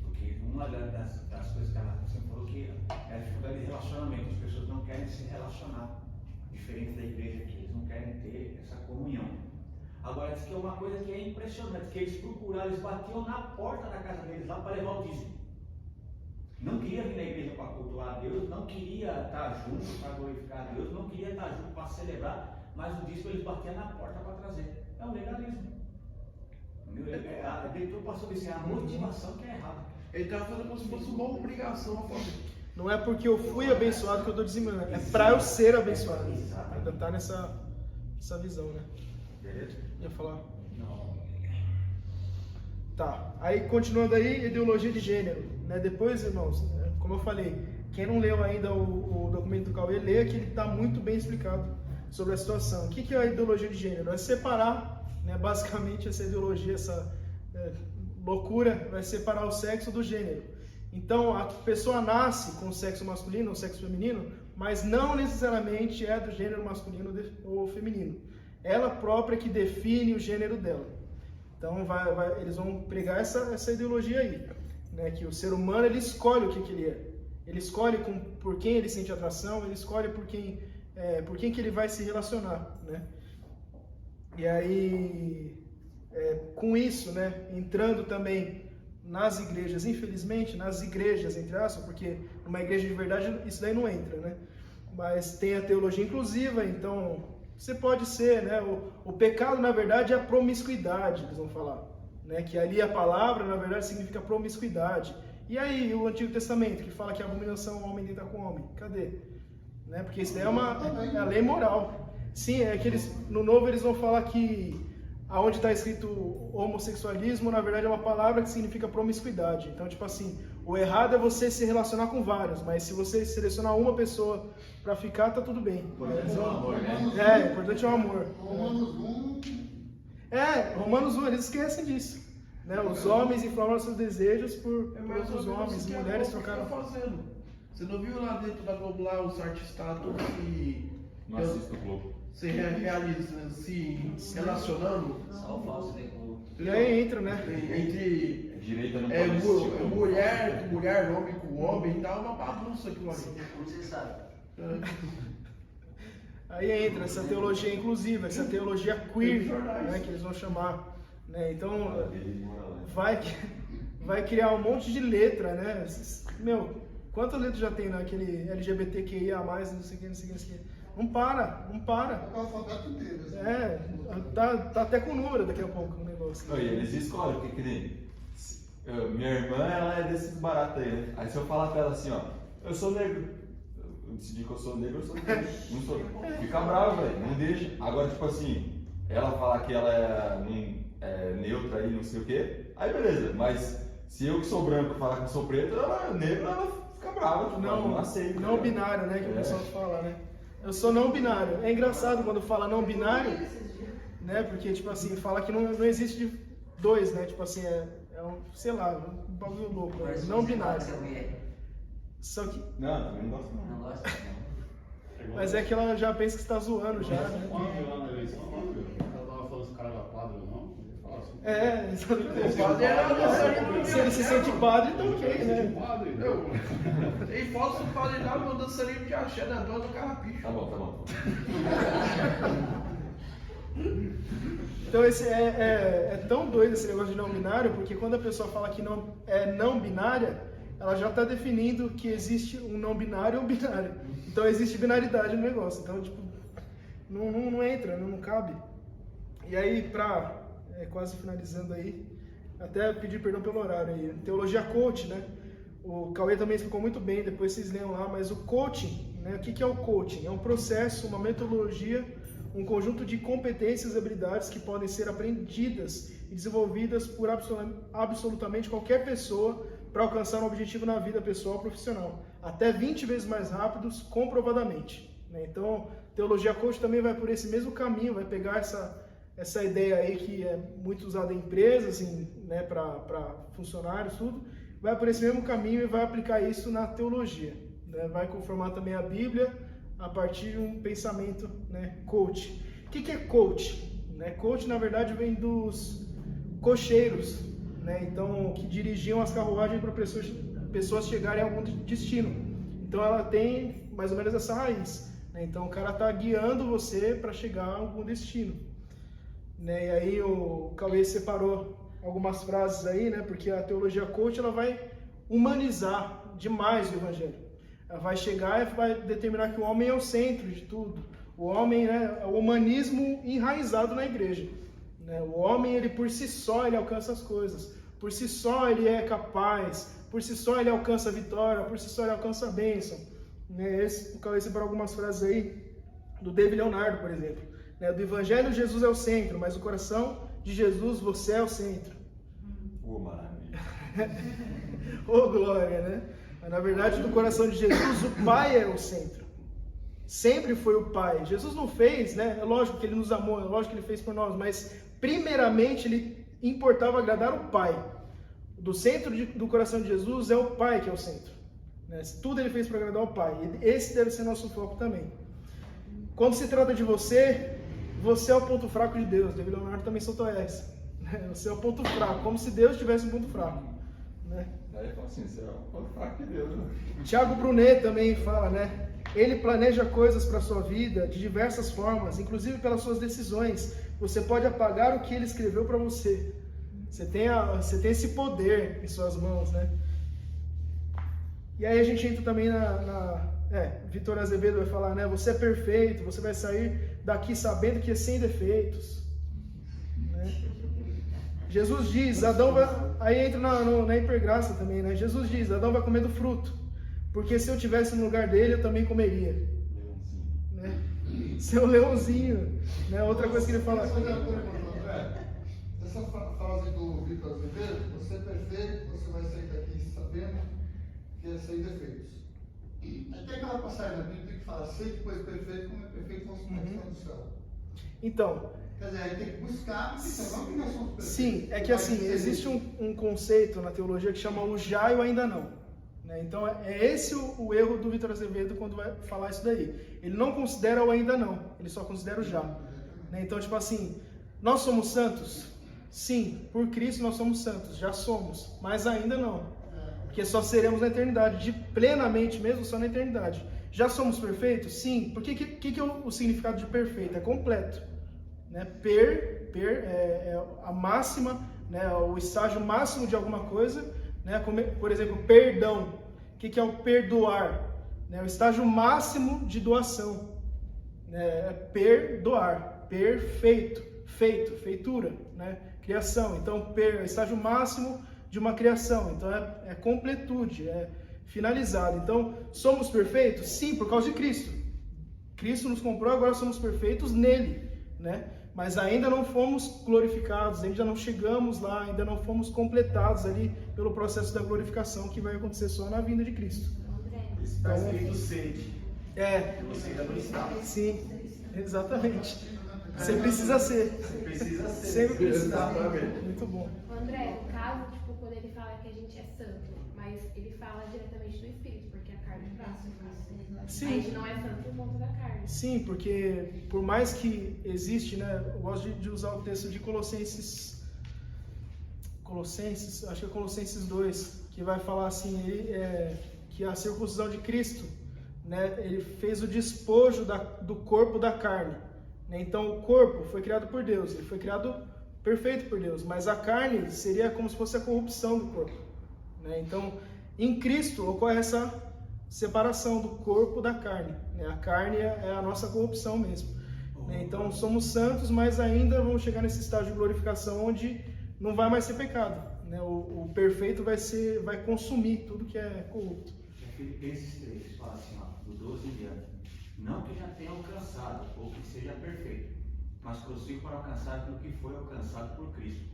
Porque uma das coisas que ela sempre falou que é a dificuldade de relacionamento. As pessoas não querem se relacionar. Diferente da igreja aqui, eles não querem ter essa comunhão. Agora, diz que é uma coisa que é impressionante, que eles procuraram, eles batiam na porta da casa deles lá para levar o dízimo. Não queria vir na igreja para cultuar a Deus, não queria estar junto para glorificar a Deus, não queria estar junto para celebrar, mas o dízimo eles batiam na porta para trazer. É um legalismo. Deitou para sobre isso, é a motivação que é errada. Ele está fazendo como se fosse uma obrigação a fazer. Não é porque eu fui abençoado que eu estou dizimando, é para eu ser abençoado. Exatamente. Ainda está nessa visão, né? Beleza? Ia falar? Não. Tá, aí continuando aí, ideologia de gênero, né? Depois, irmãos, como eu falei, quem não leu ainda o documento do Cauê, lê que ele está muito bem explicado sobre a situação. O que é a ideologia de gênero? É separar, né, basicamente essa ideologia, essa loucura, vai separar o sexo do gênero. Então, a pessoa nasce com o sexo masculino ou sexo feminino, mas não necessariamente é do gênero masculino ou feminino. Ela própria que define o gênero dela. Então eles vão pregar essa ideologia aí, né? Que o ser humano ele escolhe o que ele é. Ele escolhe por quem ele sente atração, ele escolhe por quem que ele vai se relacionar, né? E aí, com isso, né? Entrando também nas igrejas, infelizmente, nas igrejas, entre aspas, porque numa igreja de verdade isso daí não entra, né? Mas tem a teologia inclusiva, então... Você pode ser, né? O pecado, na verdade, é a promiscuidade, eles vão falar. Né? Que ali a palavra, na verdade, significa promiscuidade. E aí, o Antigo Testamento, que fala que a abominação o homem deita com o homem? Cadê? Né? Porque isso daí é a lei moral. Sim, é que no Novo eles vão falar que aonde está escrito homossexualismo, na verdade, é uma palavra que significa promiscuidade. Então, tipo assim, o errado é você se relacionar com vários, mas se você selecionar uma pessoa para ficar, tá tudo bem. Importante é o amor, né? Importante é o amor. Romanos 1, eles esquecem disso. Né? Os homens inflamam seus desejos por outros homens, mulheres trocaram. Tá fazendo. Você não viu lá dentro da Globo lá os artistas todos que Não assisto o Globo. se realizam, se relacionando? Só o falso, né? E aí entra, né? Entre Direita não pode assistir o Globo. mulher, homem com homem, dá uma bagunça aquilo ali. Como você sabe? Aí entra essa teologia inclusiva, essa teologia queer, né, que eles vão chamar. Né? Então, vai criar um monte de letra, né? Meu, quantas letras já tem naquele LGBTQIA+, não sei o que, não sei o que. Não para. É o alfabeto deles. Tá até com número daqui a pouco o negócio. Não, e eles escolhem, porque que nem... Minha irmã, ela é desses baratos aí, né? Aí se eu falar pra ela assim, ó, eu sou negro. Eu decidi que eu sou negro, eu sou negro. Não sou. Fica bravo, velho, não deixa. Agora, tipo assim, ela falar que ela é neutra aí, não sei o quê, aí beleza. Mas se eu que sou branco falar que eu sou preto, ela é negra, ela fica brava, tipo, não aceita. Não binário, né, que o pessoal fala, né? Eu sou não binário. É engraçado quando fala não binário, né? Porque, tipo assim, fala que não existe dois, né? Tipo assim, sei lá, um bagulho louco. Não binário. Só que... Não, também não gosto não. Não gosta, não. Mas é que ela já pensa que você tá zoando já, né? Quando lá na eleição, ela tava falando se o cara era padre ou não, ele fala assim. O padre era se ele se sente padre, tá ok, né? Padre, Tem fotos do padre lá mandando salinho de axé na dona do carrapicho. Tá bom. Então esse é tão doido esse negócio de não binário, porque quando a pessoa fala que não é não binária, ela já está definindo que existe um não binário e um binário. Então existe binaridade no negócio. Então, tipo, não entra, não cabe. E aí, quase finalizando aí, até pedir perdão pelo horário aí. Teologia coaching, né? O Cauê também explicou muito bem, depois vocês leiam lá, mas o coaching, né? O que é o coaching? É um processo, uma metodologia, um conjunto de competências e habilidades que podem ser aprendidas e desenvolvidas por absolutamente qualquer pessoa para alcançar um objetivo na vida pessoal ou profissional, até 20 vezes mais rápidos, comprovadamente. Né? Então, teologia coach também vai por esse mesmo caminho, vai pegar essa ideia aí que é muito usada em empresas, né, para funcionários, tudo, vai por esse mesmo caminho e vai aplicar isso na teologia, né? Vai conformar também a Bíblia a partir de um pensamento, né, coach. O que é coach? Né? Coach, na verdade, vem dos cocheiros, né? Então, que dirigiam as carruagens para pessoas chegarem a algum destino. Então, ela tem mais ou menos essa raiz, né? Então, o cara está guiando você para chegar a algum destino, né? E aí o Cauê separou algumas frases aí, né? Porque a teologia coach, ela vai humanizar demais o evangelho. Ela vai chegar e vai determinar que o homem é o centro de tudo. O homem, né, é o humanismo enraizado na igreja, né? O homem, ele por si só, ele alcança as coisas. Por si só, ele é capaz. Por si só, ele alcança a vitória. Por si só, ele alcança a bênção, né? O Cauê separou algumas frases aí do David Leonardo, por exemplo, né? Do evangelho, Jesus é o centro, mas o coração de Jesus, você é o centro. Maravilha. Ô, glória, né? Mas, na verdade, do coração de Jesus, o Pai é o centro. Sempre foi o Pai. Jesus não fez, né? É lógico que Ele nos amou, é lógico que Ele fez por nós, mas primeiramente Ele importava agradar o Pai. Do centro do coração de Jesus é o Pai que é o centro, né? Tudo Ele fez para agradar o Pai. Esse deve ser nosso foco também. Quando se trata de você, você é o ponto fraco de Deus. David Leonardo também soltou essa. Você é o ponto fraco, como se Deus tivesse um ponto fraco, né? Daí fala assim, você é o ponto fraco de Deus, né? Tiago Brunet também fala, né? Ele planeja coisas para a sua vida de diversas formas, inclusive pelas suas decisões. Você pode apagar o que ele escreveu para você. Você tem esse poder em suas mãos, né? E aí a gente entra também Vitor Azevedo vai falar, né? Você é perfeito, você vai sair daqui sabendo que é sem defeitos, né? Jesus diz, Adão vai... Aí entra na hipergraça também, né? Jesus diz, Adão vai comer do fruto, porque se eu tivesse no lugar dele, eu também comeria. Né? Seu leãozinho, né? Outra coisa que ele fala... Essa frase do Vitor Azevedo, você é perfeito, você vai sair daqui sabendo que é sem defeitos. Aí tem aquela passagem na Bíblia que fala, sei que pois perfeito como é perfeito nosso Pai que está no céu. Então... Quer dizer, aí tem que buscar, porque senão que nós somos perfeitos. Sim, é que assim, existe um conceito na teologia que chama o já e o ainda não, né? Então é esse o erro do Vitor Azevedo quando vai falar isso daí. Ele não considera o ainda não, ele só considera o já, né? Então, tipo assim, nós somos santos? Sim, por Cristo nós somos santos, já somos, mas ainda não, porque só seremos na eternidade, plenamente mesmo só na eternidade. Já somos perfeitos? Sim. Por que é o significado de perfeito? É completo, né? É a máxima, né? O estágio máximo de alguma coisa, né? Como, por exemplo, perdão. O que é o perdoar? Né? O estágio máximo de doação, né? É perdoar, perfeito, feitura, né? Criação. Então, é o estágio máximo de uma criação. Então, é completude, é finalizado. Então, somos perfeitos? Sim, por causa de Cristo. Cristo nos comprou, agora somos perfeitos nele, né? Mas ainda não fomos glorificados, ainda não chegamos lá, ainda não fomos completados ali pelo processo da glorificação que vai acontecer só na vinda de Cristo. Está escrito sede. Você ainda não está. Sim, exatamente. Você precisa ser. Você precisa ser. Sempre precisa. Muito bom. André, no caso, tipo, quando ele fala que a gente é santo, mas ele fala diretamente do Espírito, porque a carne é fácil. Sim. A gente não é santo por conta da carne. Sim, porque por mais que existe, né? Eu gosto de usar o texto de Colossenses, acho que é Colossenses 2, que vai falar assim, que a circuncisão de Cristo, né? Ele fez o despojo do corpo da carne. Né? Então o corpo foi criado por Deus, ele foi criado perfeito por Deus, mas a carne seria como se fosse a corrupção do corpo. Né? Então em Cristo ocorre essa separação do corpo da carne, né? A carne é a nossa corrupção mesmo, né? Então somos santos, mas ainda vamos chegar nesse estágio de glorificação onde não vai mais ser pecado, né? O perfeito vai consumir tudo que é corrupto. Filipenses 3 fala assim, ó, do 12 em diante, não que já tenha alcançado ou que seja perfeito, mas prossigo para alcançar aquilo que foi alcançado por Cristo.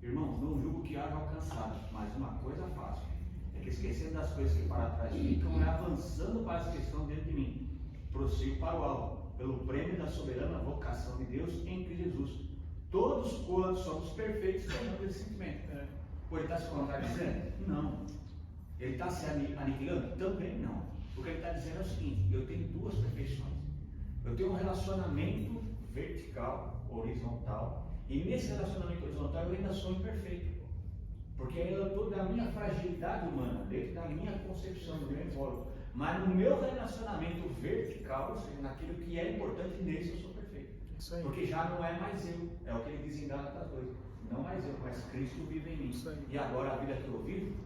Irmãos, não julgo que haja alcançado, mas uma coisa faço, é que esquecendo das coisas que para trás ficam, avançando para as que estão dentro de mim, prossigo para o alvo, pelo prêmio da soberana vocação de Deus em Cristo Jesus. Todos quantos somos perfeitos temos esse sentimento. Pô, ele está se contradizendo? Não. Ele está se aniquilando? Também não. O que ele está dizendo é o seguinte: eu tenho duas perfeições. Eu tenho um relacionamento vertical, horizontal, e nesse relacionamento horizontal eu ainda sou imperfeito. Porque eu estou da minha fragilidade humana, dentro da minha concepção, do meu envolvimento. Mas no meu relacionamento vertical, ou seja, naquilo que é importante, nesse eu sou perfeito. Isso aí. Porque já não é mais eu, é o que ele diz em Gálatas 2. Não mais eu, mas Cristo vive em mim. Isso aí. E agora a vida que eu vivo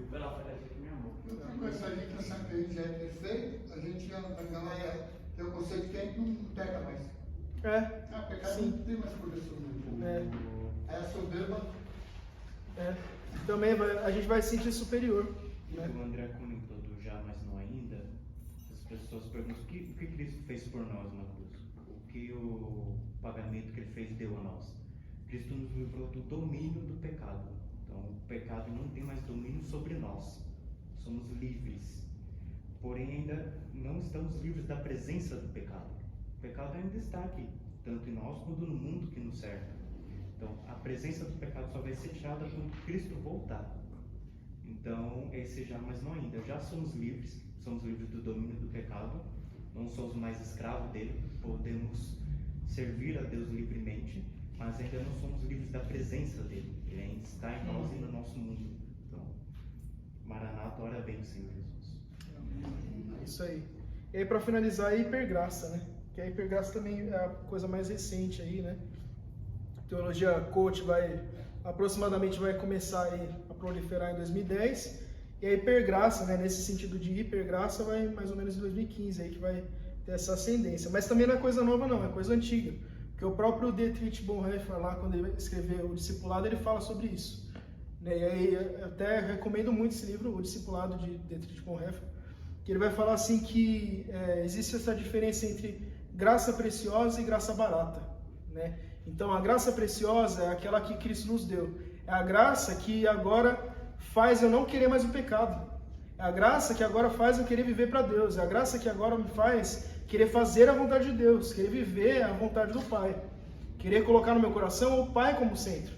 pela fé daquele que me amou. Outra coisa, se a gente achar que a gente já é perfeito, a gente já vai ter o conceito que a gente não peca mais. Pecado Sim. não tem mais poder sobre ele. Aí a soberba. Também a gente vai se sentir superior. Né? O André comentou do já, mas não ainda. As pessoas perguntam o que Cristo fez por nós na cruz. O que o pagamento que ele fez deu a nós. Cristo nos livrou do domínio do pecado. Então, o pecado não tem mais domínio sobre nós. Somos livres. Porém, ainda não estamos livres da presença do pecado. O pecado ainda está aqui, tanto em nós quanto no mundo que nos cerca. Então, a presença do pecado só vai ser tirada quando Cristo voltar. Então, esse já, mas não ainda. Já somos livres do domínio do pecado, não somos mais escravos dele, podemos servir a Deus livremente, mas ainda não somos livres da presença dele. Ele ainda está em nós e no nosso mundo. Então, Maranata, ora vem, Senhor Jesus. Isso aí. E aí, para finalizar, a hipergraça, né? Que a hipergraça também é a coisa mais recente aí, né? A teologia coach aproximadamente vai começar aí a proliferar em 2010, e a hipergraça, né, nesse sentido de hipergraça, vai mais ou menos em 2015 aí que vai ter essa ascendência. Mas também não é coisa nova não, é coisa antiga. Porque o próprio Dietrich Bonhoeffer lá, quando ele escreveu o Discipulado, ele fala sobre isso. Né? E aí eu até recomendo muito esse livro, o Discipulado de Dietrich Bonhoeffer, que ele vai falar assim que existe essa diferença entre graça preciosa e graça barata, né? Então a graça preciosa é aquela que Cristo nos deu, é a graça que agora faz eu não querer mais o pecado, é a graça que agora faz eu querer viver para Deus, é a graça que agora me faz querer fazer a vontade de Deus, querer viver a vontade do Pai, querer colocar no meu coração o Pai como centro.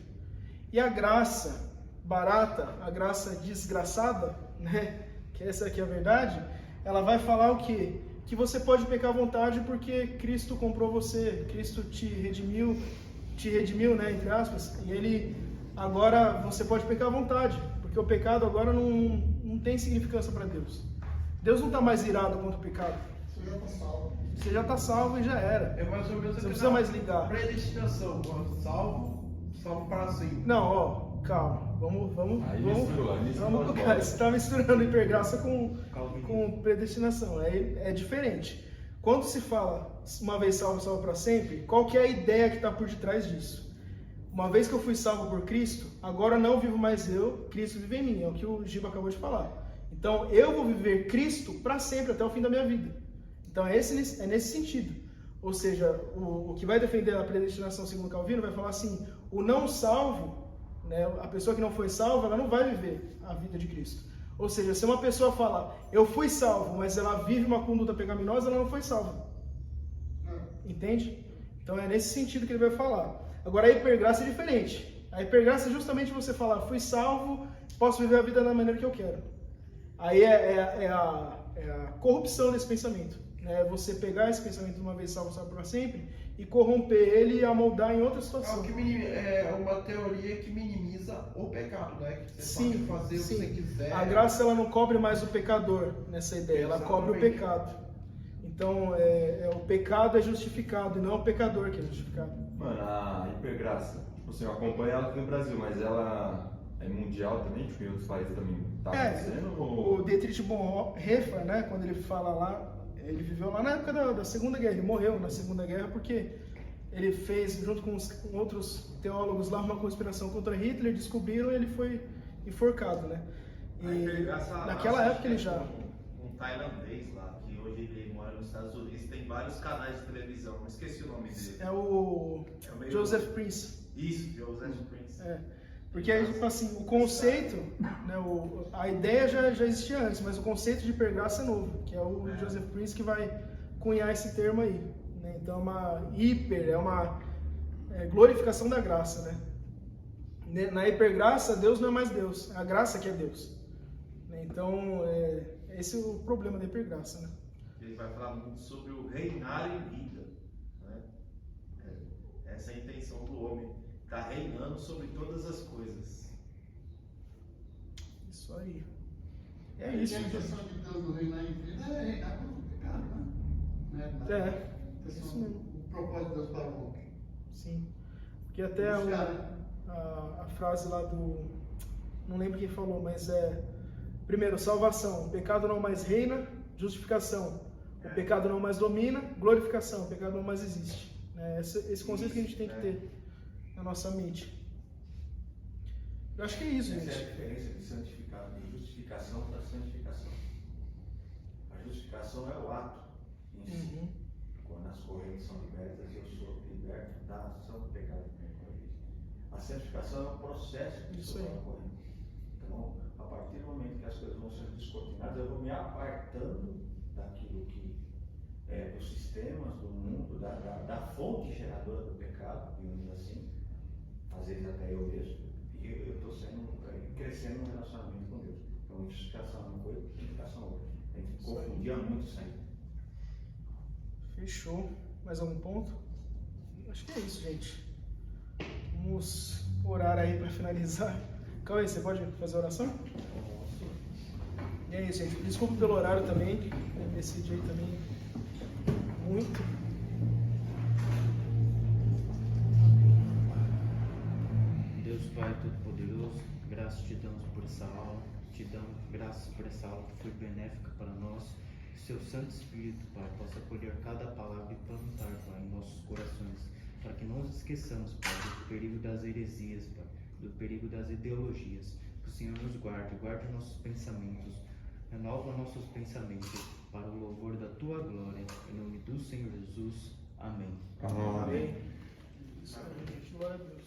E a graça barata, a graça desgraçada, né? Que essa aqui é a verdade, ela vai falar o quê? Que você pode pecar à vontade porque Cristo comprou você, Cristo te redimiu, né, entre aspas, e ele, agora você pode pecar à vontade, porque o pecado agora não tem significância para Deus. Deus não está mais irado contra o pecado. Você já está salvo. Você já está salvo e já era. É mais ou menos. Você não precisa mais ligar. Predestinação, salvo para sempre. Não, ó, calma. Vamos colocar. Você está misturando hipergraça com predestinação. É diferente. Quando se fala uma vez salvo, salvo para sempre, qual que é a ideia que está por detrás disso? Uma vez que eu fui salvo por Cristo, agora não vivo mais eu, Cristo vive em mim. É o que o Giba acabou de falar. Então eu vou viver Cristo para sempre, até o fim da minha vida. Então é nesse sentido. Ou seja, o que vai defender a predestinação segundo Calvino vai falar assim: o não salvo, né, a pessoa que não foi salva, ela não vai viver a vida de Cristo. Ou seja, se uma pessoa fala, eu fui salvo, mas ela vive uma conduta pecaminosa, ela não foi salva. Entende? Então é nesse sentido que ele vai falar. Agora a hipergraça é diferente. A hipergraça é justamente você falar, fui salvo, posso viver a vida da maneira que eu quero. Aí é a corrupção desse pensamento. Né? Você pegar esse pensamento de uma vez salvo, salvo para sempre, e corromper ele e amoldar em outra situação. É uma teoria que minimiza o pecado, né? Que você pode fazer o que você quiser. A graça ela não cobre mais o pecador nessa ideia, ela cobre o pecado. Então o pecado é justificado e não o pecador que é justificado. Mano, a hipergraça, tipo assim, eu acompanho ela aqui no Brasil, mas ela é mundial também, tipo, em outros países também tá acontecendo? O Dietrich Bonhoeffer, né, quando ele fala lá, ele viveu lá na época da Segunda Guerra, ele morreu na Segunda Guerra porque ele fez, junto com outros teólogos lá, uma conspiração contra Hitler, descobriram e ele foi enforcado, né? E naquela época ele já... Um tailandês lá, que hoje ele mora nos Estados Unidos, tem vários canais de televisão, não esqueci o nome dele. É o Joseph Prince. Isso, Joseph Prince. Porque aí, tipo assim, o conceito, né, a ideia já existia antes, mas o conceito de hipergraça é novo, que é o Joseph Prince que vai cunhar esse termo aí. Né? Então, uma hiper, glorificação da graça, né? Na hipergraça, Deus não é mais Deus, é a graça que é Deus. Né? Então, esse é o problema da hipergraça, né? Ele vai falar muito sobre o reinar em vida, né? Essa é a intenção do homem, estar reinando sobre todas as coisas. Isso aí. E a intenção de Deus no reinar em vida é reinar contra o pecado, né? Isso mesmo. O propósito de Deus para o homem. Sim. Porque até a frase lá do... Não lembro quem falou, mas primeiro, salvação. O pecado não mais reina, justificação. O pecado não mais domina, glorificação. O pecado não mais existe. Esse conceito que a gente tem que ter na nossa mente. Eu acho que é isso, gente. Essa é a diferença de santificado, de justificação para santificação. A justificação é o ato em si. Quando as correntes são libertas, eu sou liberto da ação do pecado que me corrige. A santificação é um processo que isso vai ocorrendo. Então, a partir do momento que as coisas vão sendo descortinadas, eu vou me apartando daquilo que dos sistemas, do mundo, da fonte geradora do pecado, digamos assim, às vezes até eu mesmo, e eu estou crescendo no relacionamento com Deus. Então, justificação é uma coisa, justificação é outra. A gente confundia muito sempre. Fechou. Mais algum ponto? Acho que é isso, gente. Vamos orar aí para finalizar. Cauê, você pode fazer a oração? E é isso, gente. Desculpa pelo horário também. Eu decidi também muito. Deus Pai Todo-Poderoso, graças te damos por essa aula, te damos graças por essa aula que foi benéfica para nós. Que seu Santo Espírito, Pai, possa acolher cada palavra e plantar, Pai, em nossos corações, para que não nos esqueçamos, Pai, do perigo das heresias, Pai, do perigo das ideologias. Que o Senhor nos guarde nossos pensamentos, renova nossos pensamentos para o louvor da Tua glória. Em nome do Senhor Jesus. Amém. Amém. Isso aí, gente. Glória a Deus.